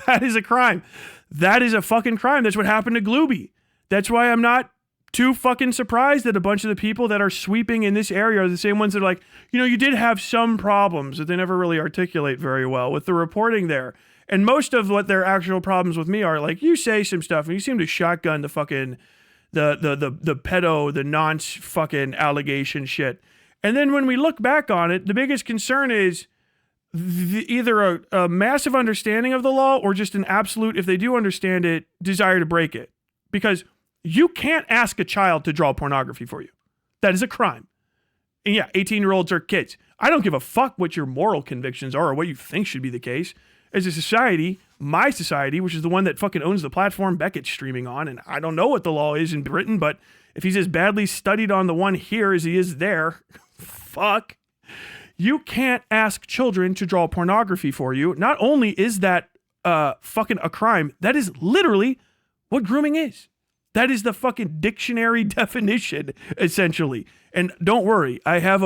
That is a crime. That is a fucking crime. That's what happened to Glooby. That's why I'm not too fucking surprised that a bunch of the people that are sweeping in this area are the same ones that are like, you know, you did have some problems that they never really articulate very well with the reporting there. And most of what their actual problems with me are like, you say some stuff and you seem to shotgun the fucking, the pedo, the nonce fucking allegation shit. And then when we look back on it, the biggest concern is either a massive understanding of the law or just an absolute, if they do understand it, desire to break it. Because you can't ask a child to draw pornography for you. That is a crime. And yeah, 18-year-olds are kids. I don't give a fuck what your moral convictions are or what you think should be the case. As a society, my society, which is the one that fucking owns the platform Beckett's streaming on, and I don't know what the law is in Britain, but if he's as badly studied on the one here as he is there, fuck. You can't ask children to draw pornography for you. Not only is that fucking a crime, that is literally what grooming is. That is the fucking dictionary definition, essentially. And don't worry, I have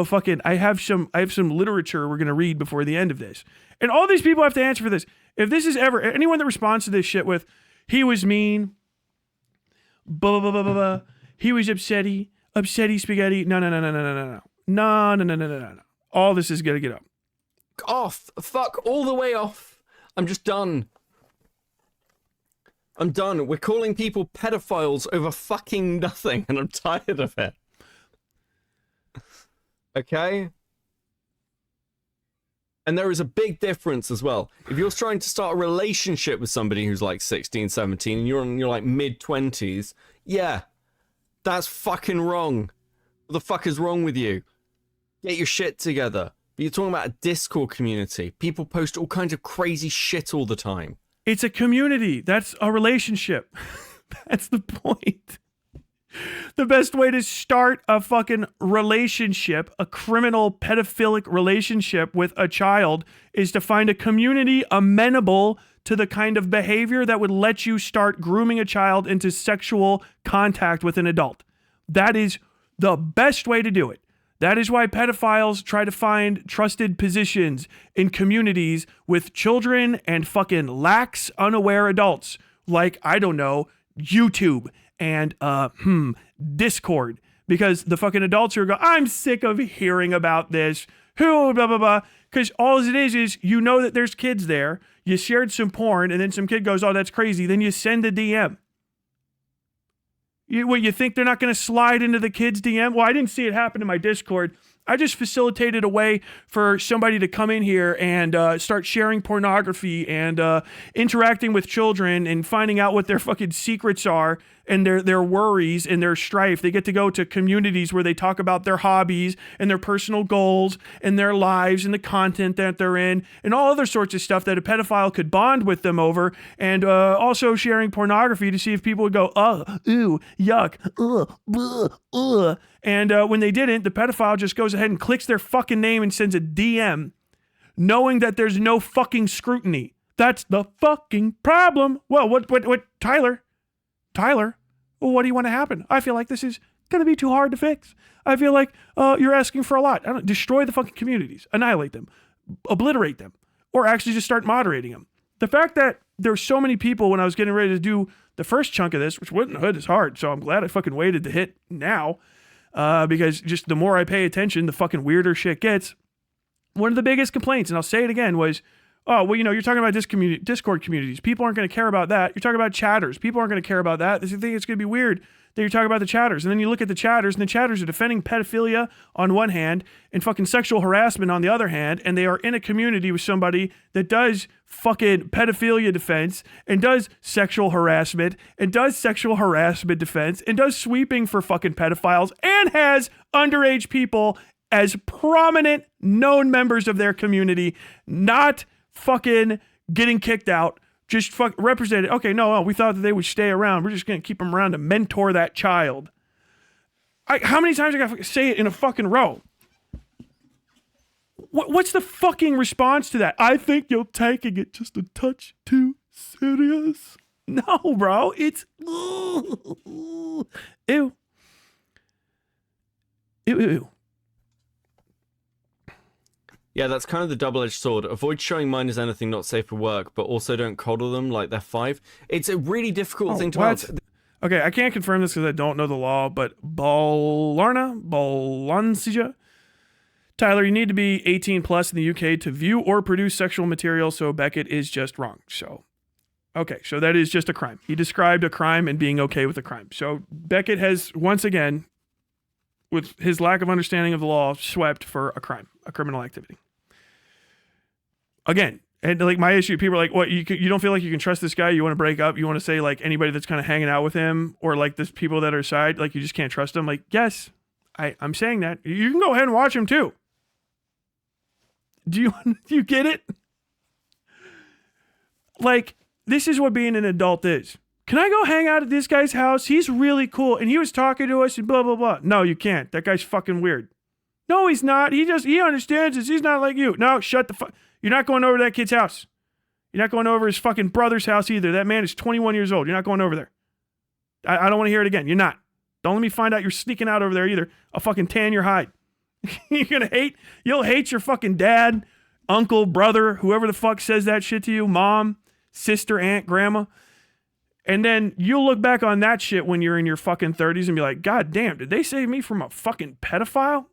some literature we're gonna read before the end of this. And all these people have to answer for this. If this is ever anyone that responds to this shit with, he was mean, blah blah blah blah blah, he was upsetty spaghetti. No. All this is gonna get up. Off. Fuck all the way off. I'm just done. I'm done. We're calling people pedophiles over fucking nothing, and I'm tired of it. Okay? And there is a big difference as well. If you're trying to start a relationship with somebody who's like 16, 17, and you're in your like mid-20s, yeah, that's fucking wrong. What the fuck is wrong with you? Get your shit together. But you're talking about a Discord community. People post all kinds of crazy shit all the time. It's a community. That's a relationship. That's the point. The best way to start a fucking relationship, a criminal pedophilic relationship with a child, is to find a community amenable to the kind of behavior that would let you start grooming a child into sexual contact with an adult. That is The best way to do it. That is why pedophiles try to find trusted positions in communities with children and fucking lax, unaware adults. Like, I don't know, YouTube and, Discord. Because the fucking adults who are going, I'm sick of hearing about this. Who, blah, blah, blah. Because all it is you know that there's kids there. You shared some porn, and then some kid goes, oh, that's crazy. Then you send a DM. You think they're not going to slide into the kid's DM? Well, I didn't see it happen in my Discord. I just facilitated a way for somebody to come in here and start sharing pornography and interacting with children and finding out what their fucking secrets are and their worries and their strife. They get to go to communities where they talk about their hobbies and their personal goals and their lives and the content that they're in and all other sorts of stuff that a pedophile could bond with them over, and also sharing pornography to see if people would go, ooh, yuck, ugh. And when they didn't, the pedophile just goes ahead and clicks their fucking name and sends a DM, knowing that there's no fucking scrutiny. That's the fucking problem. Well, what, Tyler, well, what do you want to happen? I feel like this is going to be too hard to fix. I feel like you're asking for a lot. Destroy the fucking communities, annihilate them, obliterate them, or actually just start moderating them. The fact that there's so many people when I was getting ready to do the first chunk of this, which wouldn't hood is hard, so I'm glad I fucking waited to hit now. Because just the more I pay attention, the fucking weirder shit gets. One of the biggest complaints, and I'll say it again, was, oh, well, you're talking about Discord communities. People aren't going to care about that. You're talking about chatters. People aren't going to care about that. They think it's going to be weird that you're talking about the chatters. And then you look at the chatters, and the chatters are defending pedophilia on one hand and fucking sexual harassment on the other hand, and they are in a community with somebody that does fucking pedophilia defense and does sexual harassment and does sexual harassment defense and does sweeping for fucking pedophiles and has underage people as prominent known members of their community, not fucking getting kicked out, just represented. Okay, no, we thought that they would stay around. We're just going to keep them around to mentor that child. How many times I got to say it in a fucking row? What's the fucking response to that? I think you're taking it just a touch too serious. No, bro. It's ew. Ew. Ew. Yeah, that's kind of the double-edged sword. Avoid showing minors anything not safe for work, but also don't coddle them like they're 5. It's a really difficult thing to answer. Okay, I can't confirm this because I don't know the law, but Balancia. Tyler, you need to be 18 plus in the UK to view or produce sexual material, so Beckett is just wrong. So, okay, so that is just a crime. He described a crime and being okay with a crime. So Beckett has, once again, with his lack of understanding of the law, swept for a crime, a criminal activity. Again, and like my issue, people are like, what, you don't feel like you can trust this guy? You want to break up? You want to say like anybody that's kind of hanging out with him or like this people that are side, like you just can't trust them? Like, yes, I'm saying that. You can go ahead and watch him too. Do you get it? Like, this is what being an adult is. Can I go hang out at this guy's house? He's really cool. And he was talking to us and blah, blah, blah. No, you can't. That guy's fucking weird. No, he's not. He understands this. He's not like you. No, shut the fuck. You're not going over to that kid's house. You're not going over his fucking brother's house either. That man is 21 years old. You're not going over there. I don't want to hear it again. You're not. Don't let me find out you're sneaking out over there either. I'll fucking tan your hide. You'll hate your fucking dad, uncle, brother, whoever the fuck says that shit to you, mom, sister, aunt, grandma. And then you'll look back on that shit when you're in your fucking 30s and be like, God damn, did they save me from a fucking pedophile?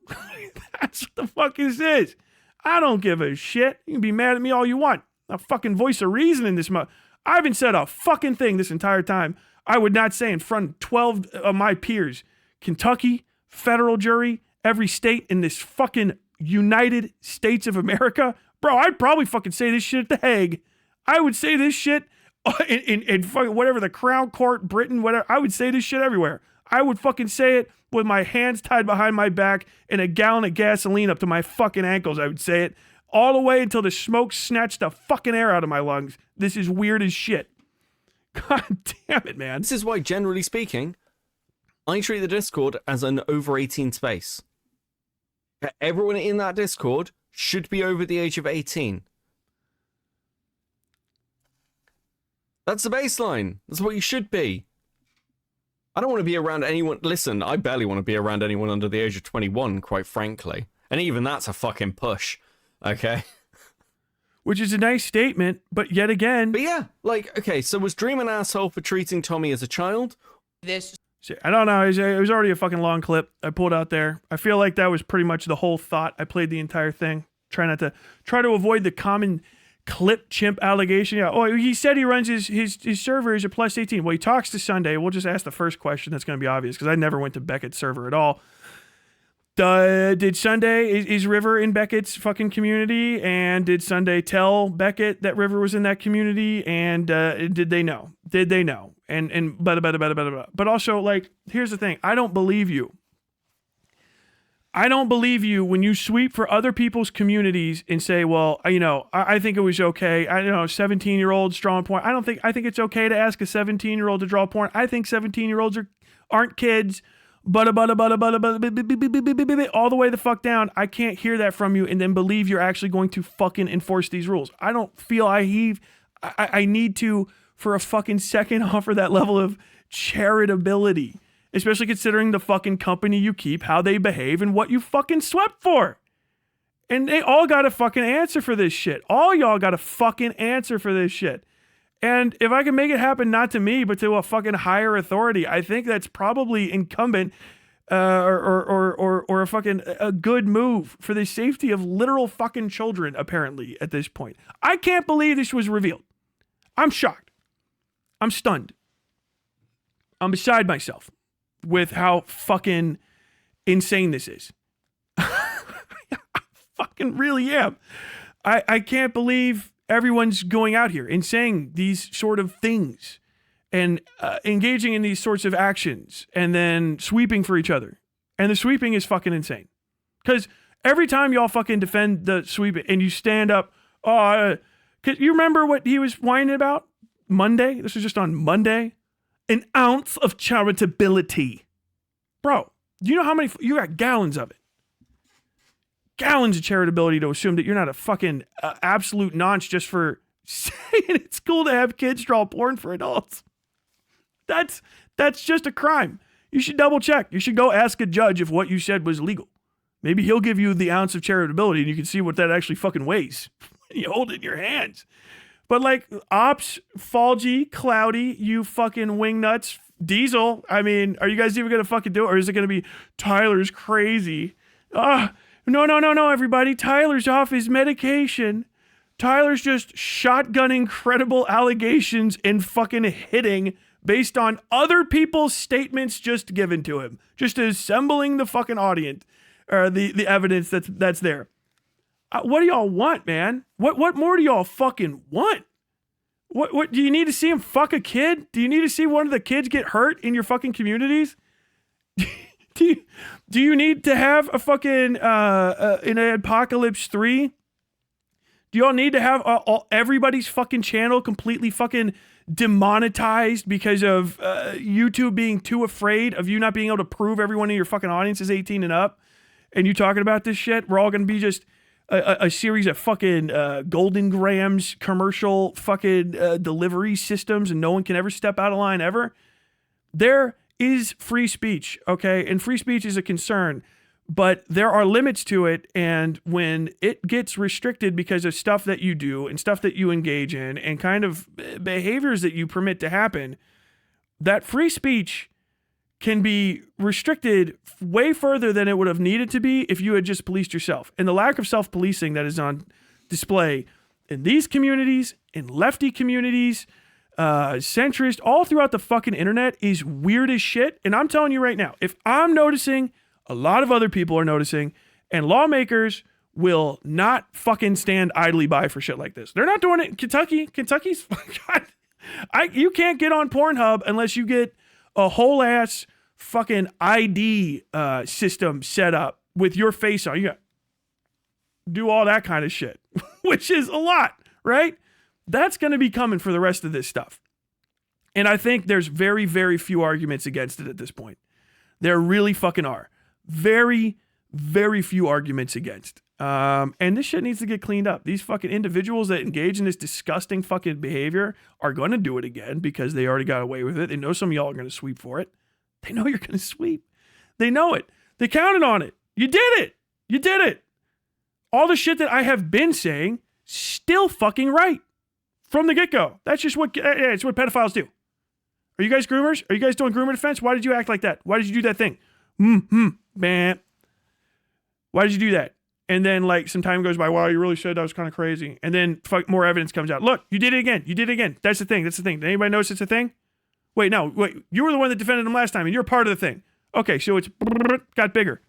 That's what the fuck this is. I don't give a shit. You can be mad at me all you want. A fucking voice of reason in this I haven't said a fucking thing this entire time. I would not say in front of 12 of my peers. Kentucky, federal jury, every state in this fucking United States of America. Bro, I'd probably fucking say this shit at The Hague. I would say this shit in fucking whatever, the Crown Court, Britain, whatever. I would say this shit everywhere. I would fucking say it with my hands tied behind my back and a gallon of gasoline up to my fucking ankles. I would say it all the way until the smoke snatched the fucking air out of my lungs. This is weird as shit. God damn it, man. This is why, generally speaking, I treat the Discord as an over 18 space. Everyone in that Discord should be over the age of 18. That's the baseline. That's what you should be. I don't want to be around anyone. Listen, I barely want to be around anyone under the age of 21, quite frankly. And even that's a fucking push. Okay? Which is a nice statement, but yet again... But yeah, like, okay, so was Dream an asshole for treating Tommy as a child? This I don't know. It was already a fucking long clip I pulled out there. I feel like that was pretty much the whole thought. I played the entire thing. Try to avoid the common clip chimp allegation. Yeah. Oh, he said he runs his server is a plus 18. Well, he talks to Sunday. We'll just ask the first question. That's going to be obvious because I never went to Beckett's server at all. Did Sunday, is River in Beckett's fucking community? And did Sunday tell Beckett that River was in that community? And did they know? Did they know? And but also, like, here's the thing. I don't believe you. I don't believe you when you sweep for other people's communities and say, well, you know, I think it was okay. I know 17-year-olds drawing porn. I think it's okay to ask a 17-year-old to draw porn. I think 17-year-olds aren't kids. All the way the fuck down. I can't hear that from you and then believe you're actually going to fucking enforce these rules. I don't feel I need to for a fucking second offer that level of charitability. Especially considering the fucking company you keep, how they behave, and what you fucking swept for. And they all got to fucking answer for this shit. All y'all got to fucking answer for this shit. And if I can make it happen, not to me, but to a fucking higher authority, I think that's probably incumbent or a fucking a good move for the safety of literal fucking children, apparently, at this point. I can't believe this was revealed. I'm shocked. I'm stunned. I'm beside myself with how fucking insane this is. I fucking really am. I can't believe everyone's going out here and saying these sort of things and engaging in these sorts of actions and then sweeping for each other. And the sweeping is fucking insane. Because every time y'all fucking defend the sweep and you stand up, you remember what he was whining about Monday? This was just on Monday. An ounce of charitability. Bro, do you know how many... You got gallons of it. Gallons of charitability to assume that you're not a fucking absolute nonce just for saying it's cool to have kids draw porn for adults. That's just a crime. You should double check. You should go ask a judge if what you said was legal. Maybe he'll give you the ounce of charitability and you can see what that actually fucking weighs. You hold it in your hands. But like Ops, Falgy, Cloudy, you fucking wingnuts, Diesel, I mean, are you guys even going to fucking do it? Or is it going to be Tyler's crazy? No, everybody. Tyler's off his medication. Tyler's just shotgunning credible allegations and fucking hitting based on other people's statements just given to him. Just assembling the fucking audience, or the evidence that's there. What do y'all want, man? What more do y'all fucking want? What do you need to see him fuck a kid? Do you need to see one of the kids get hurt in your fucking communities? Do you need to have a fucking in an Apocalypse 3? Do y'all need to have everybody's fucking channel completely fucking demonetized because of YouTube being too afraid of you not being able to prove everyone in your fucking audience is 18 and up? And you talking about this shit? We're all going to be just a series of fucking Golden Grams commercial fucking delivery systems and no one can ever step out of line ever? There is free speech, okay? And free speech is a concern, but there are limits to it. And when it gets restricted because of stuff that you do and stuff that you engage in and kind of behaviors that you permit to happen, that free speech can be restricted way further than it would have needed to be if you had just policed yourself. And the lack of self-policing that is on display in these communities, in lefty communities, centrist, all throughout the fucking internet is weird as shit. And I'm telling you right now, if I'm noticing, a lot of other people are noticing, and lawmakers will not fucking stand idly by for shit like this. They're not doing it in Kentucky. Kentucky's... God, you can't get on Pornhub unless you get a whole ass fucking ID system set up with your face on. You got do all that kind of shit, which is a lot, right? That's going to be coming for the rest of this stuff. And I think there's very, very few arguments against it at this point. There really fucking are. Very, very few arguments against. And this shit needs to get cleaned up. These fucking individuals that engage in this disgusting fucking behavior are going to do it again because they already got away with it. They know some of y'all are going to sweep for it. They know you're going to sweep. They know it. They counted on it. You did it. You did it. All the shit that I have been saying, still fucking right from the get-go. That's just it's what pedophiles do. Are you guys groomers? Are you guys doing groomer defense? Why did you act like that? Why did you do that thing? Man. Why did you do that? And then like some time goes by. Wow, you really said that was kind of crazy. And then more evidence comes out. Look, you did it again. You did it again. That's the thing. That's the thing. Did anybody notice it's a thing? Wait, no. Wait, you were the one that defended him last time, and you're part of the thing. Okay, so it's got bigger.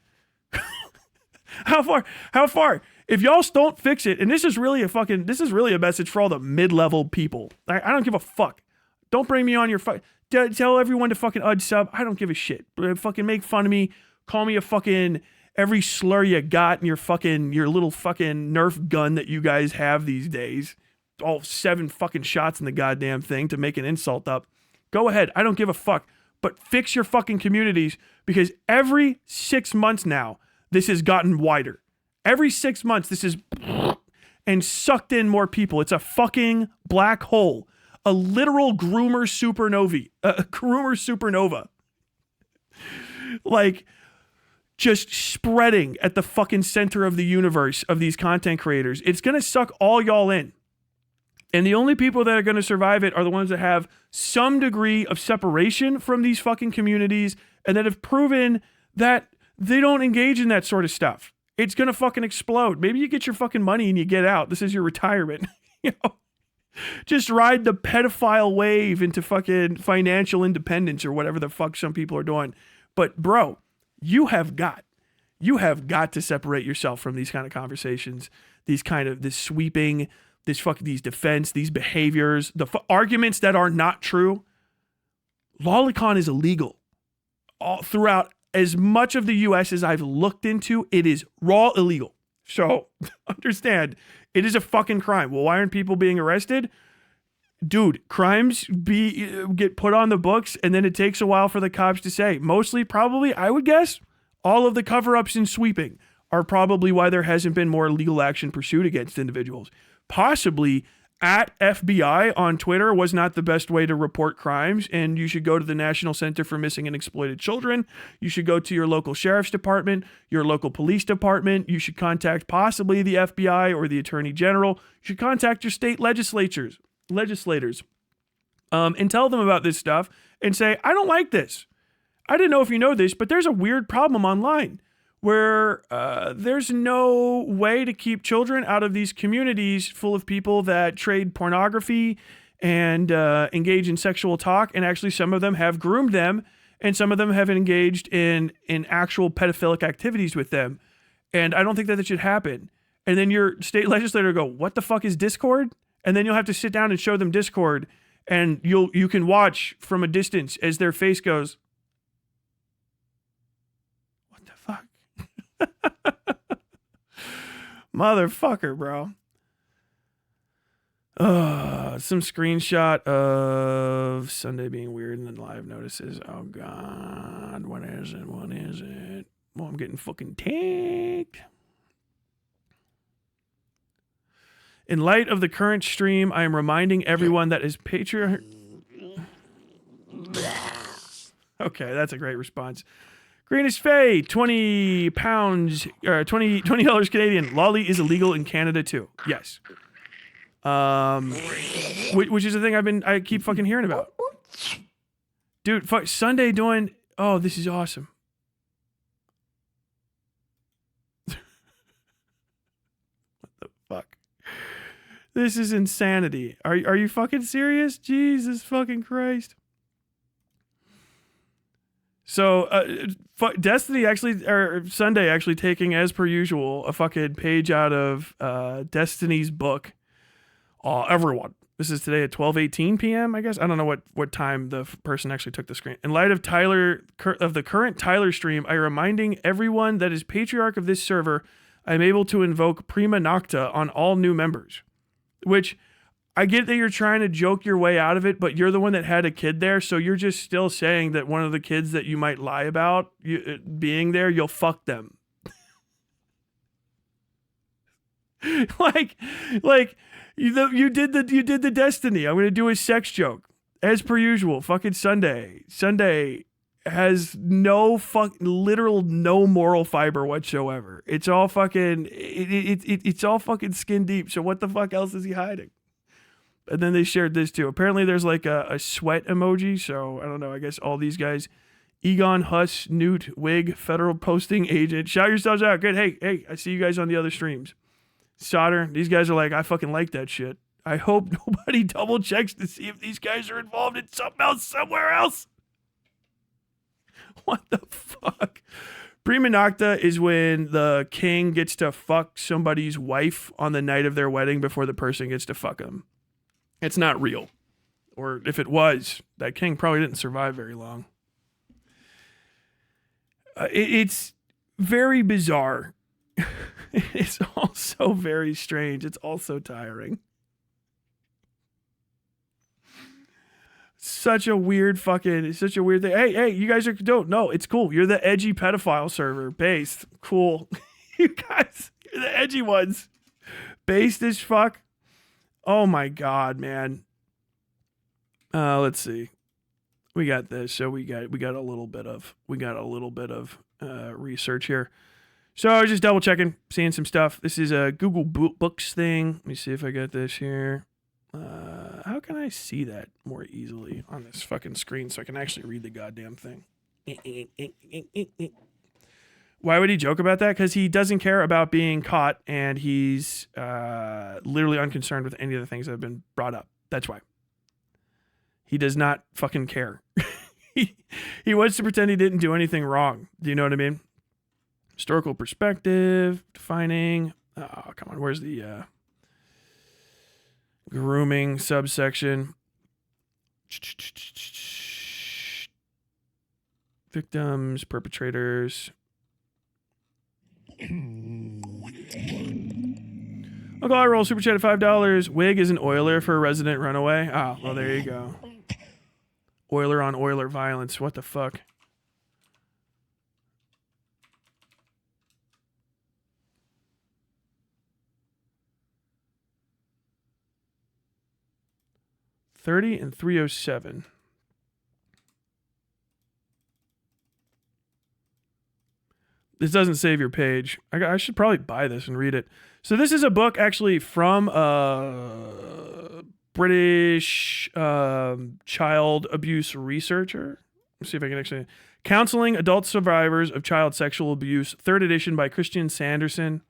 How far? If y'all don't fix it, and this is really a message for all the mid-level people. I don't give a fuck. Don't bring me on your tell everyone to fucking unsub. I don't give a shit. Fucking make fun of me. Call me a fucking every slur you got in your little fucking Nerf gun that you guys have these days. All 7 fucking shots in the goddamn thing to make an insult up. Go ahead. I don't give a fuck. But fix your fucking communities, because every 6 months now, this has gotten wider. Every 6 months, this is and sucked in more people. It's a fucking black hole. A literal groomer supernova. Like, just spreading at the fucking center of the universe of these content creators. It's going to suck all y'all in. And the only people that are going to survive it are the ones that have some degree of separation from these fucking communities and that have proven that they don't engage in that sort of stuff. It's going to fucking explode. Maybe you get your fucking money and you get out. This is your retirement. Just ride the pedophile wave into fucking financial independence or whatever the fuck some people are doing. But bro, you have got to separate yourself from these kind of conversations, this sweeping, these defense, these behaviors, the arguments that are not true. Lolicon is illegal all throughout as much of the U.S. as I've looked into. It is raw illegal. So understand, it is a fucking crime. Well, why aren't people being arrested? Dude, crimes get put on the books, and then it takes a while for the cops to say. Mostly, probably, I would guess, all of the cover-ups and sweeping are probably why there hasn't been more legal action pursued against individuals. Possibly, at FBI on Twitter was not the best way to report crimes, and you should go to the National Center for Missing and Exploited Children. You should go to your local sheriff's department, your local police department. You should contact possibly the FBI or the Attorney General. You should contact your state legislators, and tell them about this stuff and say, I don't like this. I didn't know if you know this, but there's a weird problem online where there's no way to keep children out of these communities full of people that trade pornography and engage in sexual talk. And actually, some of them have groomed them, and some of them have engaged in actual pedophilic activities with them. And I don't think that should happen. And then your state legislator go, what the fuck is Discord? And then you'll have to sit down and show them Discord, and you can watch from a distance as their face goes, what the fuck? Motherfucker, bro. Some screenshot of Sunday being weird and then live notices. Oh God, what is it? Well, I'm getting fucking tagged. In light of the current stream, I am reminding everyone that is Patreon. Okay, that's a great response. Greenest Faye, 20 pounds, $20 Canadian. Lolly is illegal in Canada too. Yes. Which is the thing I keep fucking hearing about. Dude, Sunday doing, oh, this is awesome. What the fuck? This is insanity. Are you fucking serious? Jesus fucking Christ. So, Destiny Sunday actually taking, as per usual, a fucking page out of Destiny's book. Everyone, this is today at 12:18 p.m., I guess. I don't know what time the person actually took the screen. In light of the current Tyler stream, I am reminding everyone that as patriarch of this server, I'm able to invoke Prima Nocta on all new members. Which, I get that you're trying to joke your way out of it, but you're the one that had a kid there, so you're just still saying that one of the kids that you might lie about being there, you'll fuck them. like you did the Destiny. I'm gonna do a sex joke as per usual. Fucking Sunday. has no literal no moral fiber whatsoever. It's all fucking it's all fucking skin deep. So what the fuck else is he hiding? And then they shared this too. Apparently there's like a sweat emoji. So I don't know. I guess all these guys, Egon, Huss, Newt, Wig, Federal Posting Agent, shout yourselves out. Good. Hey, I see you guys on the other streams. Solder. These guys are like, I fucking like that shit. I hope nobody double checks to see if these guys are involved in something else somewhere else. What the fuck? Prima nocta is when the king gets to fuck somebody's wife on the night of their wedding before the person gets to fuck them. It's not real. Or if it was, that king probably didn't survive very long. It's very bizarre. It's also very strange. It's also tiring. Such a weird thing. Hey, you guys don't know. It's cool. You're the edgy pedophile server. Based. Cool. You guys, you're the edgy ones. Based as fuck. Oh my God, man. Let's see. We got this. So we got a little bit of research here. So I was just double checking, seeing some stuff. This is a Google Books thing. Let me see if I got this here. How can I see that more easily on this fucking screen so I can actually read the goddamn thing? Why would he joke about that? Because he doesn't care about being caught, and he's literally unconcerned with any of the things that have been brought up. That's why. He does not fucking care. He wants to pretend he didn't do anything wrong. Do you know what I mean? Historical perspective, defining. Oh, come on. Where's the grooming subsection? Victims, perpetrators. Uncle I roll super chat at $5. Wig is an oiler for a resident runaway. Oh, well, there you go. Oiler on oiler violence. What the fuck? $30 and $307. This doesn't save your page. I should probably buy this and read it. So this is a book actually from a British child abuse researcher. Let's see if I can actually... Counseling Adult Survivors of Child Sexual Abuse, 3rd edition by Christian Sanderson.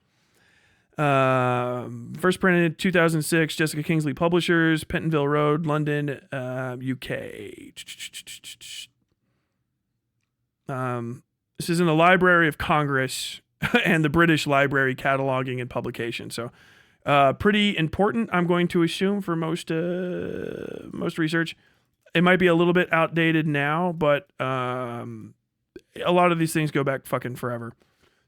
First printed 2006, Jessica Kingsley Publishers, Pentonville Road, London, UK. This is in the Library of Congress and the British Library Cataloging and Publication. So, pretty important, I'm going to assume, for most research. It might be a little bit outdated now, but a lot of these things go back fucking forever.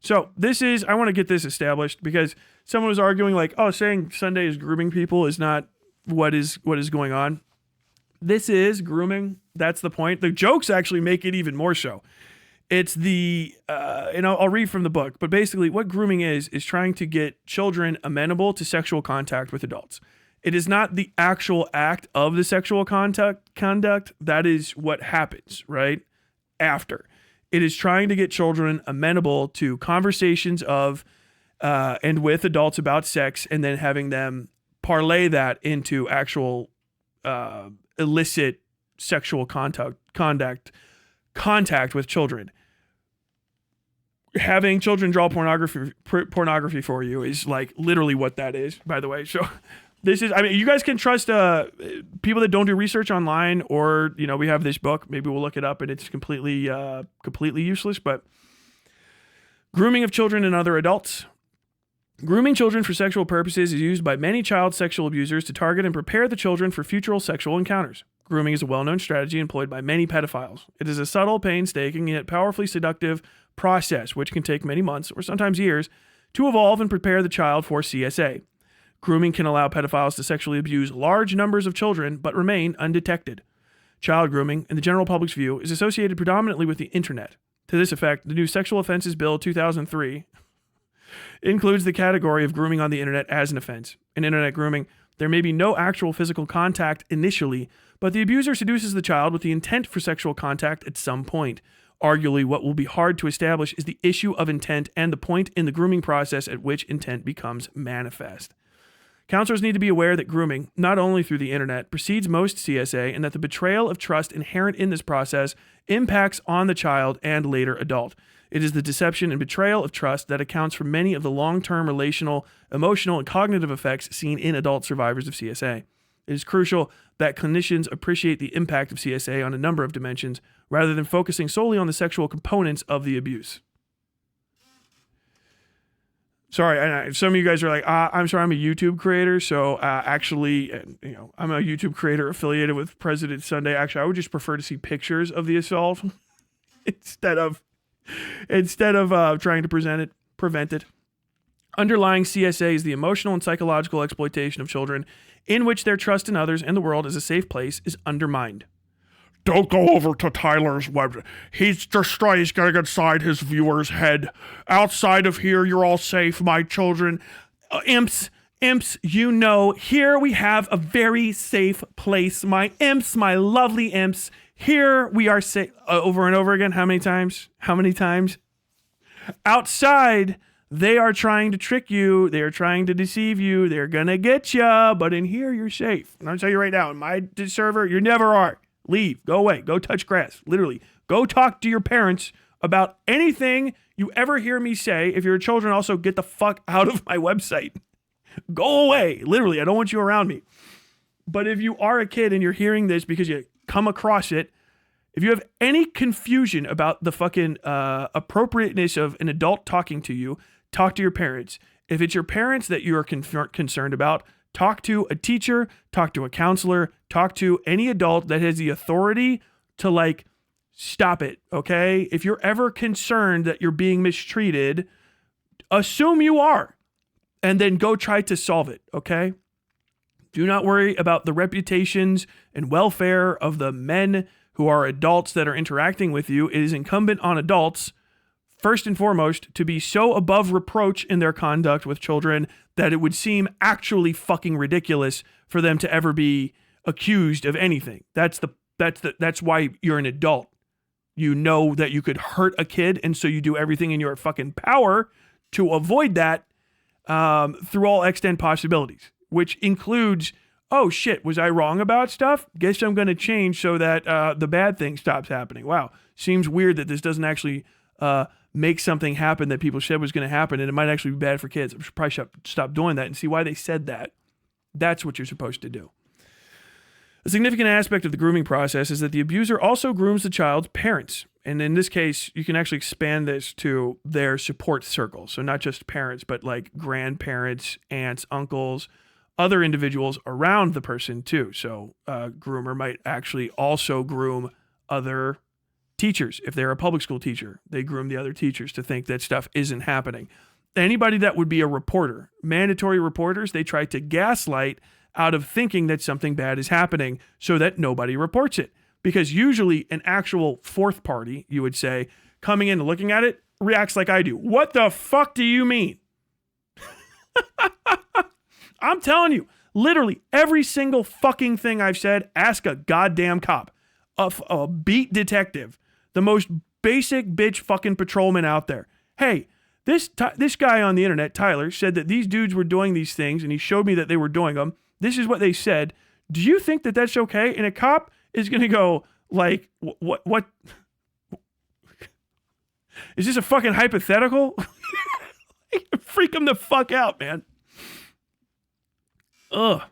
So this is, I want to get this established because someone was arguing like, oh, saying Sunday is grooming people is not what is going on. This is grooming. That's the point. The jokes actually make it even more so. It's the, I'll read from the book, but basically what grooming is trying to get children amenable to sexual contact with adults. It is not the actual act of the sexual conduct. That is what happens, right? After. It is trying to get children amenable to conversations of and with adults about sex, and then having them parlay that into actual illicit sexual contact with children. Having children draw pornography for you is like literally what that is, by the way. So this is, I mean, you guys can trust people that don't do research online, or, we have this book. Maybe we'll look it up and it's completely useless, but grooming of children and other adults. Grooming children for sexual purposes is used by many child sexual abusers to target and prepare the children for future sexual encounters. Grooming is a well-known strategy employed by many pedophiles. It is a subtle, painstaking, yet powerfully seductive process which can take many months or sometimes years to evolve and prepare the child for CSA. Grooming can allow pedophiles to sexually abuse large numbers of children but remain undetected. Child grooming, in the general public's view, is associated predominantly with the internet. To this effect, the new Sexual Offenses Bill 2003 includes the category of grooming on the internet as an offense. In internet grooming, There may be no actual physical contact initially, but the abuser seduces the child with the intent for sexual contact at some point. Arguably, what will be hard to establish is the issue of intent and the point in the grooming process at which intent becomes manifest. Counselors need to be aware that grooming, not only through the internet, precedes most CSA, and that the betrayal of trust inherent in this process impacts on the child and later adult. It is the deception and betrayal of trust that accounts for many of the long-term relational, emotional, and cognitive effects seen in adult survivors of CSA. It is crucial that clinicians appreciate the impact of CSA on a number of dimensions, rather than focusing solely on the sexual components of the abuse. Sorry, some of you guys are like, I'm sorry, I'm a YouTube creator, so actually, I'm a YouTube creator affiliated with President Sunday. Actually, I would just prefer to see pictures of the assault instead of trying to prevent it. Underlying CSA is the emotional and psychological exploitation of children in which their trust in others and the world as a safe place is undermined. Don't go over to Tyler's web. He's getting inside his viewer's head. Outside of here, you're all safe, my children. Imps, here we have a very safe place. My imps, my lovely imps. Here we are safe. Over and over again. How many times? Outside, they are trying to trick you. They are trying to deceive you. They're going to get you. But in here, you're safe. And I'll tell you right now, in my server, you never are. Leave. Go away. Go touch grass. Literally. Go talk to your parents about anything you ever hear me say. If your children, also get the fuck out of my website. Go away. Literally. I don't want you around me. But if you are a kid and you're hearing this because you come across it, if you have any confusion about the fucking appropriateness of an adult talking to you, talk to your parents. If it's your parents that you are concerned about, talk to a teacher, talk to a counselor, talk to any adult that has the authority to stop it, okay? If you're ever concerned that you're being mistreated, assume you are, and then go try to solve it, okay? Do not worry about the reputations and welfare of the men who are adults that are interacting with you. It is incumbent on adults, first and foremost, to be so above reproach in their conduct with children that it would seem actually fucking ridiculous for them to ever be accused of anything. That's why you're an adult. You know that you could hurt a kid, and so you do everything in your fucking power to avoid that through all extant possibilities, which includes, oh shit, was I wrong about stuff? Guess I'm going to change so that the bad thing stops happening. Wow, seems weird that this doesn't actually make something happen that people said was going to happen, and it might actually be bad for kids. I should probably stop doing that and see why they said that. That's what you're supposed to do. A significant aspect of the grooming process is that the abuser also grooms the child's parents. And in this case, you can actually expand this to their support circle. So not just parents, but grandparents, aunts, uncles, other individuals around the person too. So a groomer might actually also groom other teachers. If they're a public school teacher, they groom the other teachers to think that stuff isn't happening. Anybody that would be a reporter, mandatory reporters, they try to gaslight out of thinking that something bad is happening so that nobody reports it. Because usually an actual fourth party, you would say, coming in and looking at it, reacts like I do. What the fuck do you mean? I'm telling you, literally every single fucking thing I've said, ask a goddamn cop, a beat detective, the most basic bitch fucking patrolman out there. Hey, this guy on the internet, Tyler, said that these dudes were doing these things, and he showed me that they were doing them. This is what they said. Do you think that that's okay? And a cop is going to go what? Is this a fucking hypothetical? Freak him the fuck out, man. Ugh.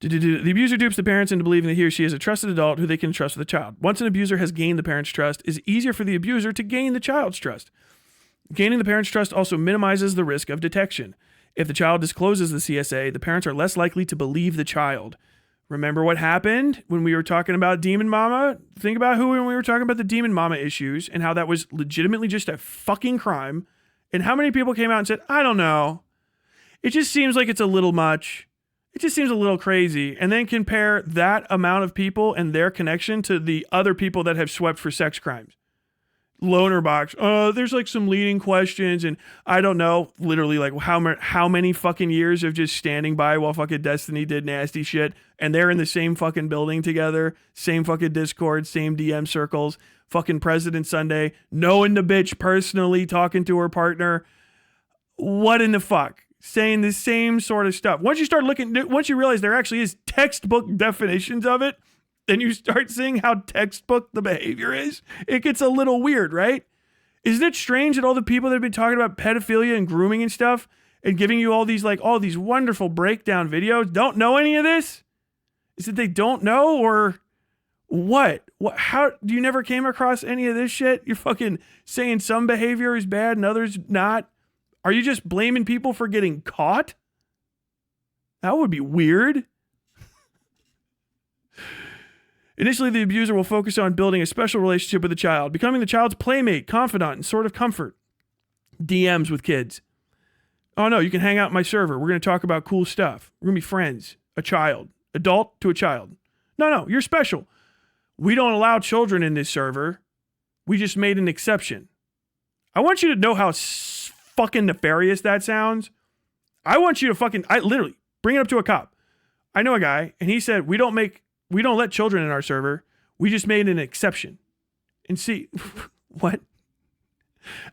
The abuser dupes the parents into believing that he or she is a trusted adult who they can trust with the child. Once an abuser has gained the parent's trust, it is easier for the abuser to gain the child's trust. Gaining the parent's trust also minimizes the risk of detection. If the child discloses the CSA, the parents are less likely to believe the child. Remember what happened when we were talking about Demon Mama? Think about when we were talking about the Demon Mama issues and how that was legitimately just a fucking crime. And how many people came out and said, I don't know. It just seems like it's a little much. It just seems a little crazy. And then compare that amount of people and their connection to the other people that have swept for sex crimes. loner box. There's like some leading questions, and I don't know, literally like how many fucking years of just standing by while fucking Destiny did nasty shit, and they're in the same fucking building together, same fucking Discord, same DM circles, fucking President Sunday, knowing the bitch personally, talking to her partner. What in the fuck? Saying the same sort of stuff. Once you realize there actually is textbook definitions of it, then you start seeing how textbook the behavior is. It gets a little weird, right? Isn't it strange that all the people that have been talking about pedophilia and grooming and stuff and giving you all these wonderful breakdown videos don't know any of this? Is it they don't know, or what? How do you never came across any of this shit? You're fucking saying some behavior is bad and others not. Are you just blaming people for getting caught? That would be weird. Initially, the abuser will focus on building a special relationship with the child, becoming the child's playmate, confidant, and sort of comfort. DMs with kids. Oh no, you can hang out in my server. We're going to talk about cool stuff. We're going to be friends. A child. Adult to a child. No, you're special. We don't allow children in this server. We just made an exception. I want you to know how fucking nefarious that sounds. I want you to I literally bring it up to a cop. I know a guy, and he said, we don't let children in our server. We just made an exception. And see, what?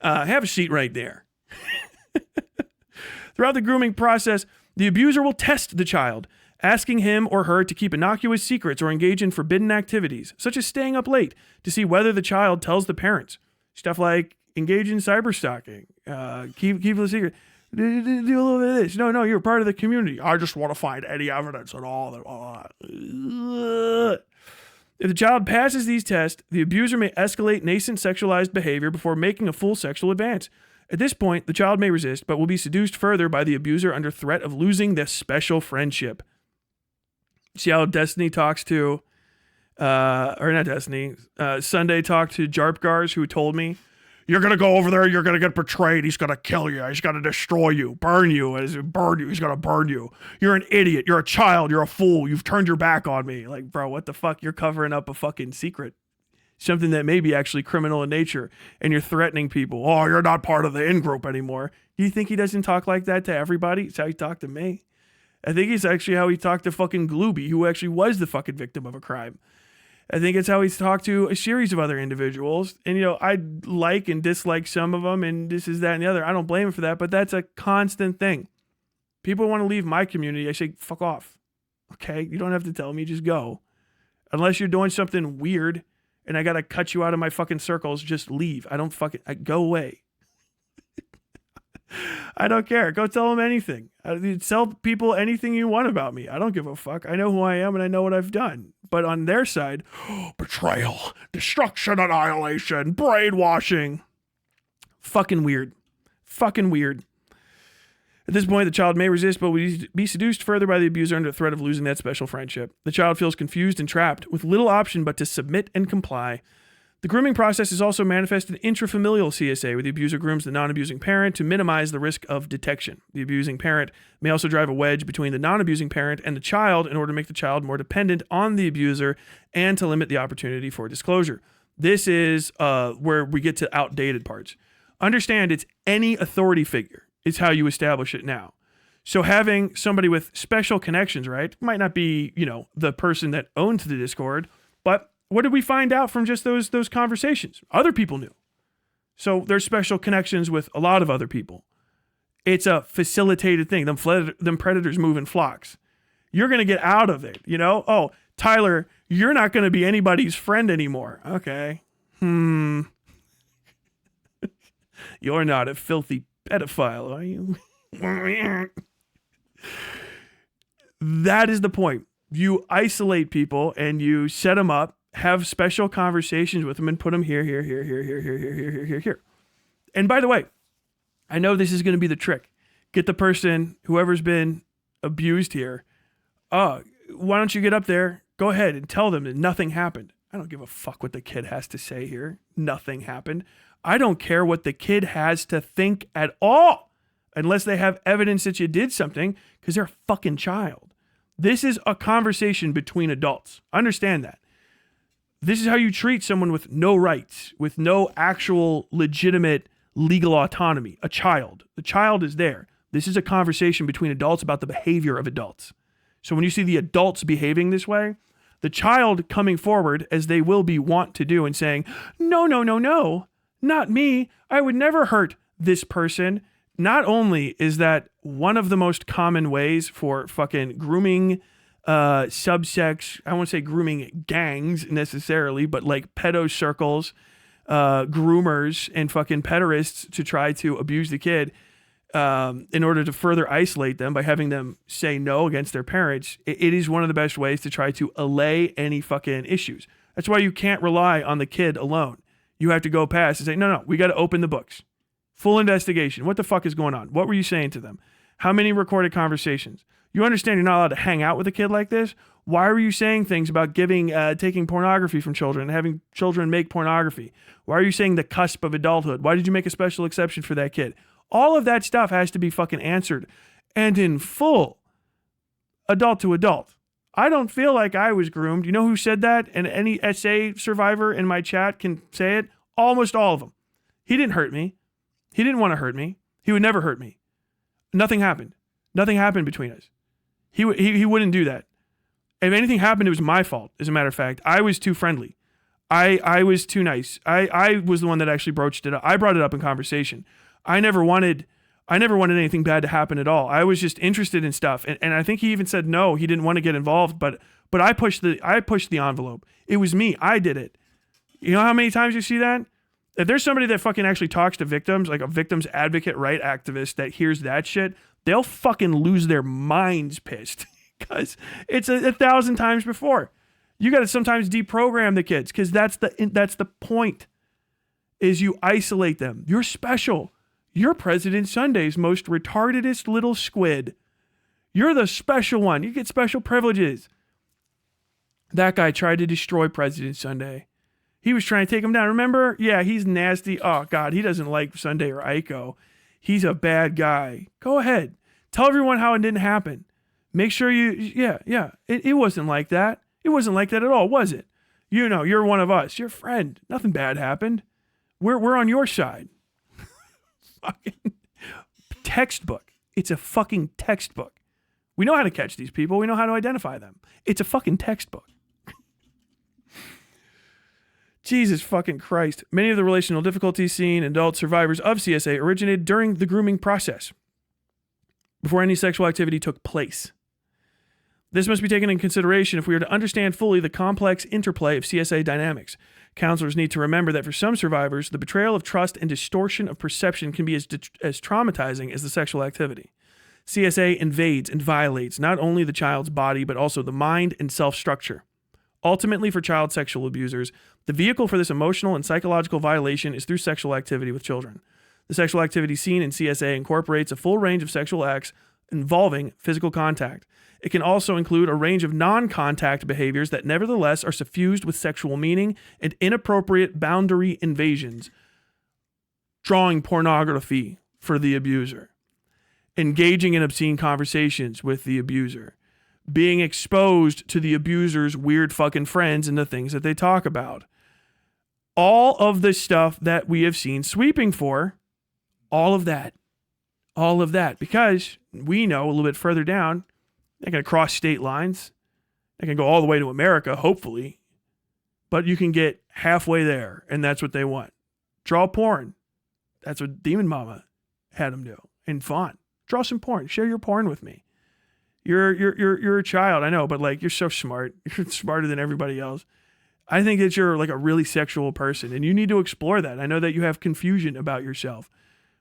Have a seat right there. Throughout the grooming process, the abuser will test the child, asking him or her to keep innocuous secrets or engage in forbidden activities, such as staying up late, to see whether the child tells the parents. Stuff like engage in cyberstalking, keep the secret. Do a little bit of this. No, you're part of the community. I just want to find any evidence at all. If the child passes these tests, the abuser may escalate nascent sexualized behavior before making a full sexual advance. At this point, the child may resist, but will be seduced further by the abuser under threat of losing their special friendship. See how Destiny talks to, or not Destiny, Sunday talked to Jarpgars, who told me, you're going to go over there, you're going to get betrayed, he's going to kill you, he's going to destroy you, burn you, he's going to burn you. You're an idiot, you're a child, you're a fool, you've turned your back on me. Like, bro, what the fuck? You're covering up a fucking secret. Something that may be actually criminal in nature, and you're threatening people. Oh, you're not part of the in-group anymore. Do you think he doesn't talk like that to everybody? It's how he talked to me. I think it's actually how he talked to fucking Glooby, who actually was the fucking victim of a crime. I think it's how he's talked to a series of other individuals. And, I like and dislike some of them, and this is that and the other. I don't blame him for that, but that's a constant thing. People want to leave my community. I say, fuck off. Okay? You don't have to tell me. Just go. Unless you're doing something weird and I got to cut you out of my fucking circles, just leave. Go away. I don't care. Go tell them anything. Tell people anything you want about me. I don't give a fuck. I know who I am and I know what I've done. But on their side, betrayal, destruction, annihilation, brainwashing. Fucking weird. Fucking weird. At this point, the child may resist, but will be seduced further by the abuser under threat of losing that special friendship. The child feels confused and trapped, with little option but to submit and comply. The grooming process is also manifested in intrafamilial CSA, where the abuser grooms the non-abusing parent to minimize the risk of detection. The abusing parent may also drive a wedge between the non-abusing parent and the child in order to make the child more dependent on the abuser and to limit the opportunity for disclosure. This is where we get to outdated parts. Understand, it's any authority figure is how you establish it now. So having somebody with special connections, right, might not be, the person that owns the Discord, but what did we find out from just those conversations? Other people knew. So there's special connections with a lot of other people. It's a facilitated thing. Them predators move in flocks. You're going to get out of it, Oh, Tyler, you're not going to be anybody's friend anymore. Okay. You're not a filthy pedophile, are you? That is the point. You isolate people and you set them up, have special conversations with them and put them here. And by the way, I know this is going to be the trick. Get the person, whoever's been abused here. Why don't you get up there? Go ahead and tell them that nothing happened. I don't give a fuck what the kid has to say here. Nothing happened. I don't care what the kid has to think at all, unless they have evidence that you did something, because they're a fucking child. This is a conversation between adults. Understand that. This is how you treat someone with no rights, with no actual legitimate legal autonomy. A child. The child is there. This is a conversation between adults about the behavior of adults. So when you see the adults behaving this way, the child coming forward, as they will be wont to do, and saying, no, no, no, no, not me. I would never hurt this person. Not only is that one of the most common ways for fucking grooming subsex, I won't say grooming gangs necessarily, but like pedo circles, groomers and fucking pederasts to try to abuse the kid in order to further isolate them by having them say no against their parents. It is one of the best ways to try to allay any fucking issues. That's why you can't rely on the kid alone. You have to go past and say, no, we got to open the books. Full investigation. What the fuck is going on? What were you saying to them? How many recorded conversations? You understand you're not allowed to hang out with a kid like this? Why were you saying things about taking pornography from children and having children make pornography? Why are you saying the cusp of adulthood? Why did you make a special exception for that kid? All of that stuff has to be fucking answered, and in full, adult to adult. I don't feel like I was groomed. You know who said that? And any SA survivor in my chat can say it. Almost all of them. He didn't hurt me. He didn't want to hurt me. He would never hurt me. Nothing happened. Nothing happened between us. He wouldn't do that. If anything happened, it was my fault, as a matter of fact. I was too friendly. I was too nice. I was the one that actually broached it up. I brought it up in conversation. I never wanted anything bad to happen at all. I was just interested in stuff. And I think he even said no, he didn't want to get involved, but I pushed the envelope. It was me. I did it. You know how many times you see that? If there's somebody that fucking actually talks to victims, like a victims advocate right activist that hears that shit, they'll fucking lose their minds pissed because it's 1,000 times before. You got to sometimes deprogram the kids because that's the point, is you isolate them. You're special. You're President Sunday's most retardedest little squid. You're the special one. You get special privileges. That guy tried to destroy President Sunday. He was trying to take him down. Remember? Yeah, he's nasty. Oh, God, he doesn't like Sunday or Aiko. He's a bad guy. Go ahead. Tell everyone how it didn't happen. Make sure It wasn't like that. It wasn't like that at all, was it? You know, you're one of us. You're a friend. Nothing bad happened. We're on your side. Fucking textbook. It's a fucking textbook. We know how to catch these people. We know how to identify them. It's a fucking textbook. Jesus fucking Christ. Many of the relational difficulties seen in adult survivors of CSA originated during the grooming process, before any sexual activity took place. This must be taken into consideration if we are to understand fully the complex interplay of CSA dynamics. Counselors need to remember that for some survivors, the betrayal of trust and distortion of perception can be as traumatizing as the sexual activity. CSA invades and violates not only the child's body, but also the mind and self-structure. Ultimately, for child sexual abusers, the vehicle for this emotional and psychological violation is through sexual activity with children. The sexual activity seen in CSA incorporates a full range of sexual acts involving physical contact. It can also include a range of non-contact behaviors that nevertheless are suffused with sexual meaning and inappropriate boundary invasions. Drawing pornography for the abuser. Engaging in obscene conversations with the abuser. Being exposed to the abuser's weird fucking friends and the things that they talk about. All of the stuff that we have seen sweeping for, all of that, because we know a little bit further down, they're going to cross state lines. They can go all the way to America, hopefully, but you can get halfway there, and that's what they want. Draw porn. That's what Demon Mama had them do. And Fawn, draw some porn. Share your porn with me. You're a child, I know, but like, you're so smart. You're smarter than everybody else. I think that you're like a really sexual person, and you need to explore that. I know that you have confusion about yourself.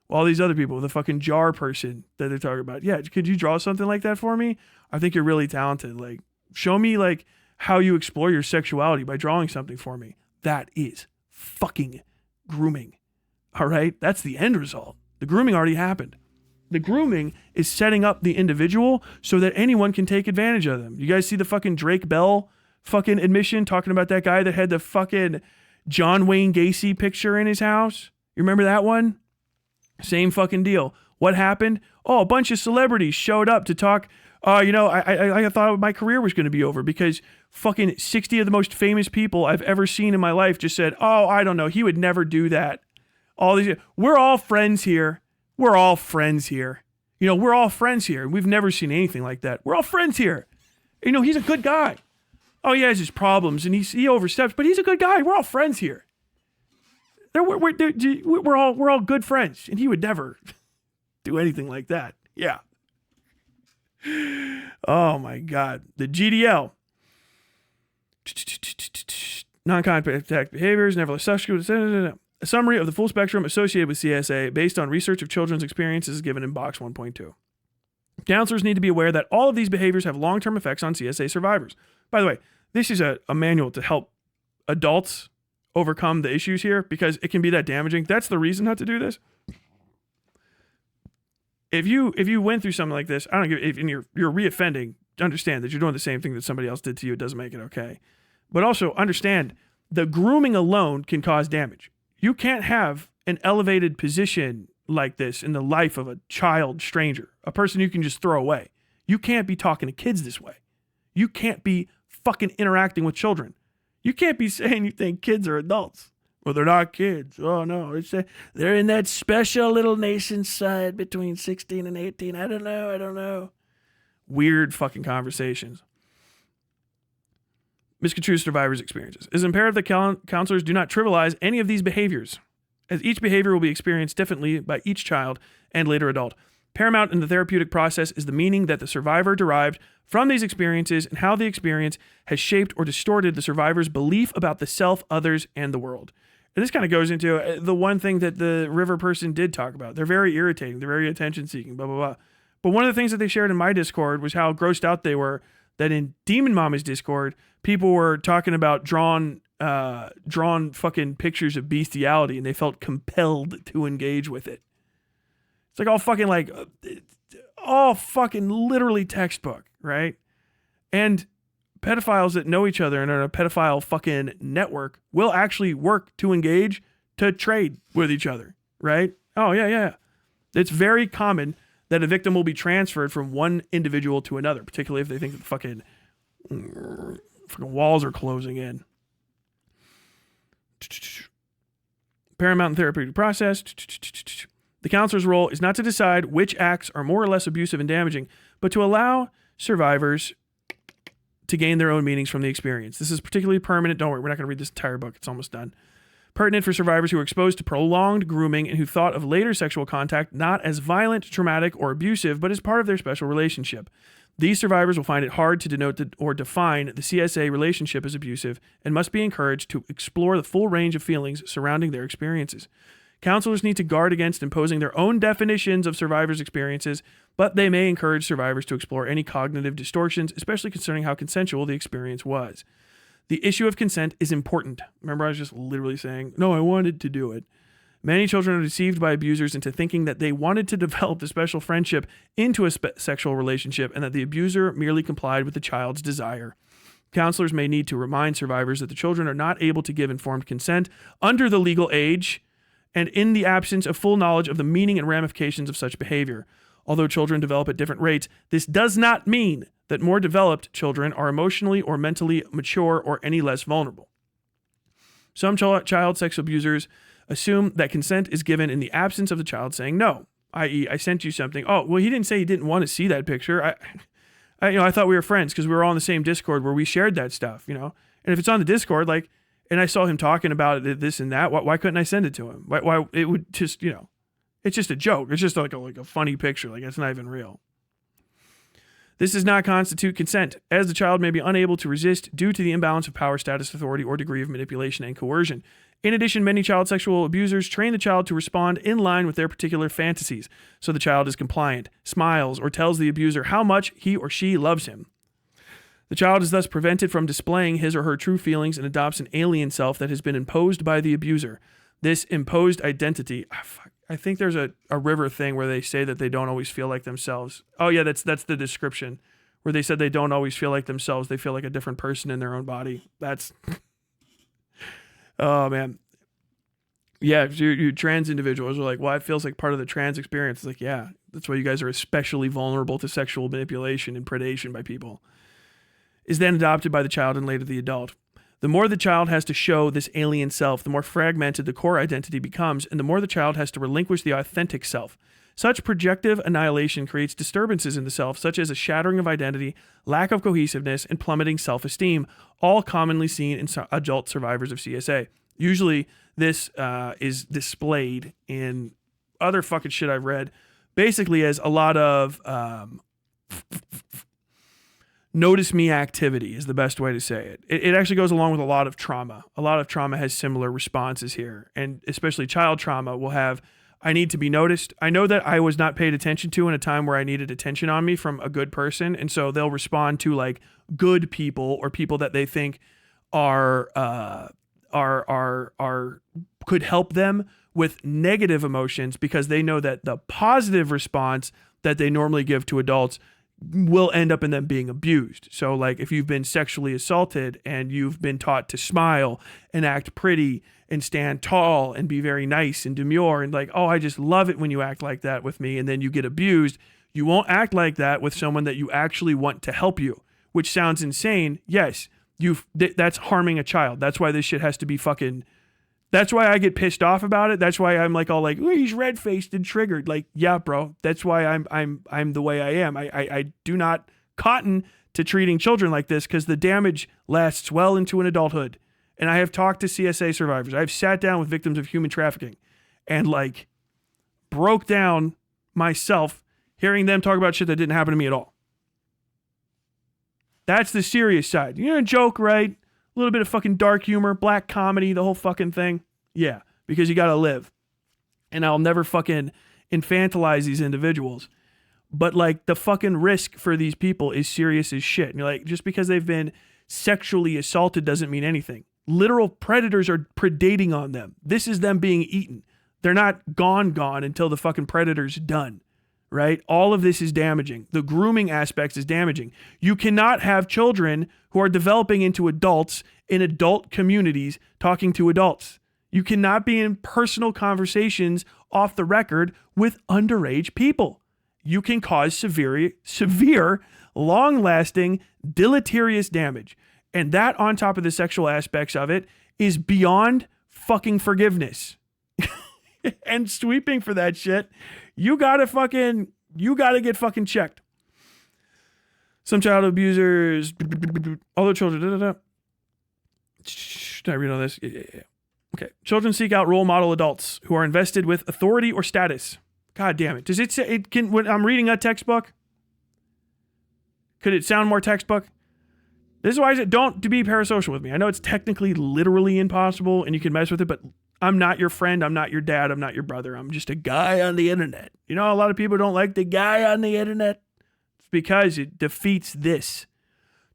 All these other people, the fucking jar person that they're talking about. Yeah, could you draw something like that for me? I think you're really talented. Like, show me like how you explore your sexuality by drawing something for me. That is fucking grooming. All right? That's the end result. The grooming already happened. The grooming is setting up the individual so that anyone can take advantage of them. You guys see the fucking Drake Bell fucking admission talking about that guy that had the fucking John Wayne Gacy picture in his house? You remember that one? Same fucking deal. What happened? Oh, a bunch of celebrities showed up to talk I thought my career was going to be over because fucking 60 of the most famous people I've ever seen in my life just said, oh, I don't know, he would never do that. All these, we're all friends here. We're all friends here. We're all friends here. We've never seen anything like that. We're all friends here. He's a good guy. Oh, he has his problems and he oversteps, but he's a good guy. We're all friends here. We're all good friends, and he would never do anything like that. Yeah. Oh my God. The GDL. Non-contact behaviors, nevertheless subsequent. A summary of the full spectrum associated with CSA based on research of children's experiences is given in box 1.2. Counselors need to be aware that all of these behaviors have long-term effects on CSA survivors. By the way, this is a manual to help adults overcome the issues here because it can be that damaging. That's the reason not to do this. If you went through something like this, I don't give if you're reoffending, understand that you're doing the same thing that somebody else did to you. It doesn't make it okay. But also understand the grooming alone can cause damage. You can't have an elevated position like this in the life of a child stranger, a person you can just throw away. You can't be talking to kids this way. You can't be fucking interacting with children. You can't be saying you think kids are adults. Well, they're not kids. Oh, no. They're in that special little nation side between 16 and 18. I don't know. Weird fucking conversations. Misconstrue survivors' experiences. It is imperative that counselors do not trivialize any of these behaviors, as each behavior will be experienced differently by each child and later adult. Paramount in the therapeutic process is the meaning that the survivor derived from these experiences and how the experience has shaped or distorted the survivor's belief about the self, others, and the world. And this kind of goes into the one thing that the River person did talk about. They're very irritating. They're very attention-seeking, blah, blah, blah. But one of the things that they shared in my Discord was how grossed out they were that in Demon Mama's Discord, people were talking about drawn fucking pictures of bestiality, and they felt compelled to engage with it. It's like all fucking literally textbook, right? And pedophiles that know each other and are in a pedophile fucking network will actually work to engage to trade with each other, right? Oh, yeah. It's very common that a victim will be transferred from one individual to another, particularly if they think that the fucking walls are closing in. Paramount in therapeutic process. The counselor's role is not to decide which acts are more or less abusive and damaging, but to allow survivors to gain their own meanings from the experience. This is particularly permanent. Don't worry, we're not going to read this entire book. It's almost done. Pertinent for survivors who are exposed to prolonged grooming and who thought of later sexual contact not as violent, traumatic, or abusive, but as part of their special relationship. These survivors will find it hard to denote or define the CSA relationship as abusive and must be encouraged to explore the full range of feelings surrounding their experiences. Counselors need to guard against imposing their own definitions of survivors' experiences, but they may encourage survivors to explore any cognitive distortions, especially concerning how consensual the experience was. The issue of consent is important. Remember, I was just literally saying, no, I wanted to do it. Many children are deceived by abusers into thinking that they wanted to develop the special friendship into a sexual relationship and that the abuser merely complied with the child's desire. Counselors may need to remind survivors that the children are not able to give informed consent under the legal age and in the absence of full knowledge of the meaning and ramifications of such behavior. Although children develop at different rates, this does not mean that more developed children are emotionally or mentally mature or any less vulnerable. Some child sex abusers assume that consent is given in the absence of the child saying no, i.e., I sent you something. Oh, well, he didn't say he didn't want to see that picture. I thought we were friends because we were all in the same Discord where we shared that stuff, And if it's on the Discord, and I saw him talking about it, this and that, why couldn't I send it to him? Why it would just, it's just a joke. It's just like a funny picture. It's not even real. This does not constitute consent, as the child may be unable to resist due to the imbalance of power, status, authority, or degree of manipulation and coercion. In addition, many child sexual abusers train the child to respond in line with their particular fantasies, so the child is compliant, smiles, or tells the abuser how much he or she loves him. The child is thus prevented from displaying his or her true feelings and adopts an alien self that has been imposed by the abuser. This imposed identity... I think there's a River thing where they say that they don't always feel like themselves. Oh yeah, that's the description where they said they don't always feel like themselves. They feel like a different person in their own body. That's, oh man. Yeah, you trans individuals are like, well, it feels like part of the trans experience. It's like, yeah, that's why you guys are especially vulnerable to sexual manipulation and predation by people. Is then adopted by the child and later the adult. The more the child has to show this alien self, the more fragmented the core identity becomes, and the more the child has to relinquish the authentic self. Such projective annihilation creates disturbances in the self, such as a shattering of identity, lack of cohesiveness, and plummeting self-esteem, all commonly seen in adult survivors of CSA. Usually, this is displayed in other fucking shit I've read, basically as a lot of notice me activity is the best way to say it. It actually goes along with a lot of trauma. A lot of trauma has similar responses here, and especially child trauma will have, I need to be noticed. I know that I was not paid attention to in a time where I needed attention on me from a good person, and so they'll respond to like good people or people that they think are could help them with negative emotions because they know that the positive response that they normally give to adults will end up in them being abused. So like if you've been sexually assaulted and you've been taught to smile and act pretty and stand tall and be very nice and demure and like, oh, I just love it when you act like that with me, and then you get abused, you won't act like that with someone that you actually want to help you, which sounds insane. Yes, that's harming a child. That's why this shit has to be fucking. That's why I get pissed off about it. That's why I'm like all like, oh, he's red-faced and triggered. Like, yeah, bro. That's why I'm the way I am. I do not cotton to treating children like this because the damage lasts well into an adulthood. And I have talked to CSA survivors. I've sat down with victims of human trafficking and like broke down myself hearing them talk about shit that didn't happen to me at all. That's the serious side. You're a joke, right? A little bit of fucking dark humor, black comedy, the whole fucking thing. Yeah, because you gotta live. And I'll never fucking infantilize these individuals. But like the fucking risk for these people is serious as shit. And you're like, just because they've been sexually assaulted doesn't mean anything. Literal predators are predating on them. This is them being eaten. They're not gone until the fucking predator's done. Right? All of this is damaging. The grooming aspects is damaging. You cannot have children who are developing into adults in adult communities talking to adults. You cannot be in personal conversations off the record with underage people. You can cause severe, long-lasting, deleterious damage. And that on top of the sexual aspects of it is beyond fucking forgiveness. And sweeping for that shit, you gotta get fucking checked. Some child abusers, other children, Should I read all this? Yeah. Okay. Children seek out role model adults who are invested with authority or status. God damn it. Does it say it can, when I'm reading a textbook? Could it sound more textbook? This is why I said don't be parasocial with me. I know it's technically literally impossible and you can mess with it, but I'm not your friend. I'm not your dad. I'm not your brother. I'm just a guy on the internet. You know, a lot of people don't like the guy on the internet. It's because it defeats this.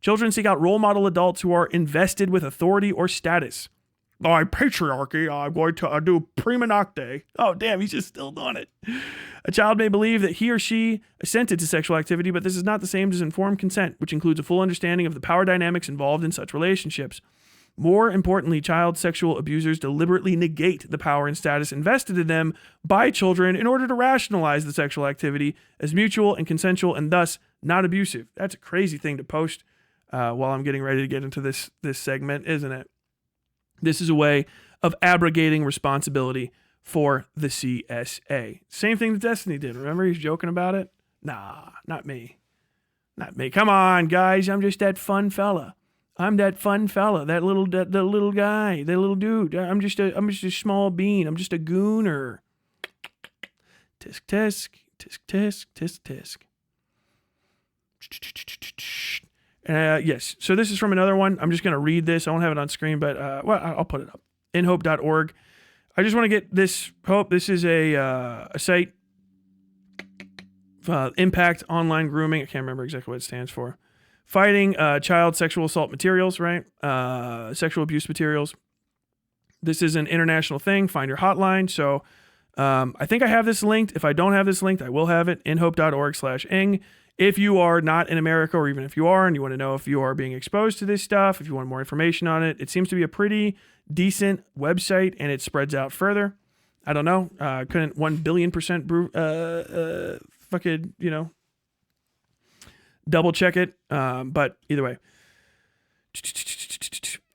Children seek out role model adults who are invested with authority or status. By patriarchy, I'm going to do prima nocte. Oh, damn, he's just still doing it. A child may believe that he or she assented to sexual activity, but this is not the same as informed consent, which includes a full understanding of the power dynamics involved in such relationships. More importantly, child sexual abusers deliberately negate the power and status invested in them by children in order to rationalize the sexual activity as mutual and consensual and thus not abusive. That's a crazy thing to post while I'm getting ready to get into this segment, isn't it? This is a way of abrogating responsibility for the CSA. Same thing that Destiny did. Remember he's joking about it? Nah, not me. Not me. Come on, guys. I'm just that fun fella. I'm that fun fella, that little guy, that little dude. I'm just a small bean. I'm just a gooner. Tisk tisk, tisk tisk, tisk tisk. Yes. So this is from another one. I'm just gonna read this. I won't have it on screen, but I'll put it up. Inhope.org. I just want to get this. Hope this is a site. Impact Online Grooming. I can't remember exactly what it stands for. Fighting child sexual assault materials, right? Sexual abuse materials. This is an international thing. Find your hotline. So I think I have this linked. If I don't have this linked, I will have it. inhope.org/ing. If you are not in America, or even if you are and you want to know if you are being exposed to this stuff, if you want more information on it, it seems to be a pretty decent website and it spreads out further. I don't know. Couldn't 1,000,000,000% fucking, double check it. But either way,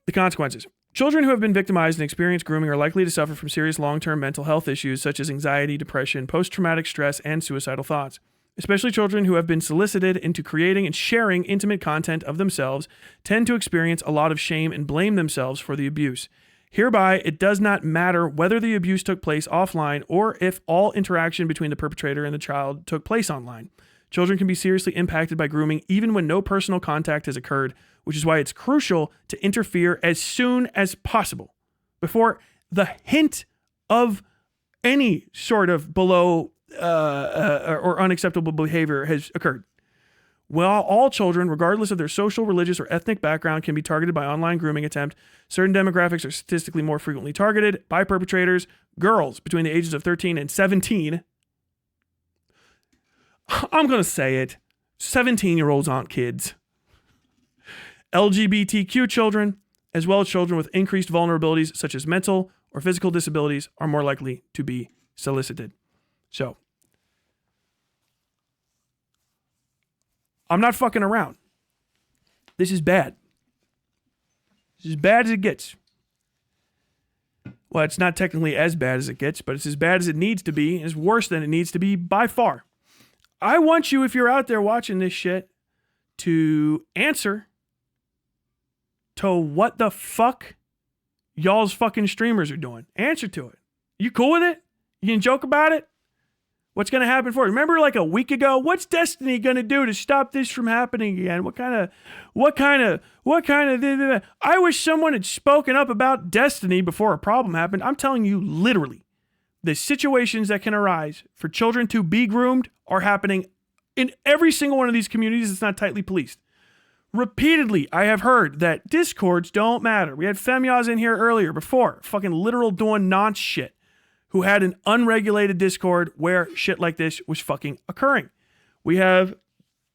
the consequences. Children who have been victimized and experience grooming are likely to suffer from serious long-term mental health issues such as anxiety, depression, post-traumatic stress, and suicidal thoughts. Especially children who have been solicited into creating and sharing intimate content of themselves tend to experience a lot of shame and blame themselves for the abuse. Hereby, it does not matter whether the abuse took place offline or if all interaction between the perpetrator and the child took place online. Children can be seriously impacted by grooming even when no personal contact has occurred, which is why it's crucial to interfere as soon as possible before the hint of any sort of below or unacceptable behavior has occurred. While all children, regardless of their social, religious, or ethnic background, can be targeted by online grooming attempt, certain demographics are statistically more frequently targeted by perpetrators. Girls between the ages of 13 and 17. I'm going to say it. 17-year-olds aren't kids. LGBTQ children, as well as children with increased vulnerabilities such as mental or physical disabilities, are more likely to be solicited. So, I'm not fucking around. This is bad. This is as bad as it gets. Well, it's not technically as bad as it gets, but it's as bad as it needs to be. It's worse than it needs to be by far. I want you, if you're out there watching this shit, to answer to what the fuck y'all's fucking streamers are doing. Answer to it. You cool with it? You can joke about it? What's going to happen for it? Remember like a week ago, what's Destiny going to do to stop this from happening again? What kind of, I wish someone had spoken up about Destiny before a problem happened. I'm telling you, literally, the situations that can arise for children to be groomed are happening in every single one of these communities that's not tightly policed. Repeatedly, I have heard that Discords don't matter. We had Femyaz in here earlier before, fucking literal doing nonce shit, who had an unregulated Discord where shit like this was fucking occurring. We have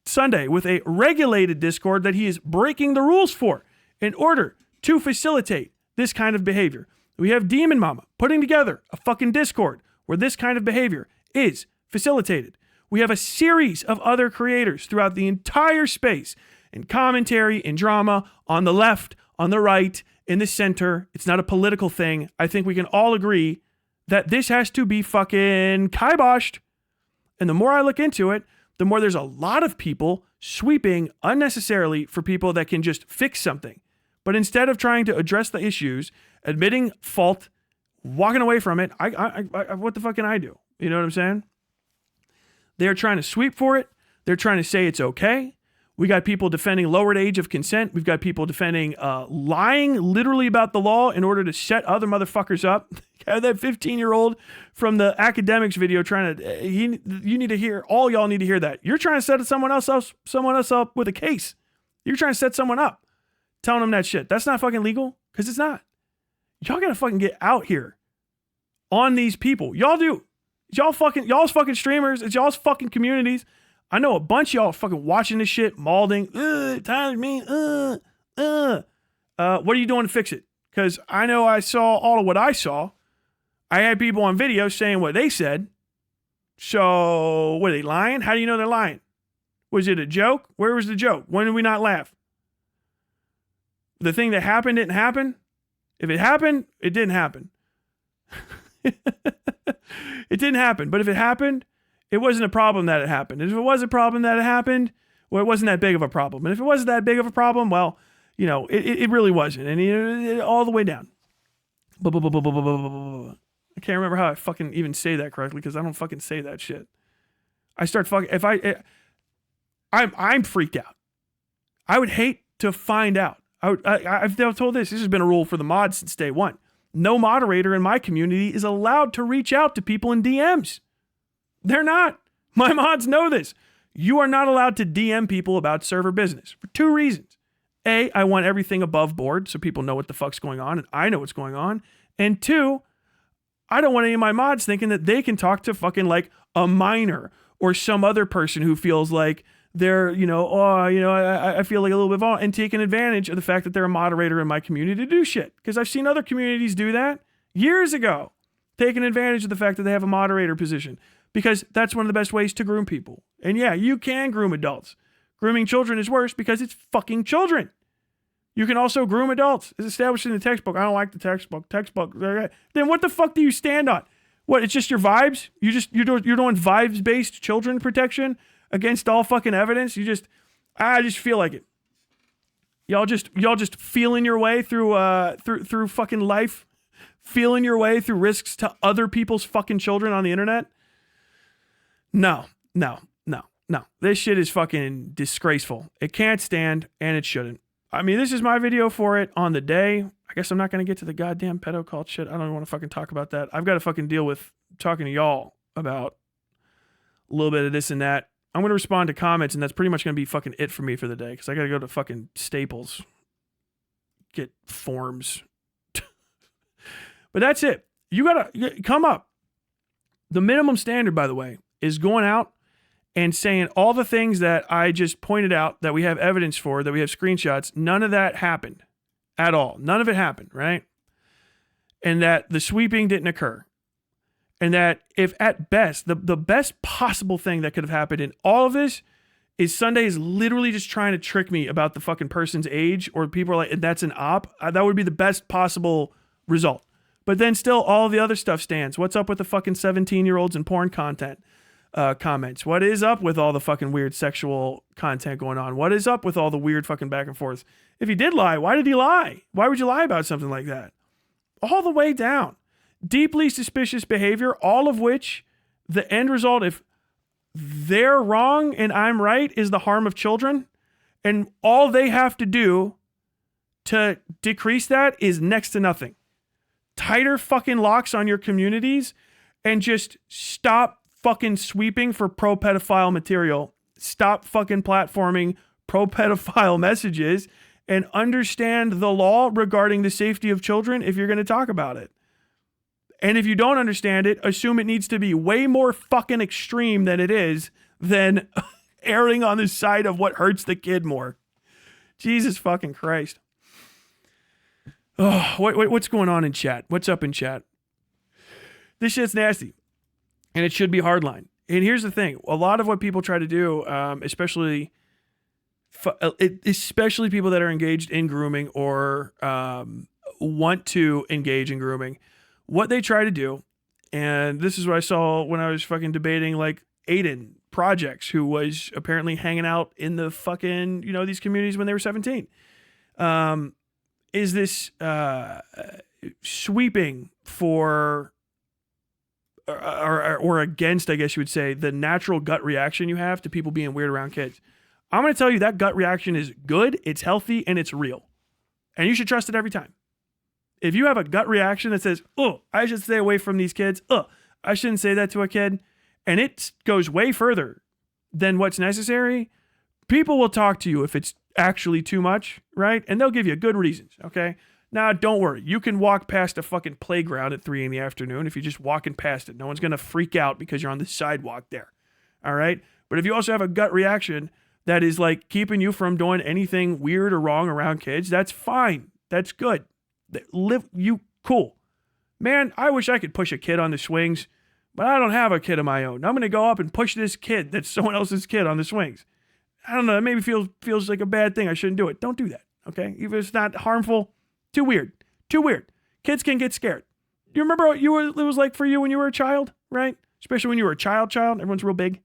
Sunday with a regulated Discord that he is breaking the rules for in order to facilitate this kind of behavior. We have Demon Mama putting together a fucking Discord where this kind of behavior is facilitated. We have a series of other creators throughout the entire space in commentary, in drama, on the left, on the right, in the center. It's not a political thing. I think we can all agree that this has to be fucking kiboshed. And the more I look into it, the more there's a lot of people sweeping unnecessarily for people that can just fix something. But instead of trying to address the issues, admitting fault, walking away from it, what the fuck can I do? You know what I'm saying? They're trying to sweep for it. They're trying to say it's okay. We got people defending lowered age of consent. We've got people defending lying literally about the law in order to set other motherfuckers up. That 15-year-old from the academics video trying to, you need to hear, all y'all need to hear that. You're trying to set someone else up with a case. You're trying to set someone up, telling them that shit. That's not fucking legal, because it's not. Y'all gotta fucking get out here on these people. Y'all do. Y'all's fucking streamers. It's y'all's fucking communities. I know a bunch of y'all fucking watching this shit, malding. Tyler, me. What are you doing to fix it? Because I know I saw all of what I saw. I had people on video saying what they said. So, what, are they lying? How do you know they're lying? Was it a joke? Where was the joke? When did we not laugh? The thing that happened didn't happen? If it happened, it didn't happen. It didn't happen. But if it happened, it wasn't a problem that it happened. And if it was a problem that it happened, well, it wasn't that big of a problem. And if it wasn't that big of a problem, well, it really wasn't. And all the way down. I can't remember how I fucking even say that correctly because I don't fucking say that shit. I start fucking, I'm freaked out. I would hate to find out. I've told this has been a rule for the mods since day one. No moderator in my community is allowed to reach out to people in DMs. They're not. My mods know this. You are not allowed to DM people about server business for two reasons. A, I want everything above board so people know what the fuck's going on and I know what's going on. And two, I don't want any of my mods thinking that they can talk to fucking like a minor or some other person who feels like they're, I feel like a little bit vulnerable, and taking advantage of the fact that they're a moderator in my community to do shit. Because I've seen other communities do that years ago, taking advantage of the fact that they have a moderator position. Because that's one of the best ways to groom people. And yeah, you can groom adults. Grooming children is worse because it's fucking children. You can also groom adults. It's established in the textbook. I don't like the textbook. Then what the fuck do you stand on? What? It's just your vibes. You're doing vibes-based children protection against all fucking evidence. I just feel like it. Y'all just feeling your way through fucking life, feeling your way through risks to other people's fucking children on the internet. No. This shit is fucking disgraceful. It can't stand, and it shouldn't. I mean, this is my video for it on the day. I guess I'm not going to get to the goddamn pedo cult shit. I don't even want to fucking talk about that. I've got to fucking deal with talking to y'all about a little bit of this and that. I'm going to respond to comments, and that's pretty much going to be fucking it for me for the day, because I got to go to fucking Staples, get forms. But that's it. You got to come up. The minimum standard, by the way, is going out and saying all the things that I just pointed out that we have evidence for, that we have screenshots. None of that happened at all. None of it happened, right? And that the sweeping didn't occur. And that if at best, the best possible thing that could have happened in all of this is Sunday is literally just trying to trick me about the fucking person's age, or people are like, that's an op. That would be the best possible result. But then still all the other stuff stands. What's up with the fucking 17-year-olds and porn content? Comments. What is up with all the fucking weird sexual content going on? What is up with all the weird fucking back and forth? If he did lie, why did he lie? Why would you lie about something like that? All the way down. Deeply suspicious behavior, all of which the end result, if they're wrong and I'm right, is the harm of children. And all they have to do to decrease that is next to nothing. Tighter fucking locks on your communities and just stop fucking sweeping for pro-pedophile material. Stop fucking platforming pro-pedophile messages and understand the law regarding the safety of children if you're going to talk about it. And if you don't understand it, assume it needs to be way more fucking extreme than it is, than erring on the side of what hurts the kid more. Jesus fucking Christ. Oh, what's going on in chat? What's up in chat? This shit's nasty. And it should be hardline. And here's the thing. A lot of what people try to do, especially people that are engaged in grooming or want to engage in grooming, what they try to do, and this is what I saw when I was fucking debating like Aiden Projects, who was apparently hanging out in the fucking, these communities when they were 17, is this sweeping for... Or against, I guess you would say, the natural gut reaction you have to people being weird around kids. I'm going to tell you that gut reaction is good, it's healthy, and it's real. And you should trust it every time. If you have a gut reaction that says, oh, I should stay away from these kids, I shouldn't say that to a kid, and it goes way further than what's necessary, people will talk to you if it's actually too much, right? And they'll give you good reasons, okay? Now, don't worry. You can walk past a fucking playground at 3 p.m. if you're just walking past it. No one's going to freak out because you're on the sidewalk there. All right? But if you also have a gut reaction that is like keeping you from doing anything weird or wrong around kids, that's fine. That's good. Cool. Man, I wish I could push a kid on the swings, but I don't have a kid of my own. I'm going to go up and push this kid that's someone else's kid on the swings. I don't know. It maybe feels like a bad thing. I shouldn't do it. Don't do that. Okay? Even if it's not harmful. Too weird. Kids can get scared. You remember what it was like for you when you were a child, right? Especially when you were a child. Everyone's real big.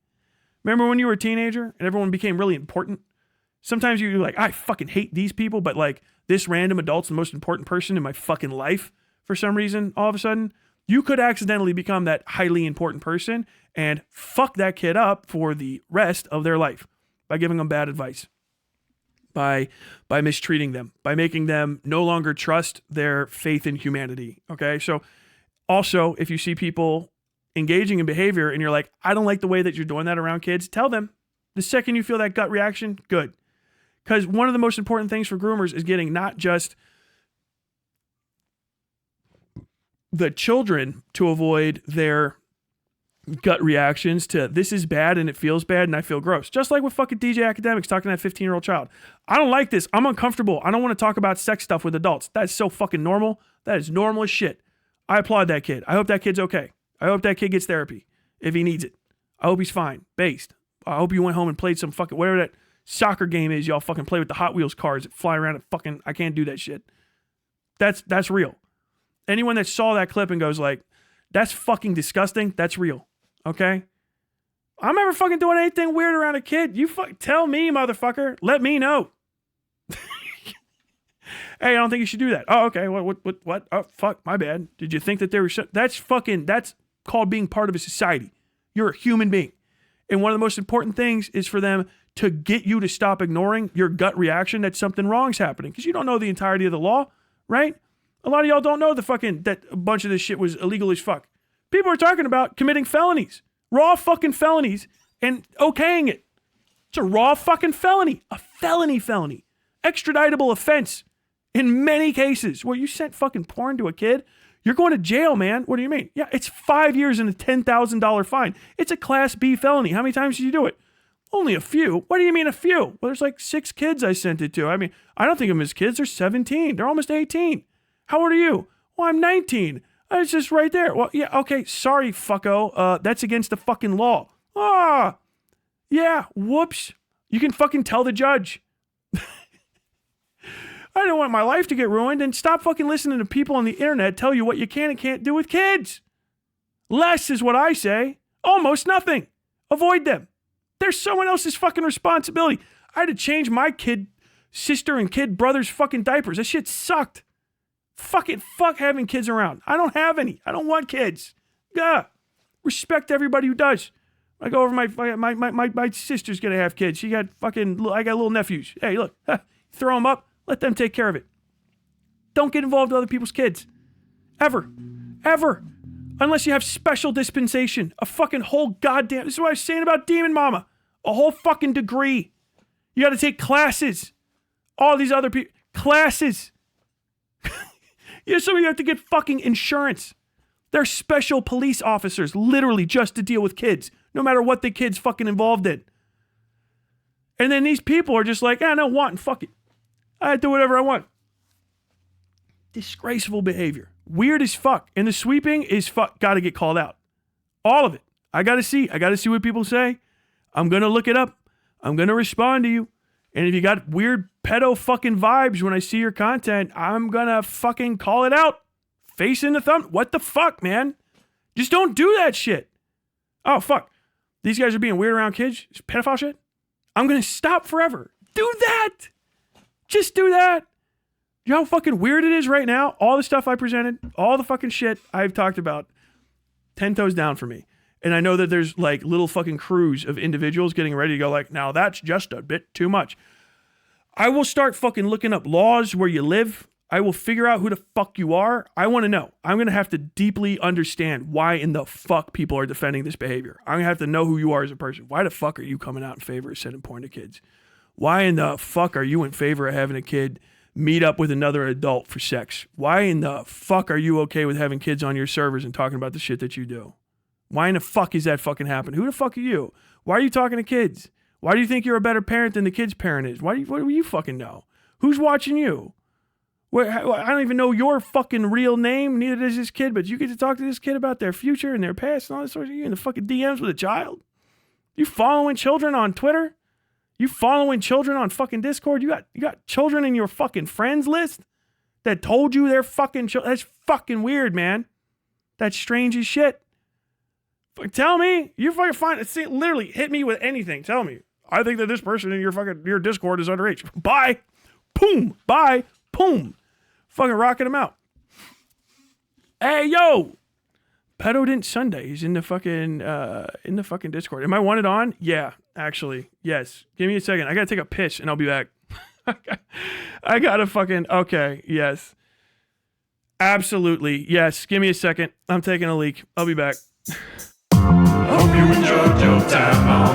Remember when you were a teenager and everyone became really important? Sometimes you're like, I fucking hate these people, but like this random adult's the most important person in my fucking life for some reason. All of a sudden, you could accidentally become that highly important person and fuck that kid up for the rest of their life by giving them bad advice. By mistreating them, by making them no longer trust their faith in humanity. Okay. So also, if you see people engaging in behavior and you're like, I don't like the way that you're doing that around kids, tell them. The second you feel that gut reaction, good. Because one of the most important things for groomers is getting not just the children to avoid their gut reactions to this is bad and it feels bad and I feel gross. Just like with fucking DJ Academics talking to that 15-year-old child. I don't like this. I'm uncomfortable. I don't want to talk about sex stuff with adults. That's so fucking normal. That is normal as shit. I applaud that kid. I hope that kid's okay. I hope that kid gets therapy if he needs it. I hope he's fine. Based. I hope you went home and played some fucking, whatever that soccer game is y'all fucking play with the Hot Wheels cars that fly around and fucking, I can't do that shit. That's real. Anyone that saw that clip and goes like, that's fucking disgusting, that's real. Okay? I'm never fucking doing anything weird around a kid. You tell me, motherfucker. Let me know. Hey, I don't think you should do that. Oh, okay. What? Oh, fuck. My bad. Did you think that there was that's called being part of a society. You're a human being. And one of the most important things is for them to get you to stop ignoring your gut reaction that something wrong's happening. Because you don't know the entirety of the law, right? A lot of y'all don't know that a bunch of this shit was illegal as fuck. People are talking about committing felonies. Raw fucking felonies and okaying it. It's a raw fucking felony. A felony. Extraditable offense. In many cases, where you sent fucking porn to a kid, you're going to jail, man. What do you mean? Yeah, it's 5 years and a $10,000 fine. It's a Class B felony. How many times did you do it? Only a few. What do you mean a few? Well, there's like 6 kids I sent it to. I mean, I don't think of them as kids. They're 17. They're almost 18. How old are you? Well, I'm 19. It's just right there. Well, yeah, okay. Sorry, fucko. That's against the fucking law. Ah, yeah, whoops. You can fucking tell the judge. I don't want my life to get ruined, and stop fucking listening to people on the internet tell you what you can and can't do with kids. Less is what I say. Almost nothing. Avoid them. They're someone else's fucking responsibility. I had to change my sister and kid brother's fucking diapers. That shit sucked. Fuck having kids around. I don't have any. I don't want kids. Gah. Respect everybody who does. I go over my sister's gonna have kids. I got little nephews. Hey, look, throw them up. Let them take care of it. Don't get involved with other people's kids. Ever. Unless you have special dispensation. A fucking whole goddamn... This is what I was saying about Demon Mama. A whole fucking degree. You gotta take classes. All these other people... Classes. Some of you have to get fucking insurance. They're special police officers, literally just to deal with kids. No matter what the kid's fucking involved in. And then these people are just like, no, want, fuck it. I do whatever I want. Disgraceful behavior. Weird as fuck. And the sweeping is gotta get called out. All of it. I gotta see what people say. I'm gonna look it up. I'm gonna respond to you. And if you got weird pedo fucking vibes when I see your content, I'm gonna fucking call it out. Face in the thumb. What the fuck, man? Just don't do that shit. Oh, fuck. These guys are being weird around kids? It's pedophile shit? I'm gonna stop forever. Do that. Just do that. You know how fucking weird it is right now? All the stuff I presented, all the fucking shit I've talked about, 10 toes down for me. And I know that there's like little fucking crews of individuals getting ready to go like, now that's just a bit too much. I will start fucking looking up laws where you live. I will figure out who the fuck you are. I want to know. I'm going to have to deeply understand why in the fuck people are defending this behavior. I'm going to have to know who you are as a person. Why the fuck are you coming out in favor of sending porn to kids? Why in the fuck are you in favor of having a kid meet up with another adult for sex? Why in the fuck are you okay with having kids on your servers and talking about the shit that you do? Why in the fuck is that fucking happening? Who the fuck are you? Why are you talking to kids? Why do you think you're a better parent than the kid's parent is? What do you fucking know? Who's watching you? I don't even know your fucking real name. Neither does this kid, but you get to talk to this kid about their future and their past and all this sort of shit. You in the fucking DMs with a child? You following children on Twitter? You following children on fucking Discord? You got children in your fucking friends list that told you they're fucking children? That's fucking weird, man. That's strange as shit. Tell me. You fucking find it. Literally hit me with anything. Tell me. I think that this person in your Discord is underage. Bye. Boom. Bye. Boom. Fucking rocking them out. Hey, yo. Pedo didn't Sunday. He's in the fucking Discord. Am I wanted on? Yeah, actually. Yes. Give me a second. I gotta take a piss and I'll be back. I gotta fucking, okay. Yes. Absolutely. Yes. Give me a second. I'm taking a leak. I'll be back. Hope you enjoyed your time on